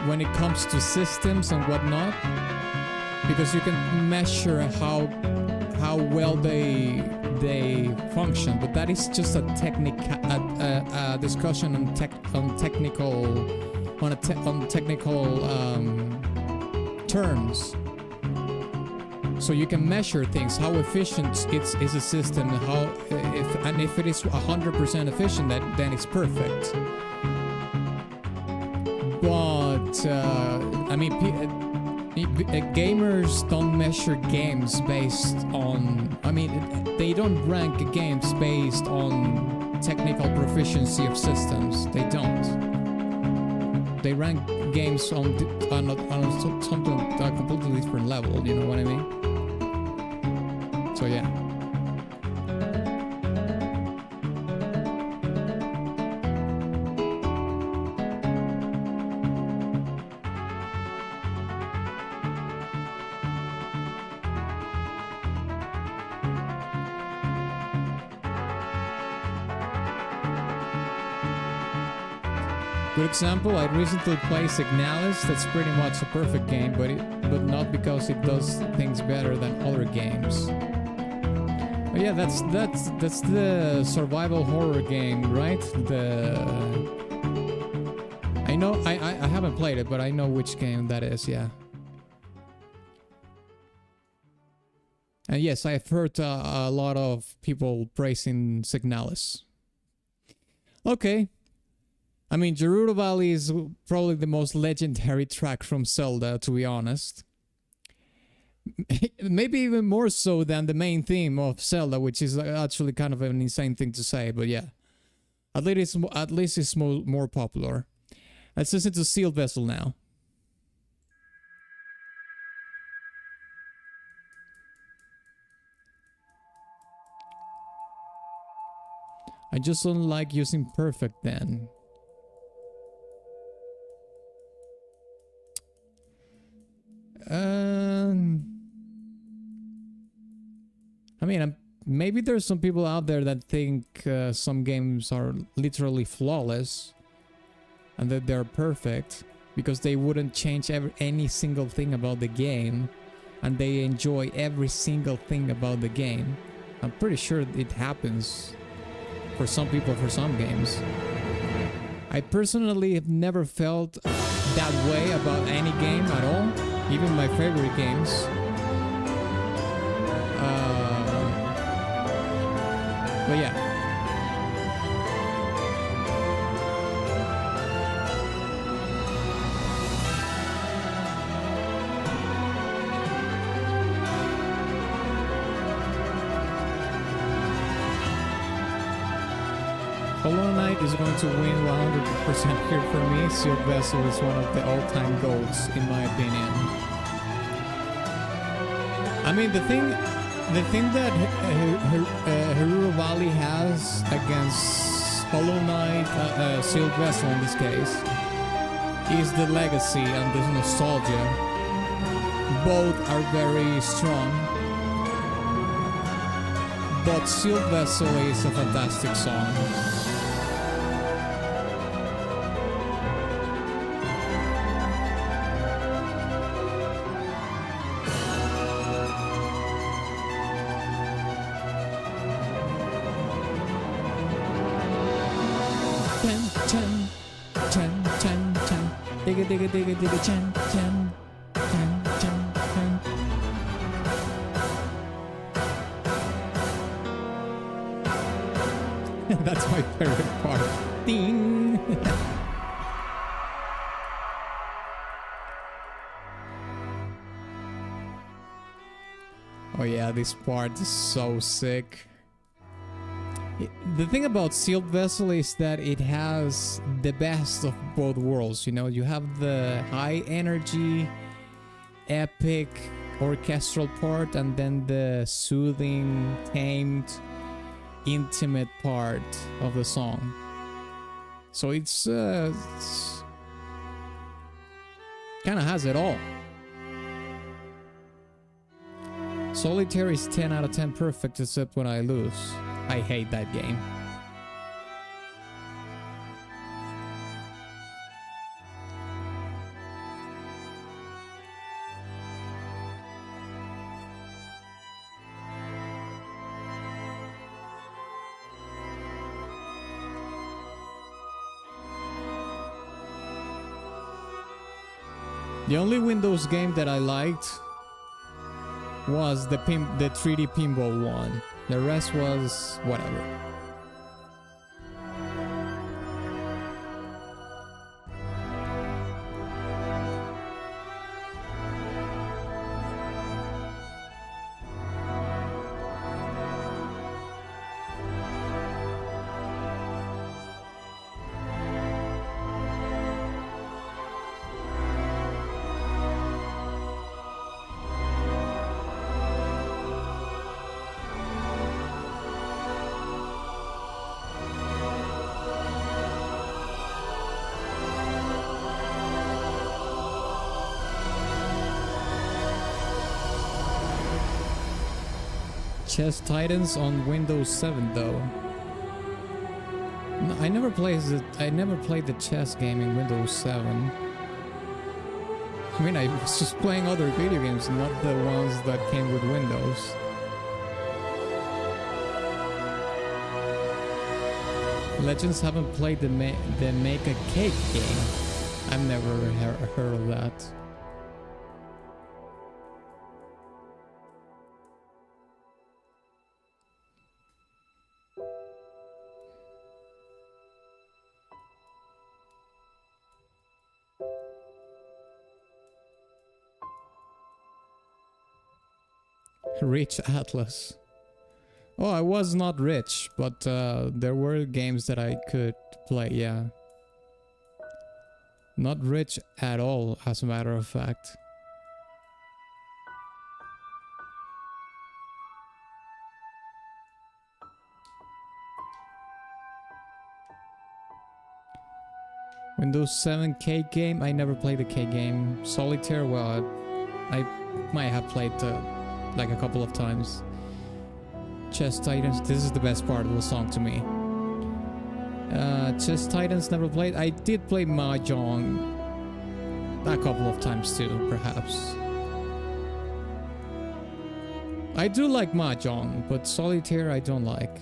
A: when it comes to systems and whatnot, because you can measure how well they function. But that is just a discussion on technical terms. So you can measure things, how efficient is a system, if it is 100% efficient, then it's perfect. But I mean, gamers don't measure games based on. I mean, they don't rank games based on technical proficiency of systems. They don't. They rank games on something a completely different level. You know what I mean? So yeah. Good example, I recently played Signalis. That's pretty much a perfect game, but not because it does things better than other games. But yeah, that's the survival horror game, right? I know I haven't played it, but I know which game that is. Yeah. And yes, I've heard a lot of people praising Signalis. Okay. I mean, Gerudo Valley is probably the most legendary track from Zelda, to be honest. Maybe even more so than the main theme of Zelda, which is actually kind of an insane thing to say, but yeah. At least it's more popular. Let's listen to Sealed Vessel now. I just don't like using perfect then. I mean, maybe there's some people out there that think some games are literally flawless and that they're perfect because they wouldn't change any single thing about the game and they enjoy every single thing about the game. I'm pretty sure it happens for some people for some games. I personally have never felt that way about any game at all. Even my favorite games. But yeah. Hollow Knight is going to win 100% here for me. Sealed Vessel is one of the all-time goals, in my opinion. I mean, the thing that Gerudo Valley has against Hollow Knight, Sealed Vessel in this case, is the legacy and the nostalgia. Both are very strong, but Sealed Vessel is a fantastic song. Digga chan chan chan chan chan. That's my favorite part. Ding. Oh yeah, this part is so sick. The thing about Sealed Vessel is that it has the best of both worlds, you know? You have the high energy, epic orchestral part and then the soothing, tamed, intimate part of the song. So it's kind of has it all. Solitaire is 10 out of 10 perfect except when I lose. I hate that game. The only Windows game that I liked was the 3D pinball one. The rest was whatever. Chess Titans on Windows 7 though. No, I never played the chess game in Windows 7. I mean, I was just playing other video games, not the ones that came with Windows. Legends haven't played the Make a Cake game. I've never heard of that. Rich Atlas. Oh, I was not rich, but there were games that I could play, yeah. Not rich at all, as a matter of fact. Windows 7 Cake game? I never played the Cake game. Solitaire, well, I might have played like a couple of times. Chess Titans, this is the best part of the song to me. Chess Titans never played. I did play Mahjong a couple of times too, perhaps. I do like Mahjong, but Solitaire I don't like.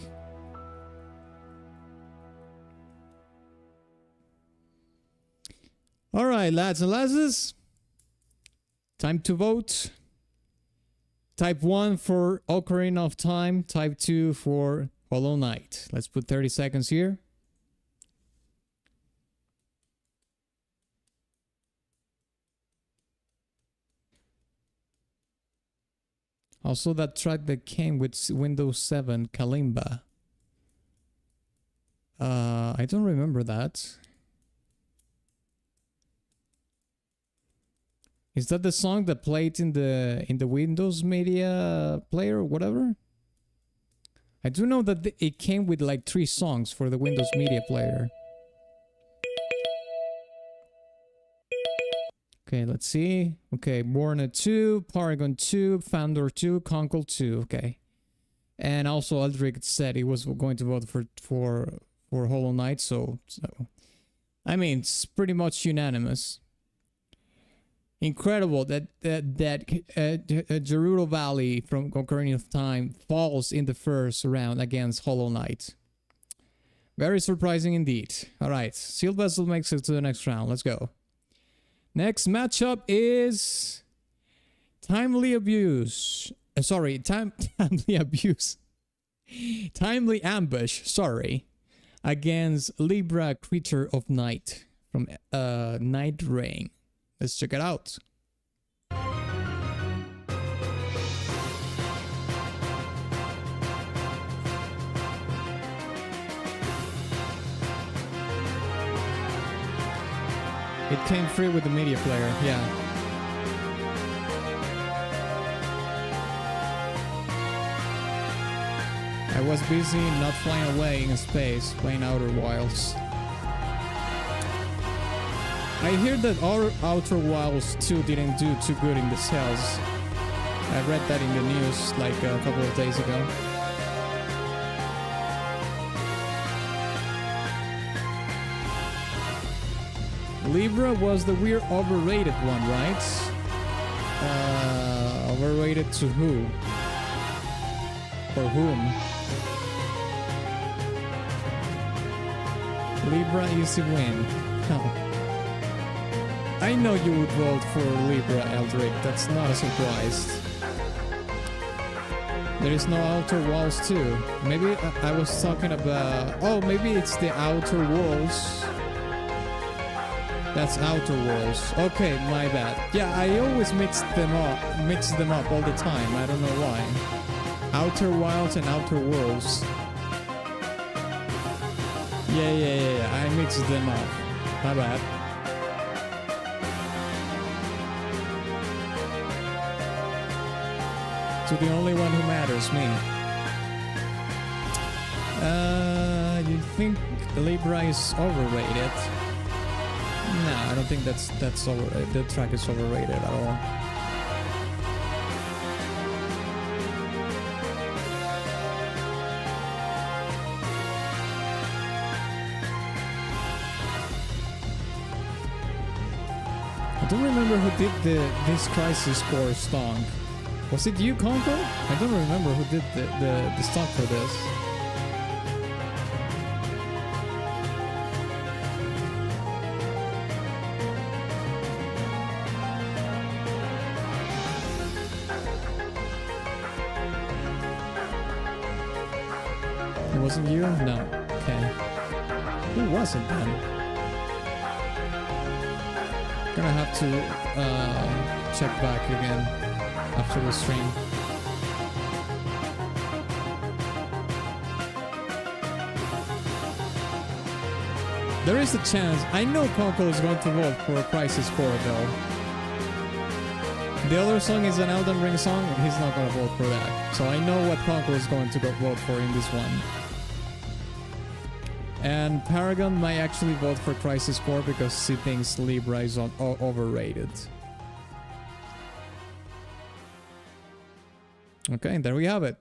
A: Alright, lads and lasses. Time to vote. Type 1 for Ocarina of Time. Type 2 for Hollow Knight. Let's put 30 seconds here. Also, that track that came with Windows 7, Kalimba. I don't remember that. Is that the song that played in the Windows Media Player or whatever? I do know that it came with like 3 songs for the Windows Media Player. Okay, let's see. Okay, Borna 2, Paragon 2, Founder 2, Conkel 2. Okay. And also Aldrich said he was going to vote for Hollow Knight, so I mean, it's pretty much unanimous. Incredible that Gerudo Valley from Ocarina of Time falls in the first round against Hollow Knight. Very surprising indeed. Alright, Sealed Vessel makes it to the next round. Let's go. Next matchup is Timely Abuse. Timely Abuse. Timely Ambush, sorry. Against Libra Creature of Night from Night Rain. Let's check it out. It came free with the media player, yeah. I was busy not flying away in space, playing Outer Wilds. I hear that our Outer Wilds 2 didn't do too good in the sales. I read that in the news like a couple of days ago. Libra was the weird overrated one, right? Overrated to who? For whom? Libra easy win. Oh. I know you would vote for Libra, Eldrick. That's not a surprise. There is no Outer Worlds 2. Maybe I was talking about... Oh, maybe it's the Outer Worlds. That's Outer Worlds. Okay, my bad. Yeah, I always mix them up all the time. I don't know why. Outer Wilds and Outer Worlds. Yeah. I mixed them up. My bad. To the only one who matters, me. You think Libra is overrated? No, I don't think that's the track is overrated at all. I don't remember who did this Crisis Core stonk. Was it you, Conkel? I don't remember who did the stonk for this. It wasn't you? No. Okay. Who was it then? Gonna have to check back again after the stream. There is a chance. I know Conkel is going to vote for a Crisis Core though. The other song is an Elden Ring song, and he's not going to vote for that. So I know what Conkel is going to vote for in this one. And Paragon might actually vote for Crisis Core because he thinks Libra is overrated. Okay, there we have it.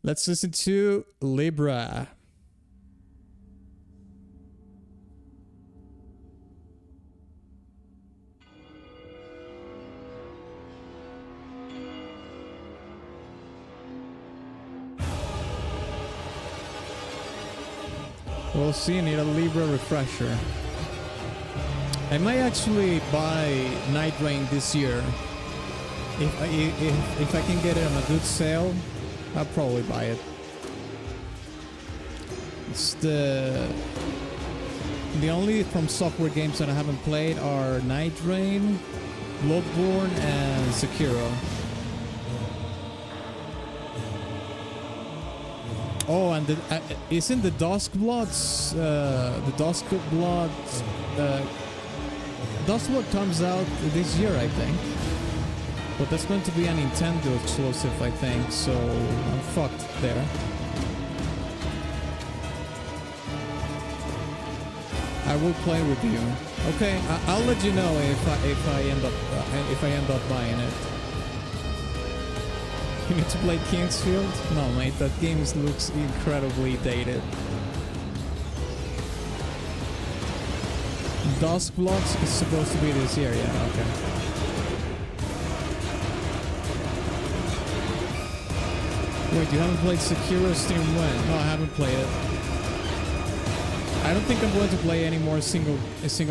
A: Let's listen to Libra. We'll see, I need a Libra refresher. I might actually buy Night Rain this year. If I can get it on a good sale, I'll probably buy it. It's the only From Software games that I haven't played are Night Rain, Bloodborne, and Sekiro. Oh, and isn't the Duskblood Duskblood comes out this year, I think. But that's going to be a Nintendo exclusive, I think, so I'm fucked there. I will play with you. Okay, I'll let you know if I end up buying it. You need to play Kingsfield? No, mate, that game looks incredibly dated. Duskblood is supposed to be this year, yeah, okay. Wait, you haven't played Sekiro Stream when? No, I haven't played it. I don't think I'm going to play any more single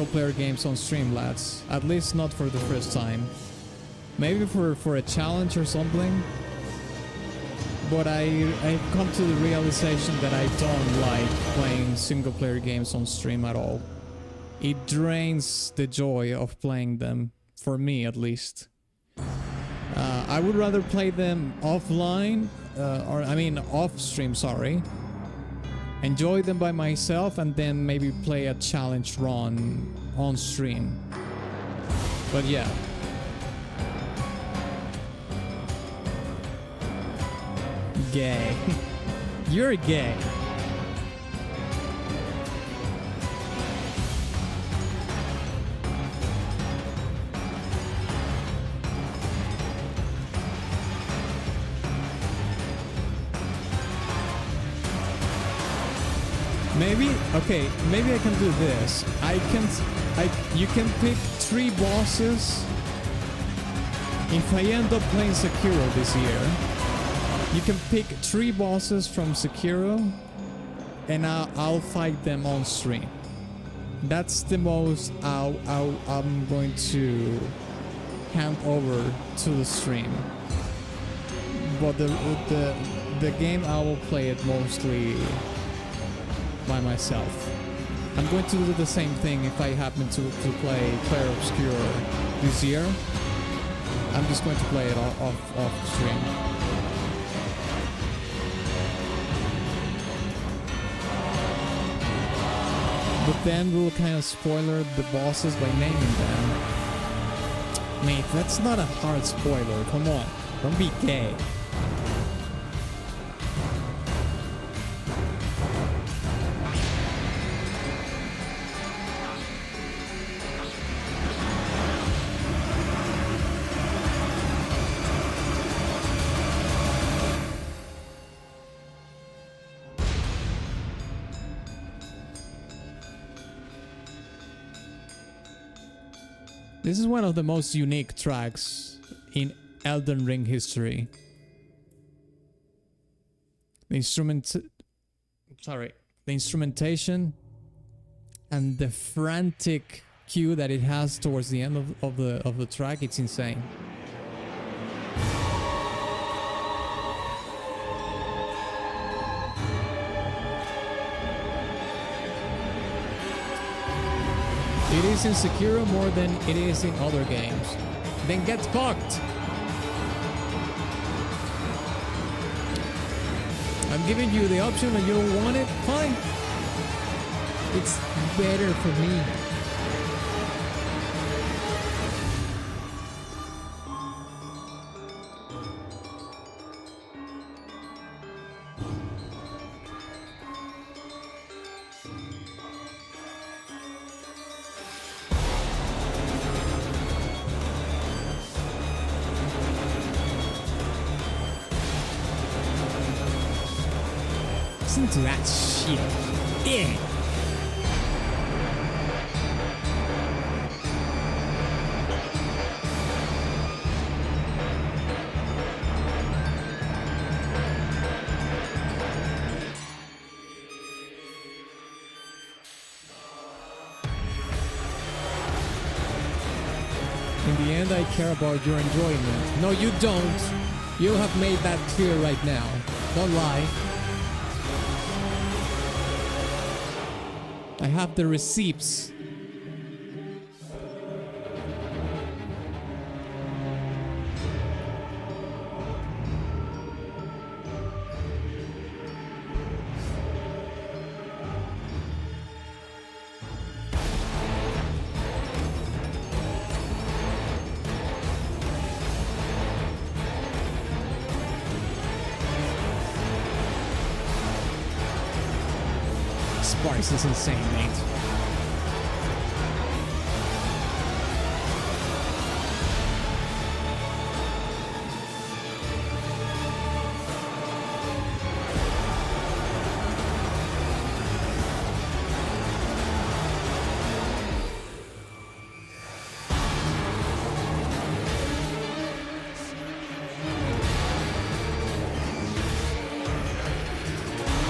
A: player games on stream, lads. At least not for the first time. Maybe for a challenge or something. But I've come to the realization that I don't like playing single player games on stream at all. It drains the joy of playing them, for me at least. I would rather play them offline, off stream, sorry. Enjoy them by myself and then maybe play a challenge run on stream. But yeah. Gay. You're gay. Maybe, okay, maybe I can do this. You can pick 3 bosses. If I end up playing Sekiro this year, you can pick 3 bosses from Sekiro and I'll fight them on stream. That's the most I'm going to hand over to the stream. But the game I will play it mostly by myself. I'm going to do the same thing if I happen to play Clair Obscure this year. I'm just going to play it off stream. But then we'll kind of spoiler the bosses by naming them. Mate, that's not a hard spoiler. Come on, don't be gay. This is one of the most unique tracks in Elden Ring history. The instrumentation and the frantic cue that it has towards the end of the track, it's insane. It is in Sekiro more than it is in other games. Then get fucked! I'm giving you the option and you don't want it? Fine. It's better for me. Listen to that shit. Yeah. In the end, I care about your enjoyment. No, you don't. You have made that clear right now. Don't lie. I have the receipts. Sparks is insane, mate.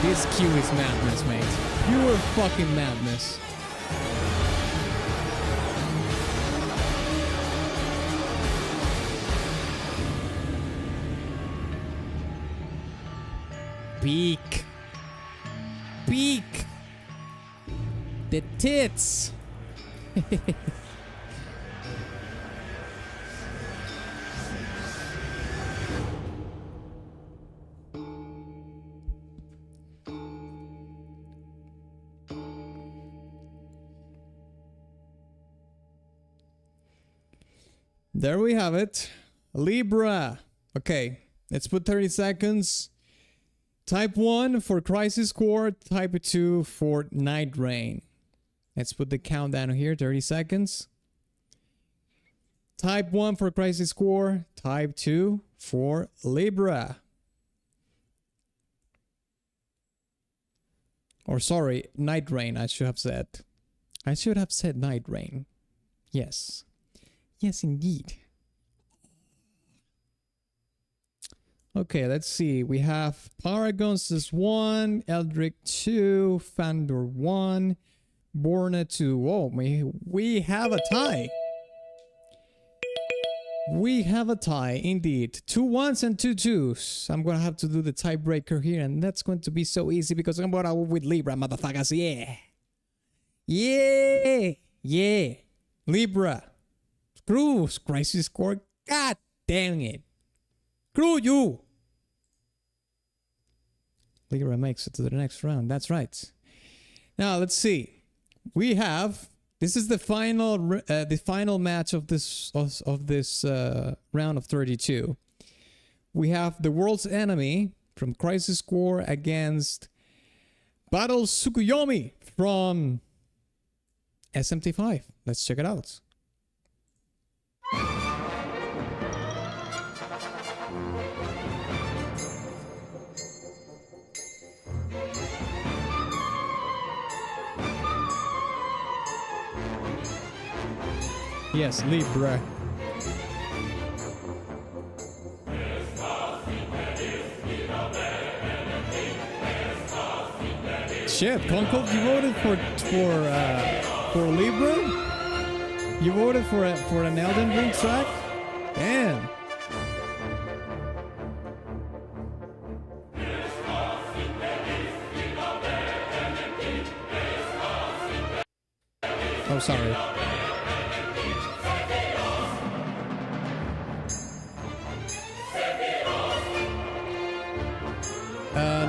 A: This queue is madness, mate. Pure fucking madness. Peak. Peak. The tits. There we have it. Libra. Okay, let's put 30 seconds. Type 1 for Crisis Core, Type 2 for Night Rain. Let's put the countdown here, 30 seconds. Type 1 for Crisis Core, Type 2 for Libra. Or sorry, Night Rain, I should have said. I should have said Night Rain. Yes. Yes, indeed. Okay, let's see. We have Paragons is 1, Eldrick 2, Fandor 1, Borna 2. Oh, we have a tie. We have a tie, indeed. 2 1s and 2 2s. I'm gonna have to do the tiebreaker here, and that's going to be so easy because I'm gonna go with Libra, motherfuckers. Yeah. Yeah. Yeah. Libra. Screw Crisis Core. God damn it. Screw you. Libra makes it to the next round. That's right. Now let's see. We have. This is the final match of this round of 32. We have the world's enemy from Crisis Core against Battle Tsukuyomi from SMT5. Let's check it out. Yes, Libra. Shit, Conkel, you voted for Libra? You voted for an Elden Ring track? Damn. Oh, sorry.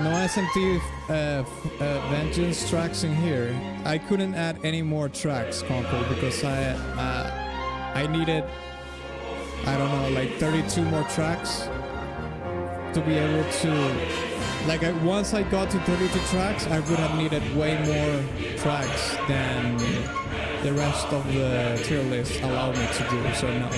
A: No SMT Vengeance tracks in here. I couldn't add any more tracks, Conkel, because I needed, I don't know, like 32 more tracks to be able to, once I got to 32 tracks, I would have needed way more tracks than the rest of the tier list allowed me to do, so no.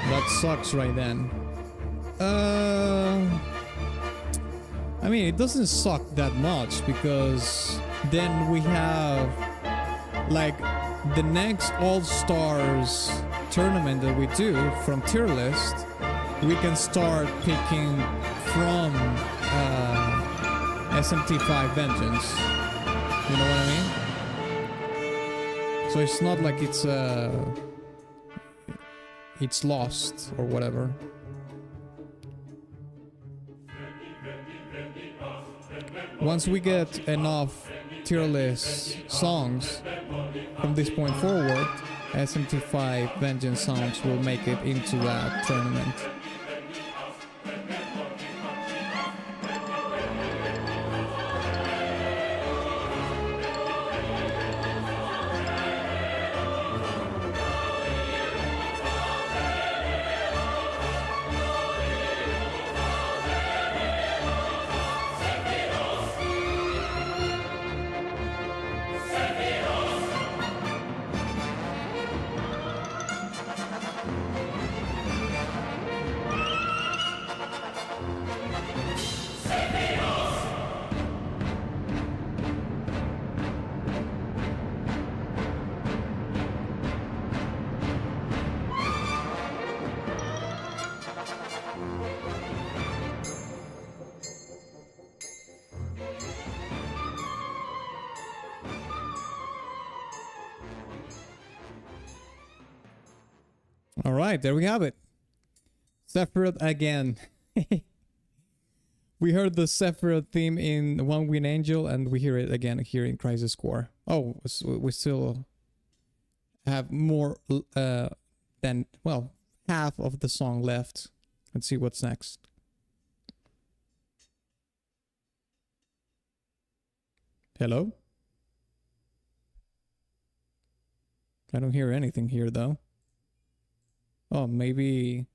A: That sucks right then. I mean, it doesn't suck that much because then we have like the next All-Stars tournament that we do from tier list. We can start picking from SMT5 Vengeance. You know what I mean? So it's not like it's lost or whatever. Once we get enough tier list songs from this point forward, SMT5 Vengeance songs will make it into that tournament. All right, there we have it. Sephiroth again. We heard the Sephiroth theme in One Winged Angel, and we hear it again here in Crisis Core. Oh, we still have more than, well, half of the song left. Let's see what's next. Hello? I don't hear anything here though. Oh, maybe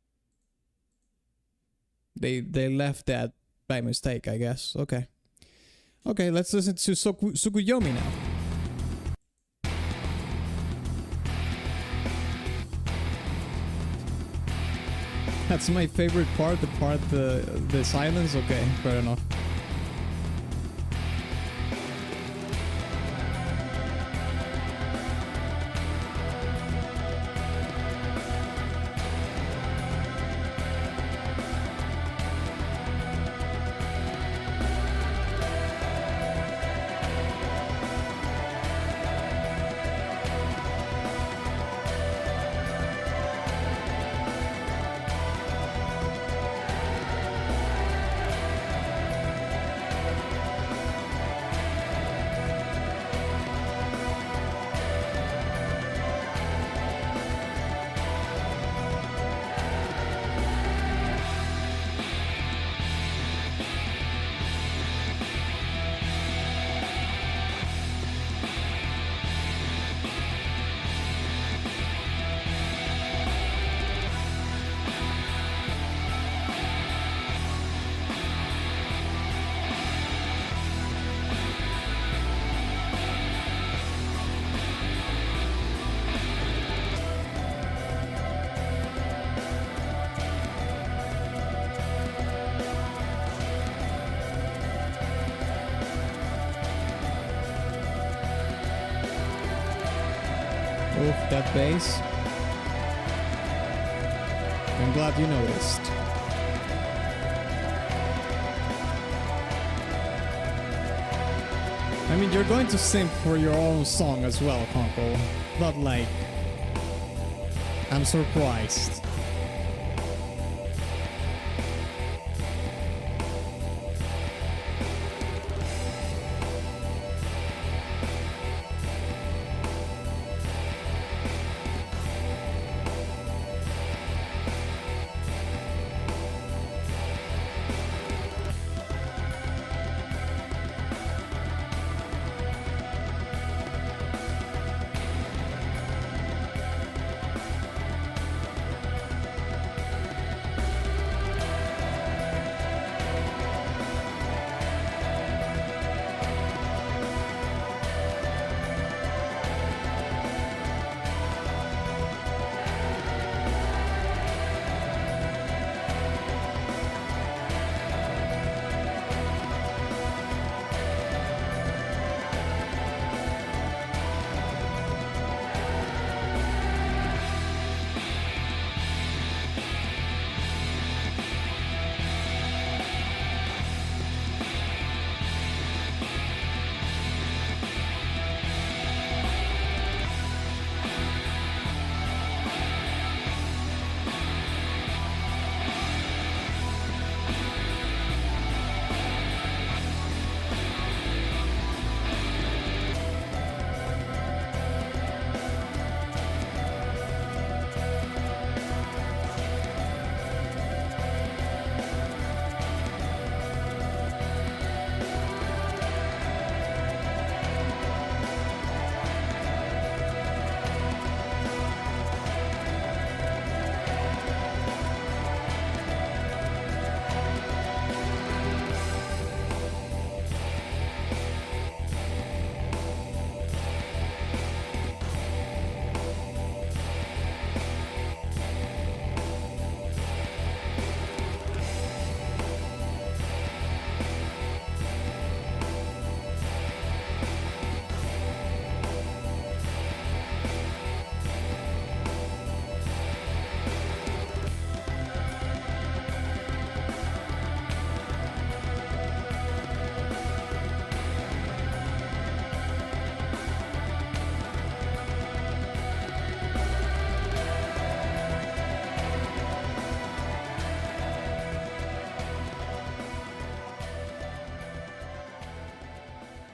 A: they left that by mistake, I guess. Okay. Okay, let's listen to Tsukuyomi now. That's my favorite part, the silence. Okay, fair enough. Oof, that bass. I'm glad you noticed. I mean, you're going to sing for your own song as well, Conkel. Not like... I'm surprised.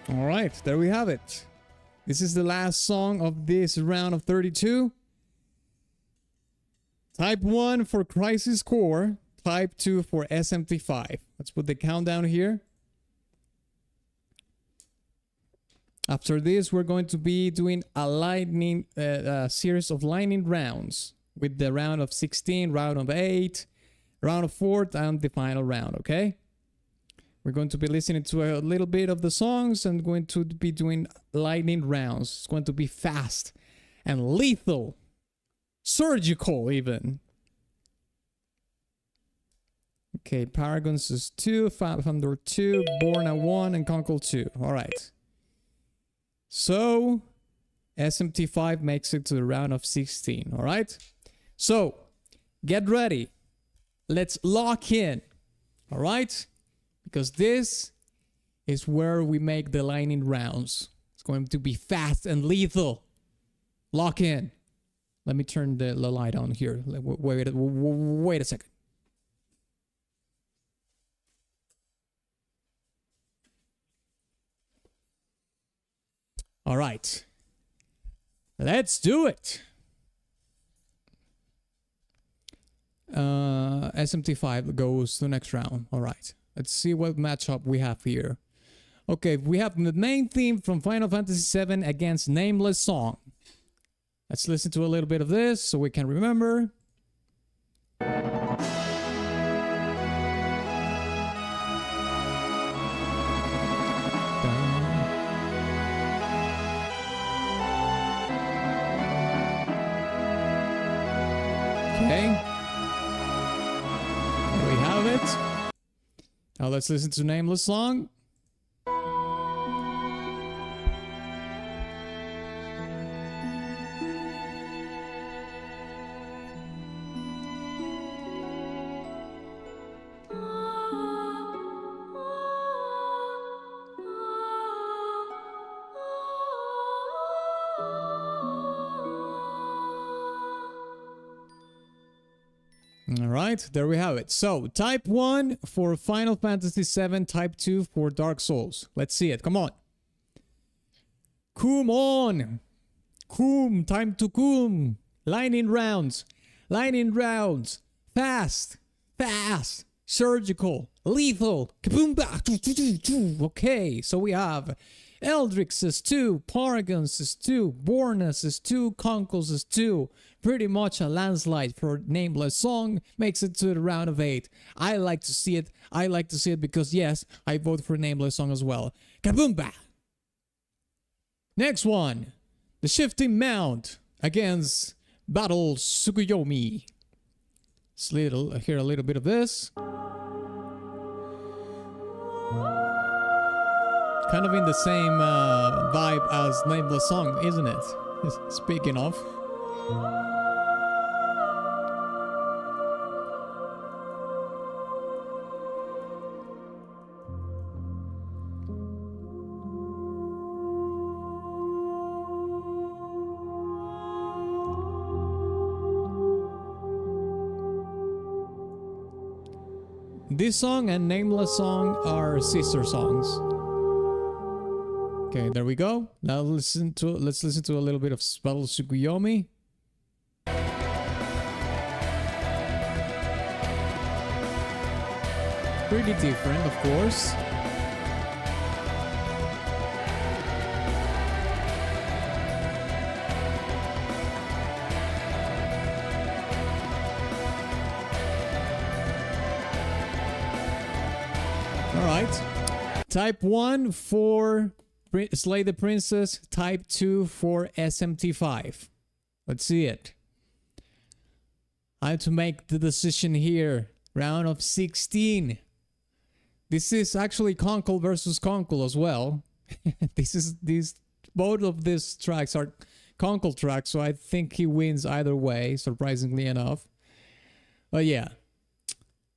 A: All right, there we have it. This is the last song of this round of 32. Type 1 for Crisis Core. Type 2 for SMT5. Let's put the countdown here. After this, we're going to be doing a series of lightning rounds with the round of 16, round of 8, round of 4, and the final round, okay? We're going to be listening to a little bit of the songs and going to be doing lightning rounds. It's going to be fast and lethal, surgical even. Okay, Paragons is 2, 500 2, Borna 1, and Conkel 2. All right. So, SMT5 makes it to the round of 16. All right. So, get ready. Let's lock in. All right. Because this is where we make the lightning rounds. It's going to be fast and lethal. Lock in. Let me turn the light on here. Wait a second. All right. Let's do it. SMT5 goes to the next round. All right. Let's see what matchup we have here. Okay, we have the main theme from Final Fantasy VII against Nameless Song. Let's listen to a little bit of this so we can remember. Okay. There we have it. Now let's listen to Nameless Song. Alright, there we have it. So, type 1 for Final Fantasy VII, type 2 for Dark Souls. Let's see it, come on. Come on! Come, time to come! Lightning rounds! Lightning rounds! Fast! Fast! Surgical! Lethal! Kaboom! Okay, so we have Eldrix is 2, Paragons is 2, Bornes is 2, Conkels is 2. Pretty much a landslide for Nameless Song. Makes it to the round of 8. I like to see it. I like to see it because yes, I vote for Nameless Song as well. Kaboomba! Next one. The Shifting Mount against Battle Tsukuyomi. Let's hear a little bit of this. Kind of in the same vibe as Nameless Song, isn't it? Speaking of. This song and Nameless Song are sister songs. Okay, there we go. Now let's listen to a little bit of Battle Tsukuyomi. Pretty different, of course. Alright. Type 1 for Slay the Princess. Type 2 for SMT5. Let's see it. I have to make the decision here. Round of 16. This is actually Conkel versus Conkel as well. Both of these tracks are Conkel tracks, so I think he wins either way, surprisingly enough. But yeah.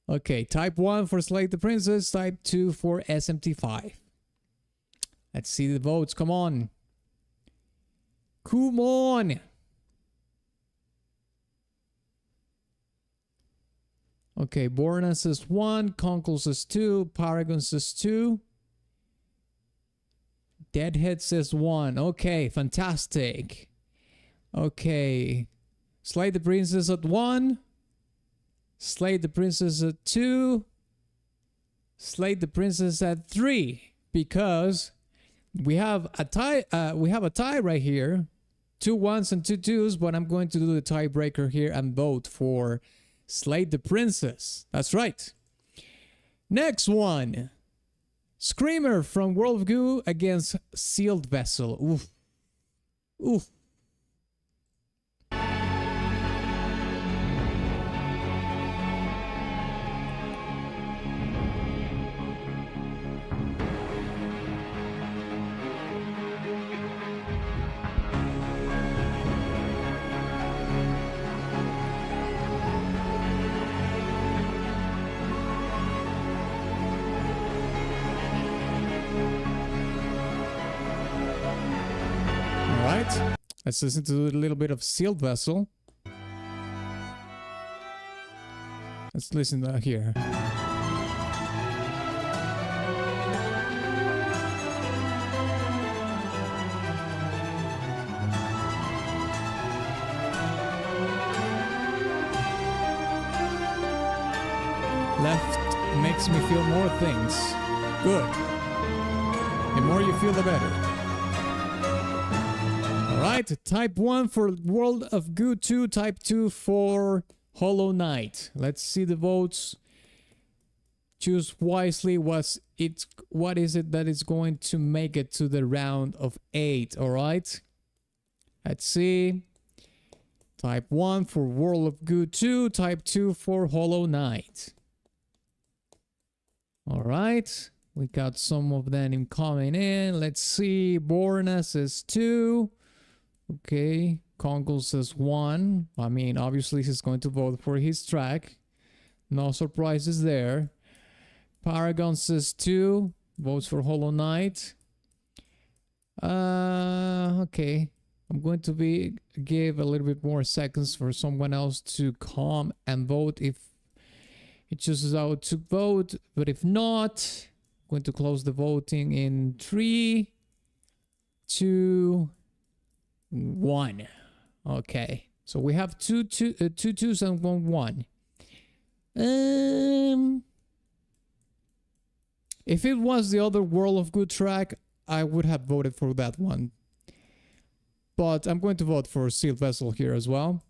A: Okay, type 1 for Slay the Princess, type 2 for SMT5. Let's see the votes, come on. Come on! Okay, Borna says 1, Conkel says 2, Paragon says 2. Deadhead says 1. Okay, fantastic. Okay. Slay the Princess at 1. Slay the Princess at 2. Slay the Princess at 3. Because we have a tie. We have a tie right here. 2 1s and 2 2s. But I'm going to do the tiebreaker here and vote for Slay the Princess. That's right. Next one. Screamer from World of Goo against Sealed Vessel. Oof. Oof. Let's listen to a little bit of Sealed Vessel. Let's listen here. Left makes me feel more things. Good. The more you feel, the better. Alright, type 1 for World of Goo 2, type 2 for Hollow Knight. Let's see the votes. Choose wisely. What is it that is going to make it to the round of 8? Alright. Let's see. Type 1 for World of Goo 2, type 2 for Hollow Knight. Alright. We got some of them coming in. Let's see. Borna says 2. Okay, Conkel says 1. I mean, obviously he's going to vote for his track. No surprises there. Paragon says 2. Votes for Hollow Knight. Okay. I'm going to give a little bit more seconds for someone else to come and vote if he chooses out to vote. But if not, I'm going to close the voting in 3, 2, 1. Okay, so we have two twos and 1 1. If it was the other World of Goo track, I would have voted for that one. But I'm going to vote for Sealed Vessel here as well.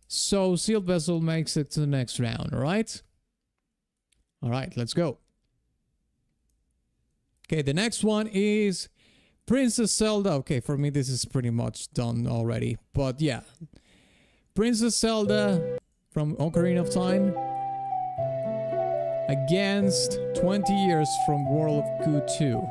A: So Sealed Vessel makes it to the next round, alright? Alright, let's go. Okay, the next one is Princess Zelda. Okay, for me this is pretty much done already. But yeah. Princess Zelda from Ocarina of Time against 20 years from World of Goo 2.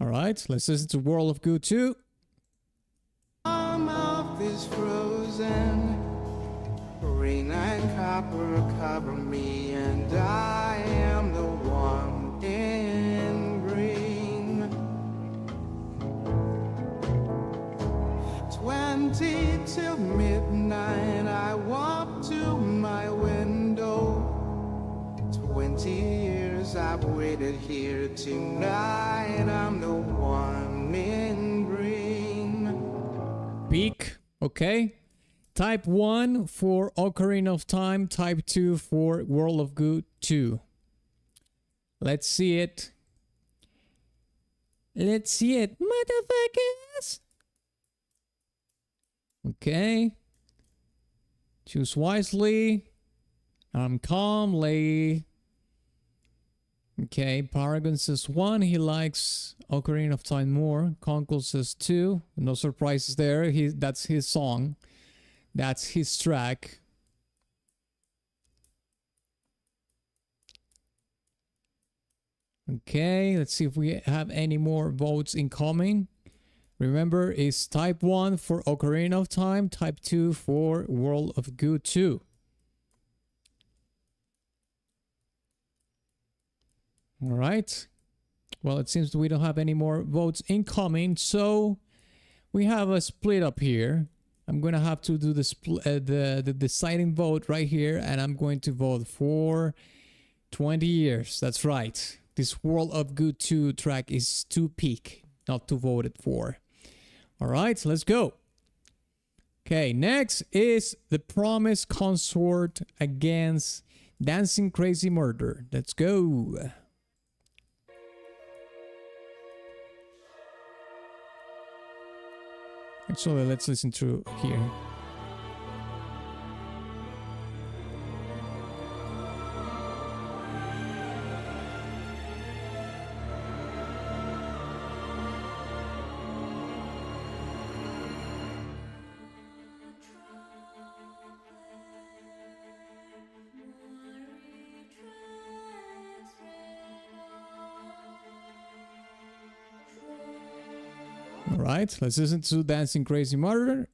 A: Alright, let's listen to World of Goo 2.
B: My mouth is frozen. Rain and copper cover me, and I am the one in green. 20 till midnight, I walk to my window. 20 years I've waited here tonight. I'm the one in green.
A: Peak, okay. Type 1 for Ocarina of Time, type 2 for World of Goo 2. Let's see it. Let's see it, motherfuckers. Okay. Choose wisely. Calmly. Okay, Paragon says 1. He likes Ocarina of Time more. Conkel says 2. No surprises there. That's his song. That's his track. Okay, let's see if we have any more votes incoming. Remember, it's type 1 for Ocarina of Time, type 2 for World of Goo 2. All right. Well, it seems we don't have any more votes incoming, so we have a split up here. I'm gonna have to do the deciding vote right here, and I'm going to vote for 20 years. That's right. This World of Goo 2 track is too peak not to vote it for. All right, let's go. Okay, next is The Promised Consort against Dancing Crazy Murder. Let's go. Actually, let's listen to here. Alright, let's listen to Dancing Crazy Murder.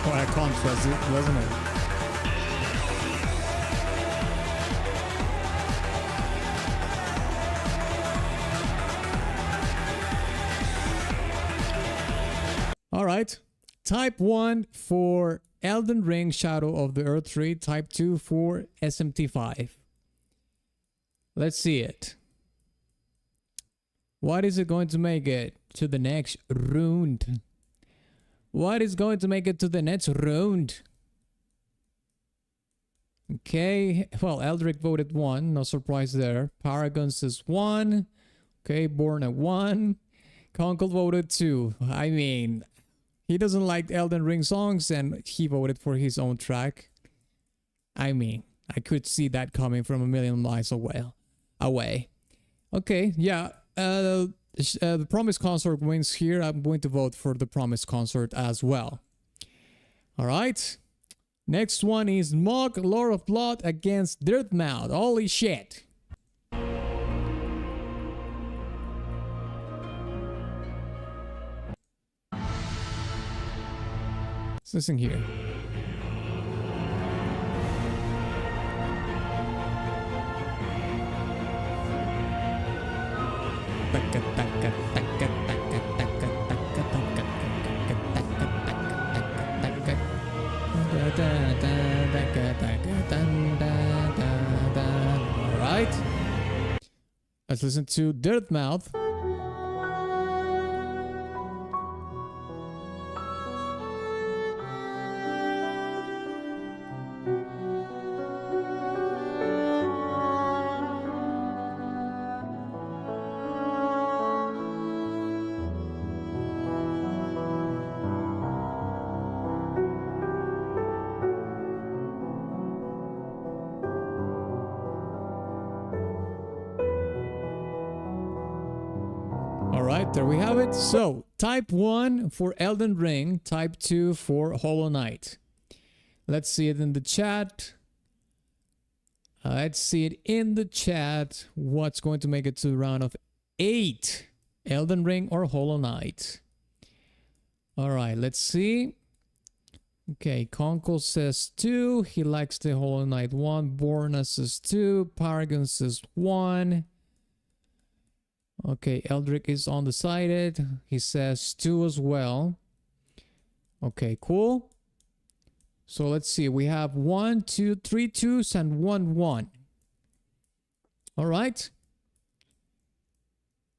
A: What a contrast, wasn't it? Alright, type 1 for Elden Ring Shadow of the Earth 3, type 2 for SMT5. Let's see it. What is it going to make it to the next round? What is going to make it to the next round? Okay, well, Eldrick voted 1, no surprise there. Paragon says 1. Okay, Born at 1. Conkel voted 2. I mean, he doesn't like Elden Ring songs and he voted for his own track. I mean, I could see that coming from a million miles away. Okay, yeah, the Promised Consort wins here. I'm going to vote for the Promised Consort as well. All right, next one is Mohg, Lord of Blood against Dirtmouth. Holy shit. Let's listen here. Alright, let's listen to Dirtmouth. Alright, there we have it. So, type 1 for Elden Ring, type 2 for Hollow Knight. Let's see it in the chat. Let's see it in the chat. What's going to make it to round of 8? Elden Ring or Hollow Knight? Alright, let's see. Okay, Conkel says 2. He likes the Hollow Knight 1. Borna says 2. Paragon says 1. Okay, Eldrick is undecided. He says 2 as well. Okay, cool. So let's see. We have 1, 2, 3 2s and 1 1. All right.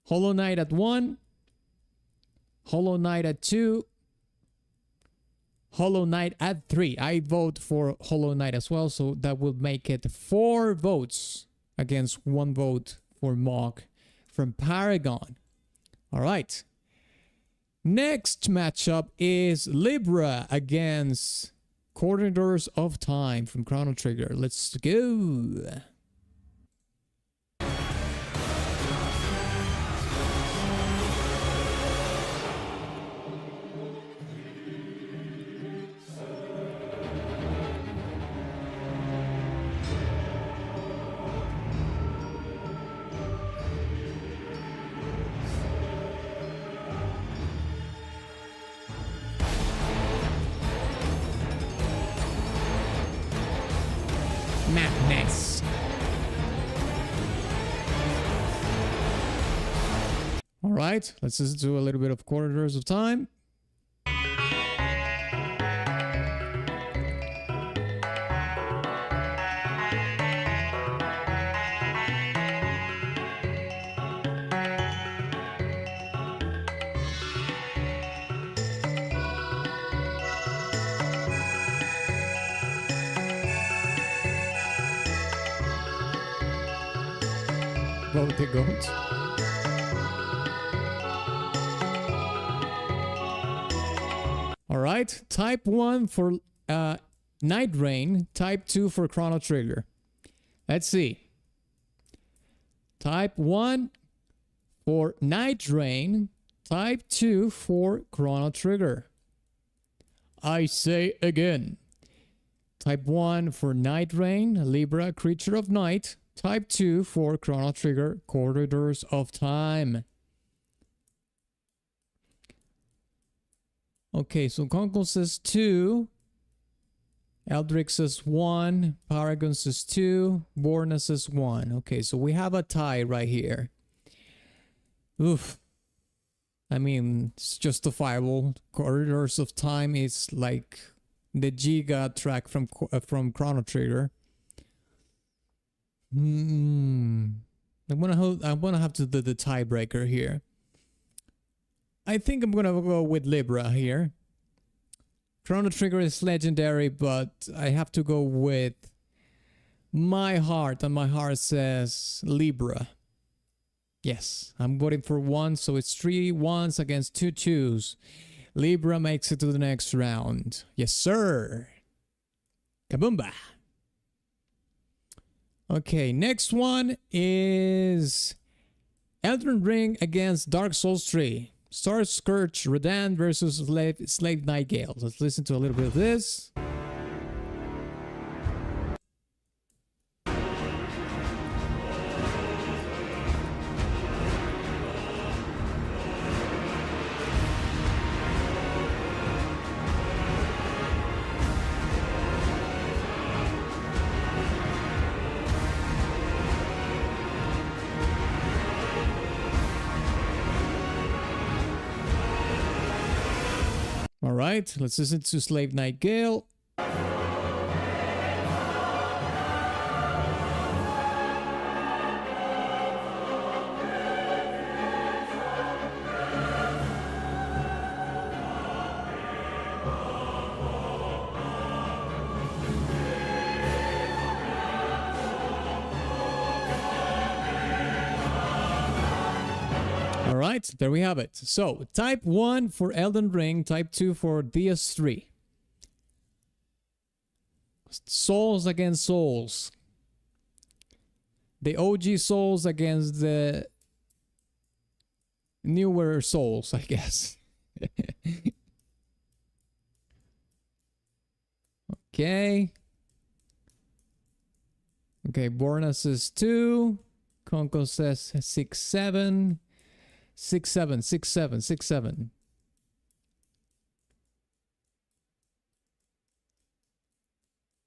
A: Hollow Knight at 1. Hollow Knight at 2. Hollow Knight at 3. I vote for Hollow Knight as well, so that will make it 4 votes against 1 vote for Mohg from Paragon. All right. Next matchup is Libra against Corridors of Time from Chrono Trigger. Let's go. Yes. All right, let's listen to a little bit of Corridors of Time. Vote the goat. All right, type 1 for Night Rain, type 2 for Chrono Trigger. Let's see. Type 1 for Night Rain, type 2 for Chrono Trigger. I say again. Type 1 for Night Rain, Libra, Creature of Night. Type 2 for Chrono Trigger, Corridors of Time. Okay, so Conkel says 2. Eldrick says 1. Paragon says 2. Borna says 1. Okay, so we have a tie right here. Oof. I mean, it's justifiable. Corridors of Time is like the Giga track from Chrono Trigger. I'm gonna have to do the tiebreaker here. I think I'm gonna go with Libra here. Chrono Trigger is legendary, but I have to go with my heart, and my heart says Libra. Yes, I'm voting for 1, so it's 3 1s against 2 2s. Libra makes it to the next round. Yes, sir. Kaboomba. Okay, next one is Elden Ring against Dark Souls 3. Star Scourge Radahn versus Slave Nightingale. Let's listen to a little bit of this. All right, let's listen to Slave Nightingale. All right, there we have it. So, type 1 for Elden Ring, type 2 for DS3. Souls against Souls. The OG Souls against the newer Souls, I guess. Okay. Okay, Borna says 2. Conkel says 6 7. 6 7 6 7 6 7.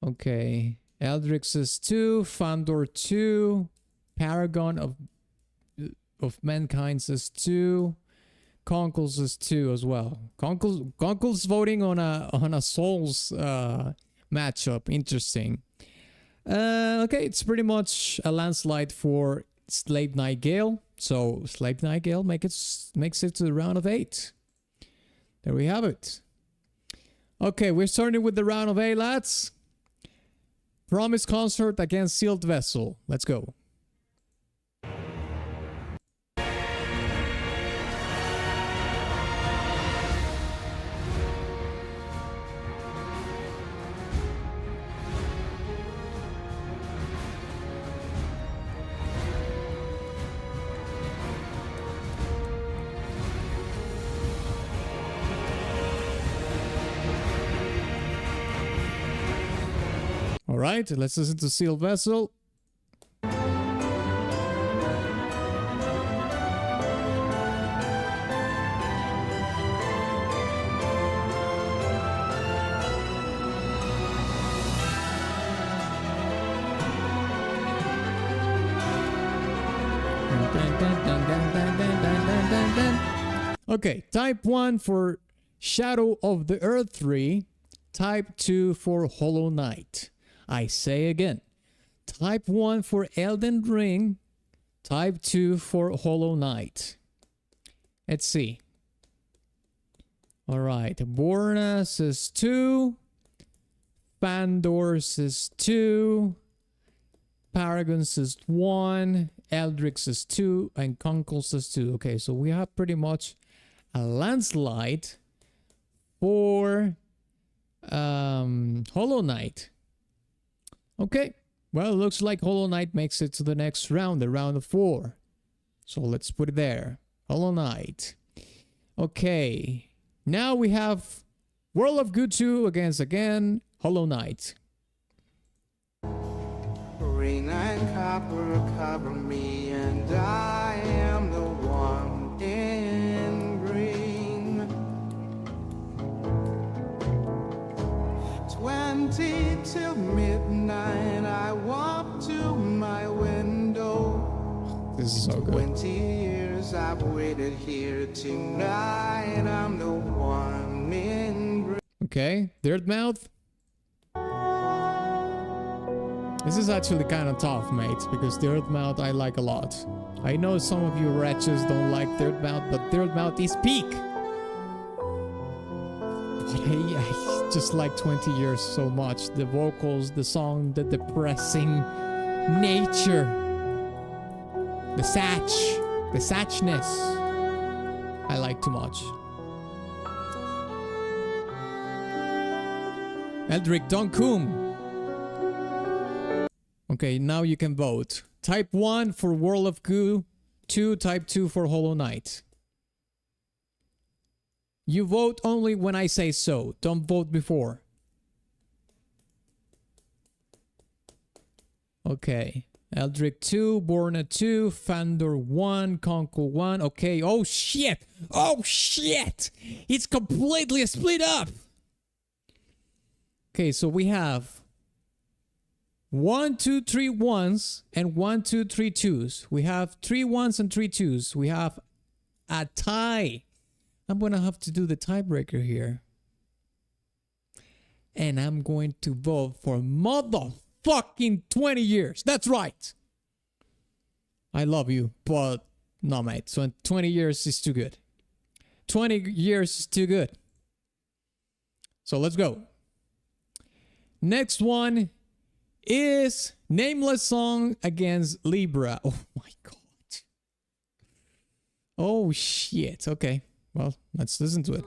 A: Okay, Eldrick says 2. Fandor 2. Paragon of Mankind says 2. Conkel says 2 as well. Conkel's voting on a Souls matchup. Interesting. Okay, it's pretty much a landslide for Slave Nightingale. So Slave Nightingale makes it to the round of 8. There we have it. Okay, we're starting with the round of 8, lads. Promise Concert against Sealed Vessel. Let's go. All right, let's listen to Sealed Vessel. Okay, type 1 for Shadow of the Earth 3, type 2 for Hollow Knight. I say again, type 1 for Elden Ring, type 2 for Hollow Knight. Let's see. Alright, Borna says 2, Pandor says 2, Paragon says 1, Eldrick says 2, and Conkel says 2. Okay, so we have pretty much a landslide for Hollow Knight. Okay, well, it looks like Hollow Knight makes it to the next round, the round of 4. So let's put it there. Hollow Knight. Okay, now we have World of Goo 2 against, again, Hollow Knight.
B: Rain and copper cover me, and I am the one in green. 20 till midnight, I walk to my window.
A: This is so good.
B: 20 years I've waited here, tonight I'm the one in green.
A: Okay, Dirtmouth. This is actually kind of tough, mate, because Dirtmouth I like a lot. I know some of you wretches don't like Dirtmouth, but Dirtmouth is peak. But I just like 20 years so much. The vocals, the song, the depressing nature. The satchness. I like too much. Eldrick Donkum. Okay, now you can vote. Type 1 for World of Goo, 2, type 2 for Hollow Knight. You vote only when I say so. Don't vote before. Okay. Eldrick 2, Borna 2, Fandor 1, Conkel 1. Okay. Oh shit! Oh shit! It's completely split up! Okay, so we have 1, 2, 3 1s and 1, 2, 3 2s. We have 3 1s and 3 2s. We have a tie. I'm gonna have to do the tiebreaker here. And I'm going to vote for motherfucking 20 years. That's right. I love you, but no, mate. So 20 years is too good. 20 years is too good. So let's go. Next one is Nameless Song against Libra. Oh my god. Oh shit. Okay. Well, let's listen to it.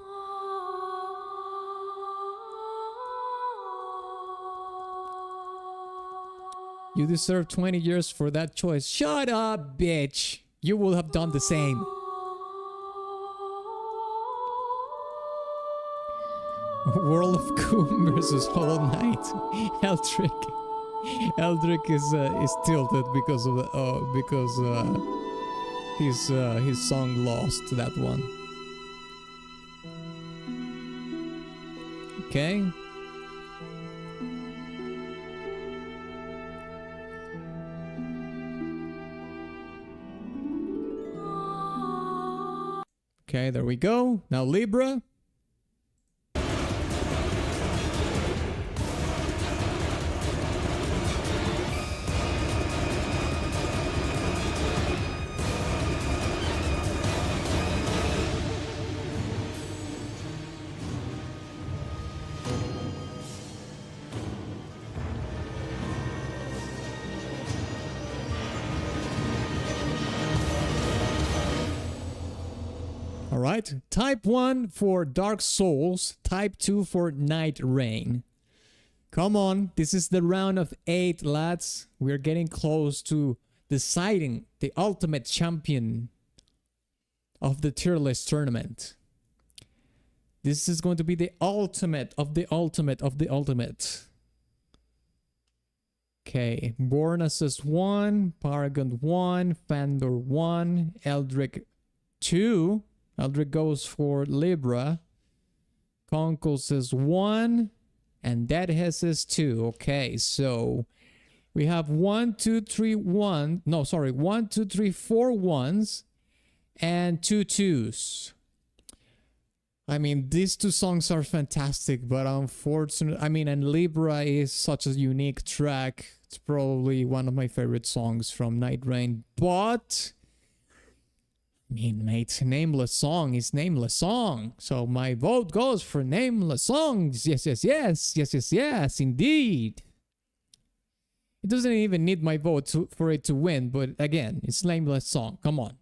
A: You deserve 20 years for that choice. Shut up, bitch. You will have done the same. World of Goo versus Hollow Knight. Eldrick is tilted because of his song lost that one. Okay. Okay, there we go. Now Libra. Alright, type 1 for Dark Souls, type 2 for Night Rain. Come on, this is the round of 8, lads. We're getting close to deciding the ultimate champion of the tier list tournament. This is going to be the ultimate of the ultimate of the ultimate. Okay, Borna says 1, Paragon 1, Fandor 1, Eldrick 2. Eldrick goes for Libra. Conkel says 1. And Deadhead says 2. Okay, so We have 1, 2, 3, 1. No, sorry. 1, 2, 3, 4 ones and 2 twos. I mean, these two songs are fantastic, but unfortunately, I mean, and Libra is such a unique track. It's probably one of my favorite songs from Night Rain, but I mean, mate, Nameless Song is Nameless Song. So my vote goes for Nameless Songs. Yes, yes, yes, yes, yes, yes, indeed. It doesn't even need my vote for it to win, but again, it's Nameless Song. Come on.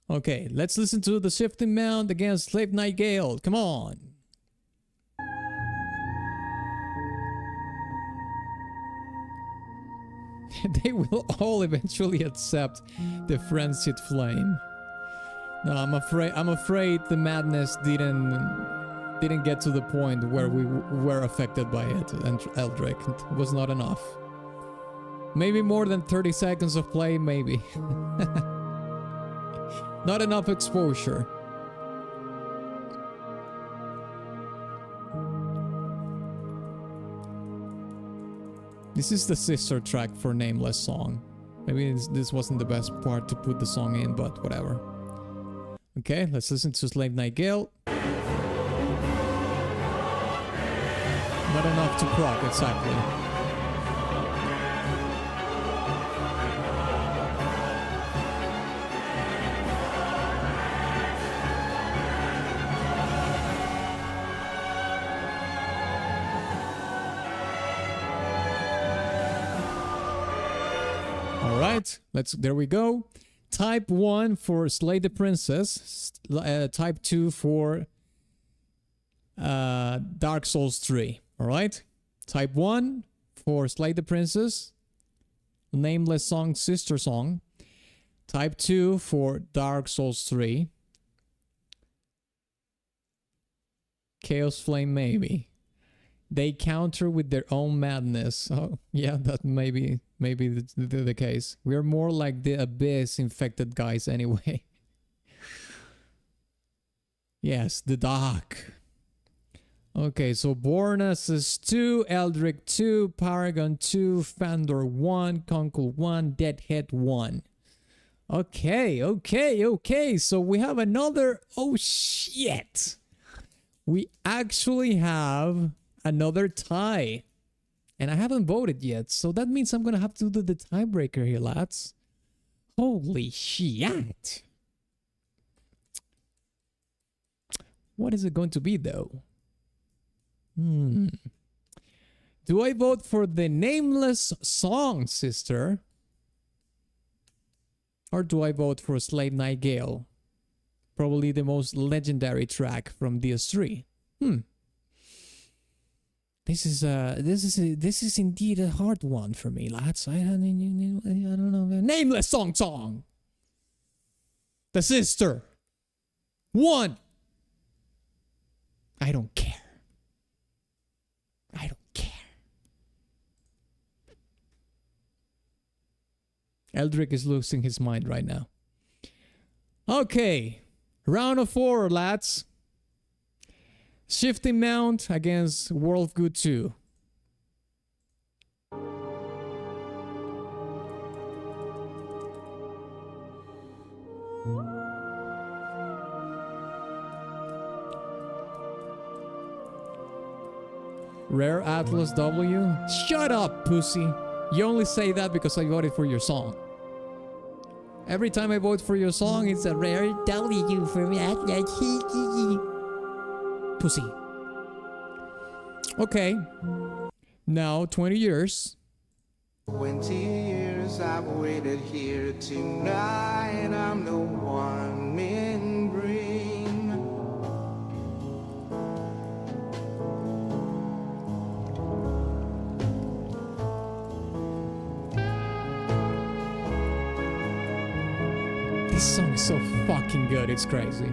A: Okay, let's listen to the Shifting Mount against Slave Nightingale. Come on. They will all eventually accept the frenzied flame. No, I'm afraid the madness didn't get to the point where we were affected by it, and Eldrick. It was not enough. Maybe more than 30 seconds of play, maybe. Not enough exposure. This is the sister track for Nameless Song. Maybe this wasn't the best part to put the song in, but whatever. Okay, let's listen to Slave Nightingale. Not enough to proc, exactly. Alright, there we go. Type 1 for Slay the Princess. Type 2 for Dark Souls 3. Alright? Type 1 for Slay the Princess. Nameless Song, Sister Song. Type 2 for Dark Souls 3. Chaos Flame, maybe. They counter with their own madness. Oh, yeah, that may be the case. We're more like the Abyss infected guys anyway. Yes, the Dark. Okay, so Bornas is 2, Eldrick 2, Paragon 2, Fandor 1, Conkel 1, Deadhead 1. Okay. So we have another... Oh, shit. We actually have another tie. And I haven't voted yet, so that means I'm gonna have to do the tiebreaker here, lads. Holy shit. What is it going to be, though? Do I vote for the Nameless Song, sister? Or do I vote for Slave Nightingale? Probably the most legendary track from DS3. This is indeed a hard one for me, lads. I don't know. Nameless song. The sister. 1. I don't care. Eldrick is losing his mind right now. Okay. Round of 4, lads. Shifting Mount against World of Goo 2. Rare Atlas W. Shut up, pussy. You only say that because I voted for your song. Every time I vote for your song, it's a rare W for Atlas. Pussy. Okay. Now, 20 years.
B: 20 years I've waited here tonight. I'm the one in green.
A: This song is so fucking good, it's crazy.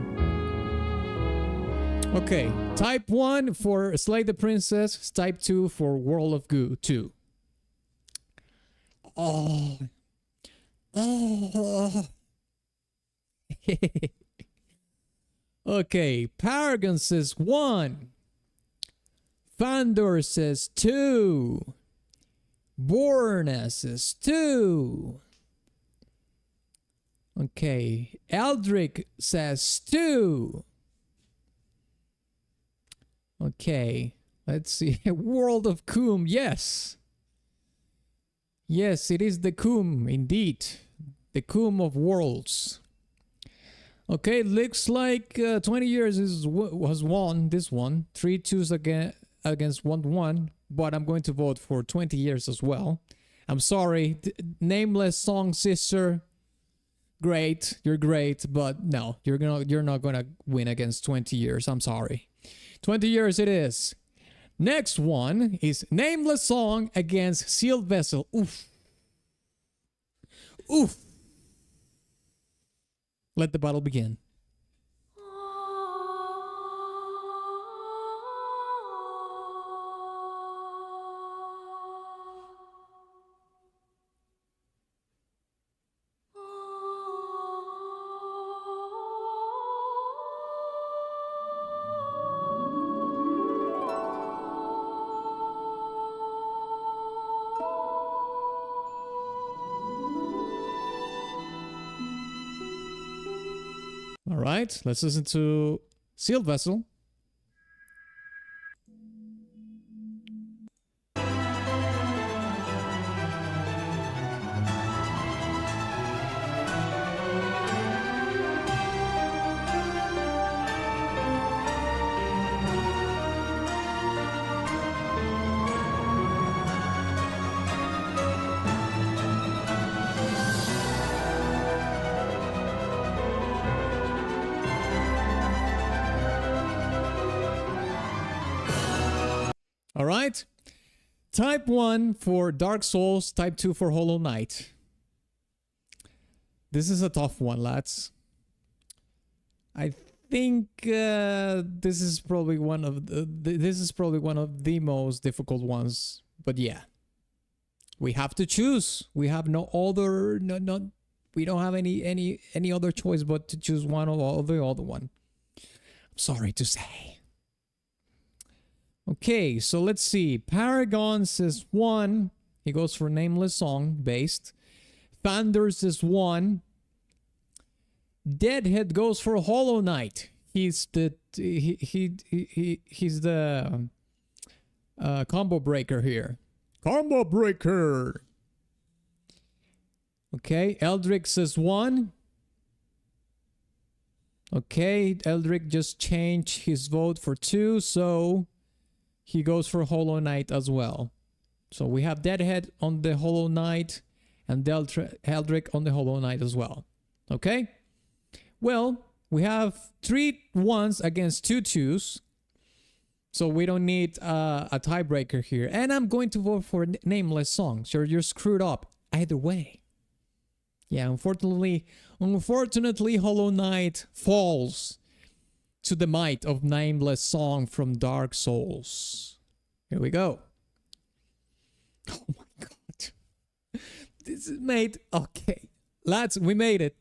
A: Okay, type 1 for Slay the Princess, type 2 for World of Goo 2. Oh. Okay, Paragon says 1. Fandor says 2.
C: Voidbornes says 2. Okay, Eldrick says 2. Okay, let's see. World of Goo, yes. Yes, it is the Goo, indeed. The Goo of worlds. Okay, looks like 20 years was won this one. 3-2s against 1-1, but I'm going to vote for 20 years as well. I'm sorry, nameless song sister. Great, you're great, but no, you're not gonna win against 20 years. I'm sorry. 20 years it is. Next one is nameless song against sealed vessel. Oof. Oof. Let the battle begin. All right, let's listen to Sealed Vessel. All right. Type 1 for Dark Souls, Type 2 for Hollow Knight. This is a tough one, lads. I think this is probably one of the most difficult ones. But yeah, we have to choose. We have no other. We don't have any other choice but to choose one or the other one. I'm sorry to say. Okay, so let's see. Paragon says 1. He goes for Nameless Song based. Thunder says 1. Deadhead goes for Hollow Knight. He's the combo breaker here. Combo breaker. Okay, Eldrick says 1. Okay, Eldrick just changed his vote for 2, so he goes for Hollow Knight as well. So we have Deadhead on the Hollow Knight and Eldrick on the Hollow Knight as well. Okay? Well, we have 3 1s against 2 2s. So we don't need a tiebreaker here. And I'm going to vote for Nameless Song. So you're screwed up either way. Yeah, unfortunately, Hollow Knight falls to the might of Nameless Song from Dark Souls. Here we go. Oh my god. This is made. Okay. Lads, we made it.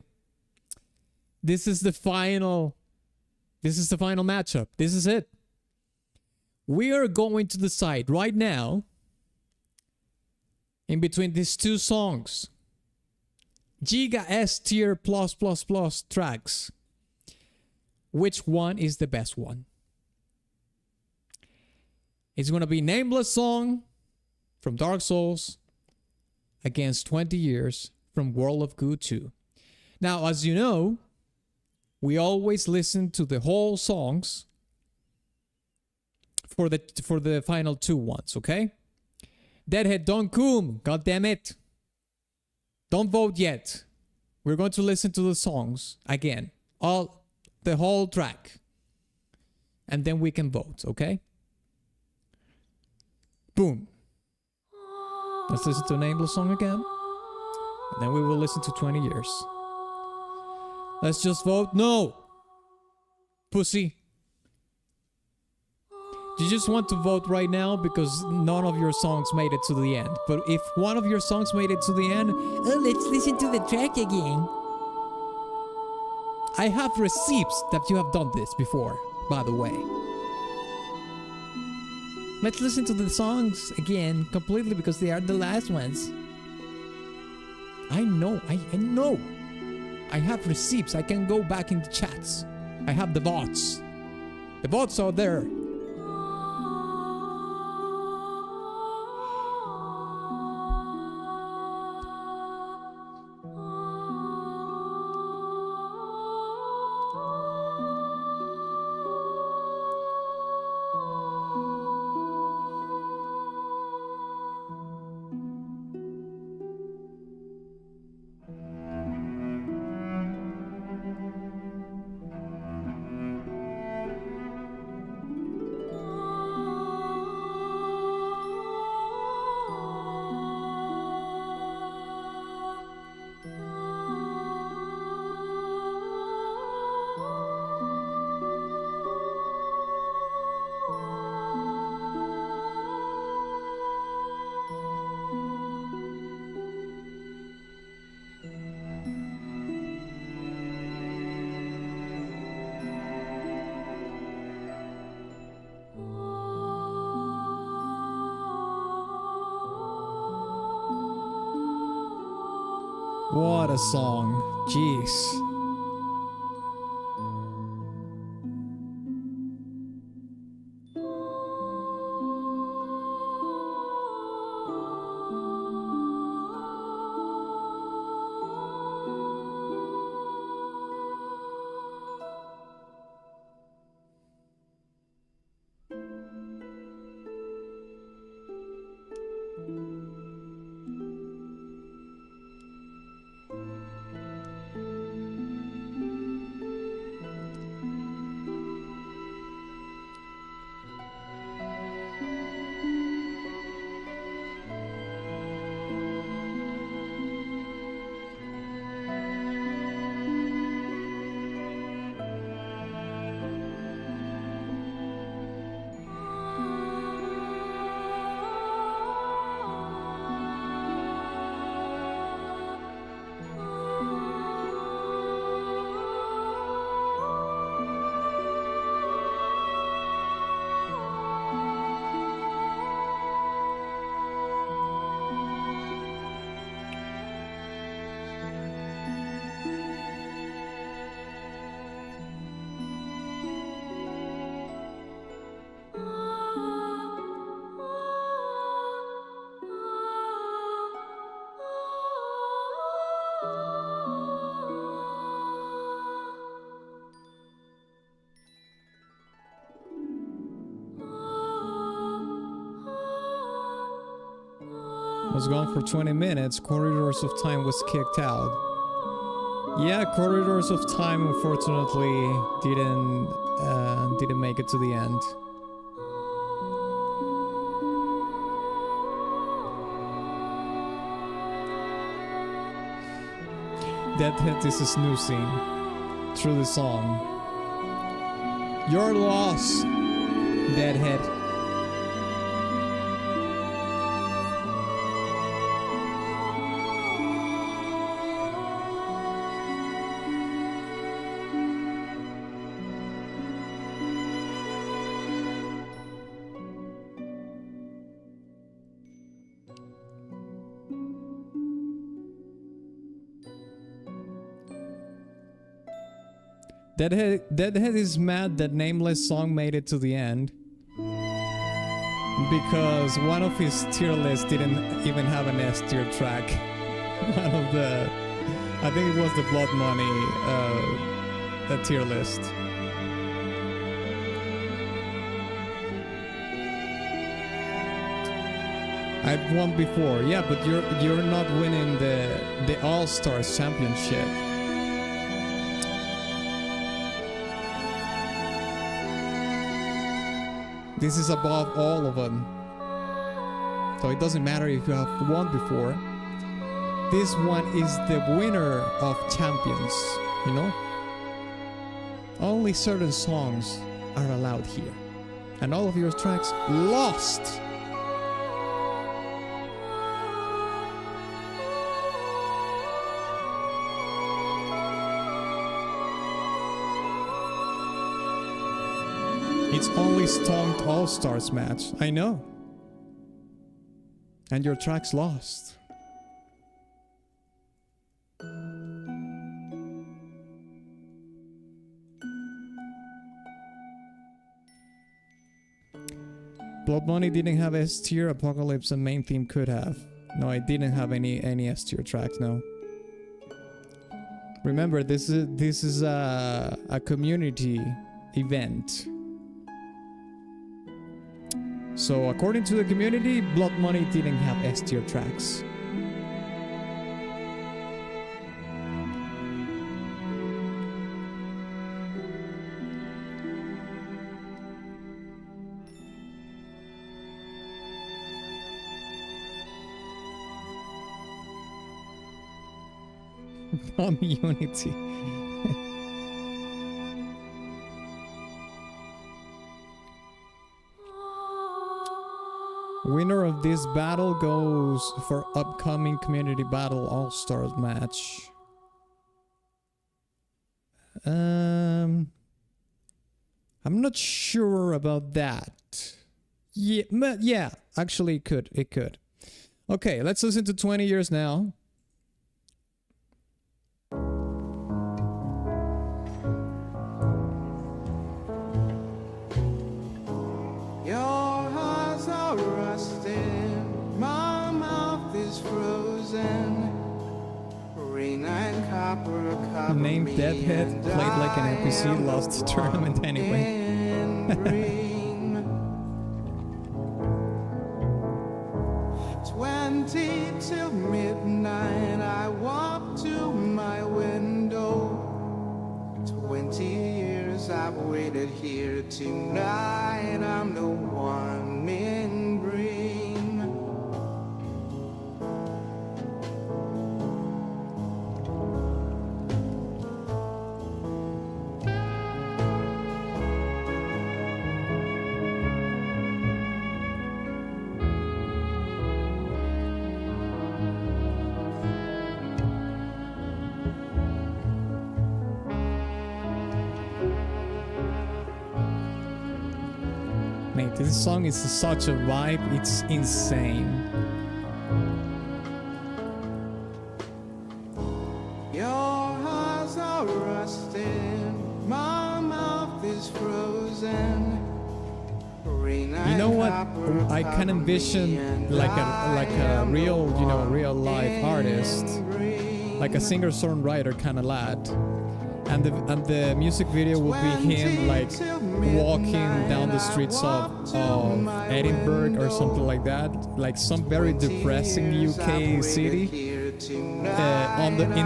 C: This is the final. This is the final matchup. This is it. We are going to decide right now in between these 2 songs. Giga S tier plus tracks. Which one is the best one? It's going to be Nameless Song from Dark Souls against 20 years from World of Goo 2. Now, as you know, we always listen to the whole songs for the final 2 ones, okay? Deadhead, don't come, god damn it. Don't vote yet. We're going to listen to the songs again. The whole track. And then we can vote, okay? Boom. Let's listen to Nameless Song again. And then we will listen to 20 years. Let's just vote. No! Pussy. You just want to vote right now because none of your songs made it to the end. But if one of your songs made it to the end, let's listen to the track again. I have receipts that you have done this before, by the way. Let's listen to the songs again completely because they are the last ones. I know. I know. I have receipts. I can go back in the chats. I have the votes. The votes are there. What a song. Jeez. Was gone for 20 minutes. Corridors of Time was kicked out. Yeah, Corridors of Time unfortunately didn't make it to the end. Deadhead is snoozing through the song. Your loss, Deadhead. Deadhead is mad that Nameless song made it to the end because one of his tier lists didn't even have an S tier track. One of the, I think it was the Blood Money tier list. I've won before, yeah, but you're not winning the All Stars Championship. This is above all of them. So it doesn't matter if you have won before. This one is the winner of champions, you know? Only certain songs are allowed here. And all of your tracks lost.
A: It's only Stonk All-Stars match. I know. And your track's lost. Blood Money didn't have S tier. Apocalypse and Main Theme could have. No, it didn't have any S tier tracks. No. Remember, this is a community event. So according to the community, Blood Money didn't have S tier tracks. Community. Winner of this battle goes for upcoming community battle all-stars match. I'm not sure about that. Yeah, actually it could. Okay, let's listen to 20 Years now. Named Deadhead, played like an NPC, lost the tournament anyway.
B: 20 till midnight, I walk to my window. 20 years I've waited here tonight. I'm the one in green.
A: Mate, this song is such a vibe, it's insane.
B: Your eyes are rusted, my mouth is frozen.
A: You know what? I can envision like a real, real life artist, like a singer-songwriter kind of lad. And the music video would be him like walking down the streets of Edinburgh or something like that, like some very depressing UK city, in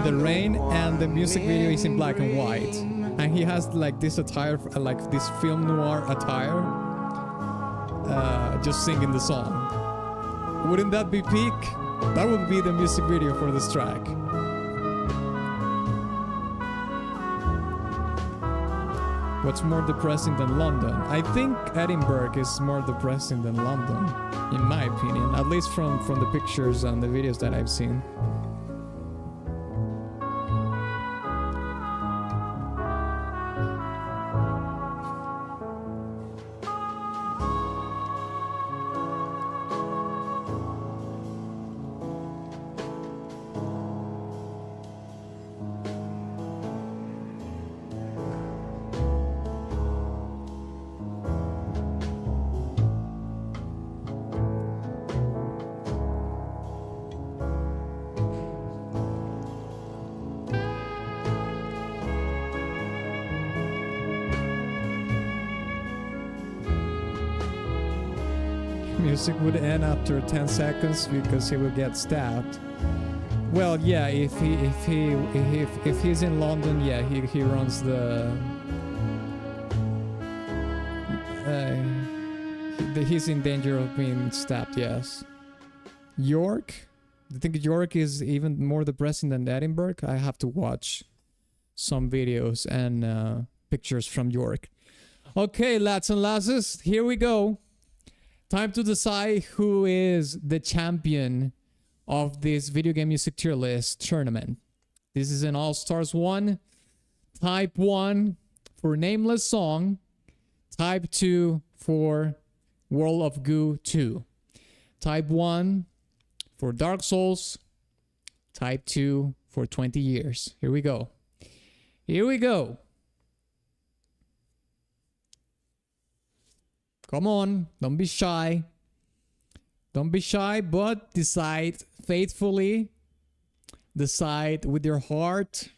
A: the rain, and the music video is in black and white, and he has like this attire, like this film noir attire, just singing the song. Wouldn't that be peak? That would be the music video for this track. What's more depressing than London? I think Edinburgh is more depressing than London, in my opinion, at least from the pictures and the videos that I've seen. Music would end after 10 seconds because he would get stabbed. Well, yeah, if he's in London, yeah, he runs the he's in danger of being stabbed. Yes. York, I think York is even more depressing than Edinburgh. I have to watch some videos and pictures from York. Okay, lads and lasses, here we go. Time to decide who is the champion of this video game music tier list tournament. This is an All-Stars 1, Type 1 for Nameless Song,
C: Type 2 for World of Goo 2. Type 1 for Dark Souls. Type 2 for 20 years. Here we go. Here we go. Come on, don't be shy. Don't be shy, but decide faithfully. Decide with your heart.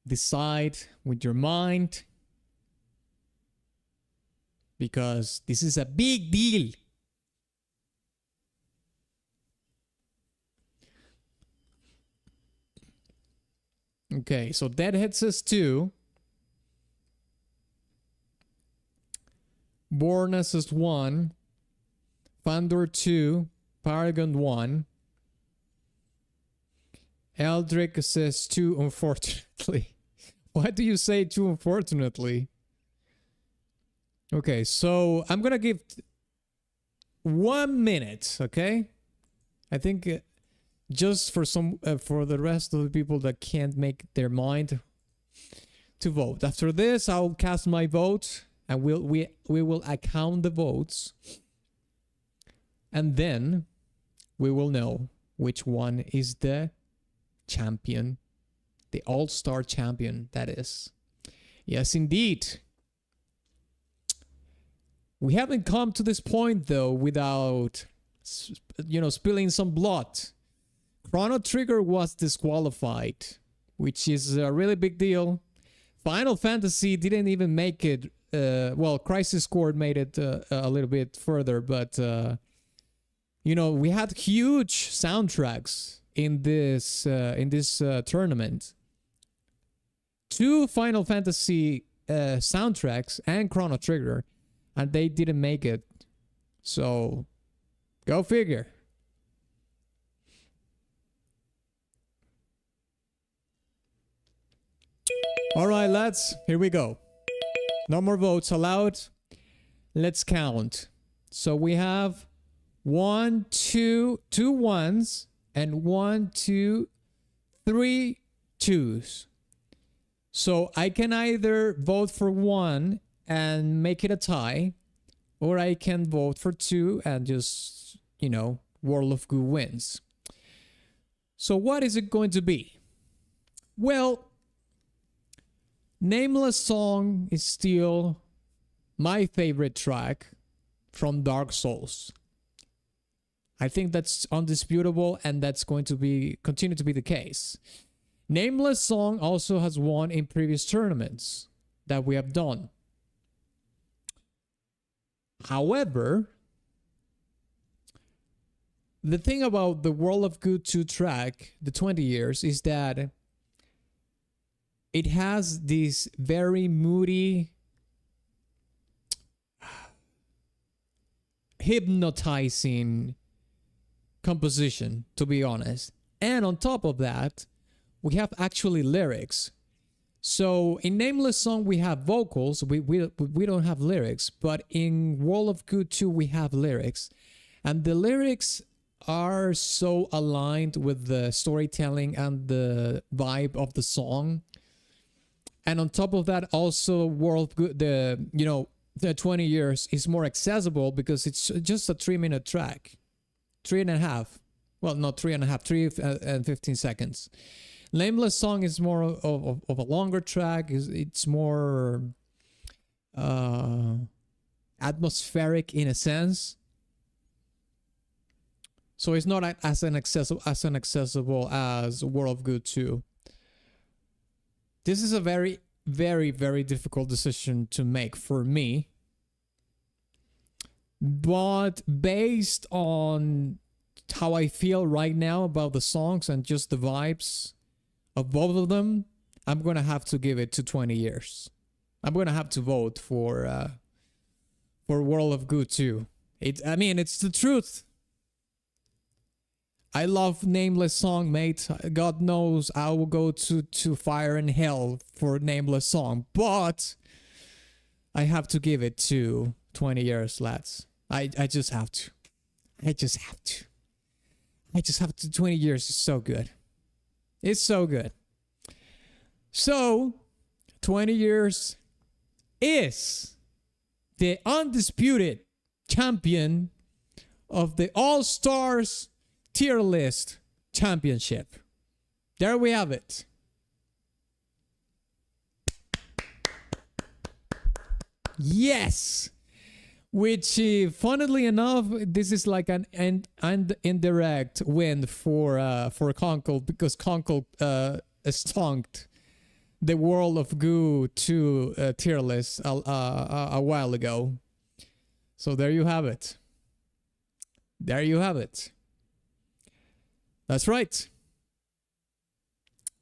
C: Decide with your mind. Because this is a big deal. Okay, so Deadhead says 2. Bornes says 1. Fandor 2. Paragon 1. Eldrick says 2, unfortunately. Why do you say 2, unfortunately? Okay, so I'm gonna give 1 minute, okay? I think just for for the rest of the people that can't make their mind to vote. After this, I'll cast my vote, and we will account the votes, and then we will know which one is the champion, the all-star champion, that is. Yes, indeed. We haven't come to this point though without, spilling some blood. Chrono Trigger was disqualified, which is a really big deal. Final Fantasy didn't even make it. Well, Crisis Core made it a little bit further, but we had huge soundtracks in this tournament. 2 Final Fantasy soundtracks and Chrono Trigger, and they didn't make it. So, go figure. All right, lads, here we go. No more votes allowed. Let's count. So we have 1, 2 ones, and 1, 2, 3 twos. So I can either vote for 1 and make it a tie, or I can vote for 2 and just, World of Goo wins. So what is it going to be? Well, Nameless Song is still my favorite track from Dark Souls. I think that's undisputable, and that's going to continue to be the case. Nameless Song also has won in previous tournaments that we have done. However, the thing about the World of Goo 2 track, the 20 years, is that it has this very moody, hypnotizing composition, to be honest. And on top of that, we have actually lyrics. So in Nameless Song, we have vocals. We don't have lyrics. But in World of Goo 2, we have lyrics. And the lyrics are so aligned with the storytelling and the vibe of the song. And on top of that, also World of Goo, the 20 years is more accessible because it's just a 3-minute track. 3.5. Well, not 3.5, 3 and 15 seconds. Nameless Song is more of a longer track. It's more atmospheric in a sense. So it's not as inaccessible as World of Goo 2. This is a very, very, very difficult decision to make for me. But based on how I feel right now about the songs and just the vibes of both of them, I'm going to have to give it to 20 years. I'm going to have to vote for World of Goo 2. It's the truth. I love Nameless Song, mate. God knows I will go to fire and hell for Nameless Song. But I have to give it to 20 years, lads. I just have to. I just have to. 20 years is so good. It's so good. So, 20 years is the undisputed champion of the All-Stars tier list championship. There we have it. Yes! Which, funnily enough, this is like an indirect win for Conkel, because Conkel stonked the World of Goo 2 tier list a while ago. So there you have it. There you have it. That's right.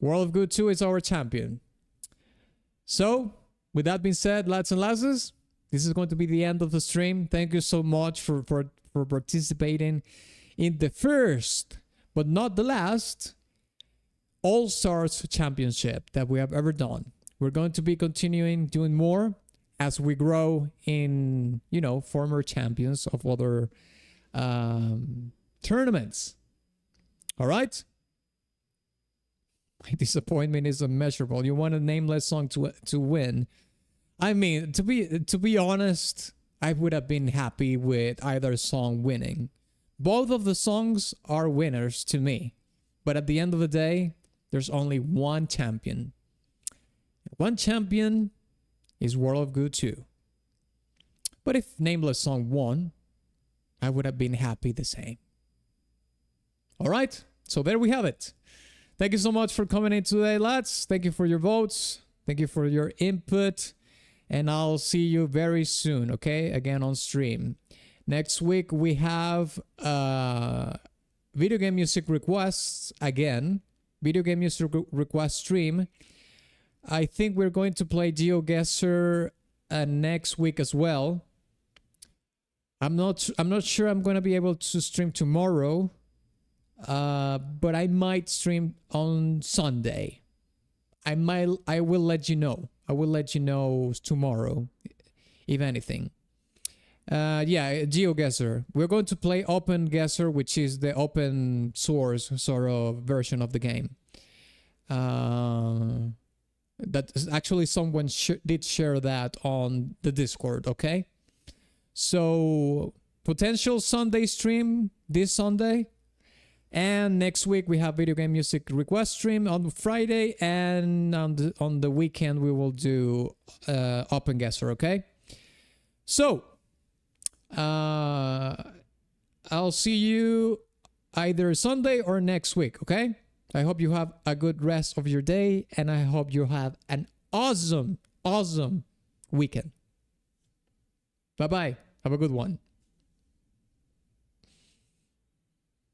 C: World of Goo 2 is our champion. So, with that being said, lads and lasses, this is going to be the end of the stream. Thank you so much for participating in the first, but not the last, All-Stars Championship that we have ever done. We're going to be continuing doing more as we grow in, you know, former champions of other tournaments. All right? My disappointment is immeasurable. You want a nameless song to win. I mean, to be honest, I would have been happy with either song winning. Both of the songs are winners to me. But at the end of the day, there's only one champion. One champion is World of Goo 2. But if Nameless Song won, I would have been happy the same. Alright, so there we have it. Thank you so much for coming in today, lads. Thank you for your votes. Thank you for your input. And I'll see you very soon, okay? Again on stream. Next week we have video game music requests again. Video game music request stream. I think we're going to play GeoGuessr next week as well. I'm not sure I'm going to be able to stream tomorrow. But I might stream on Sunday. I will let you know. I will let you know tomorrow, if anything. Yeah, GeoGuessr. We're going to play Open Guesser, which is the open source sort of version of the game. That actually someone did share that on the Discord, okay? So, potential Sunday stream this Sunday. And next week we have video game music request stream on Friday, and on the weekend we will do Open Guesser, okay? So, I'll see you either Sunday or next week, okay? I hope you have a good rest of your day, and I hope you have an awesome weekend. Bye-bye. Have a good one.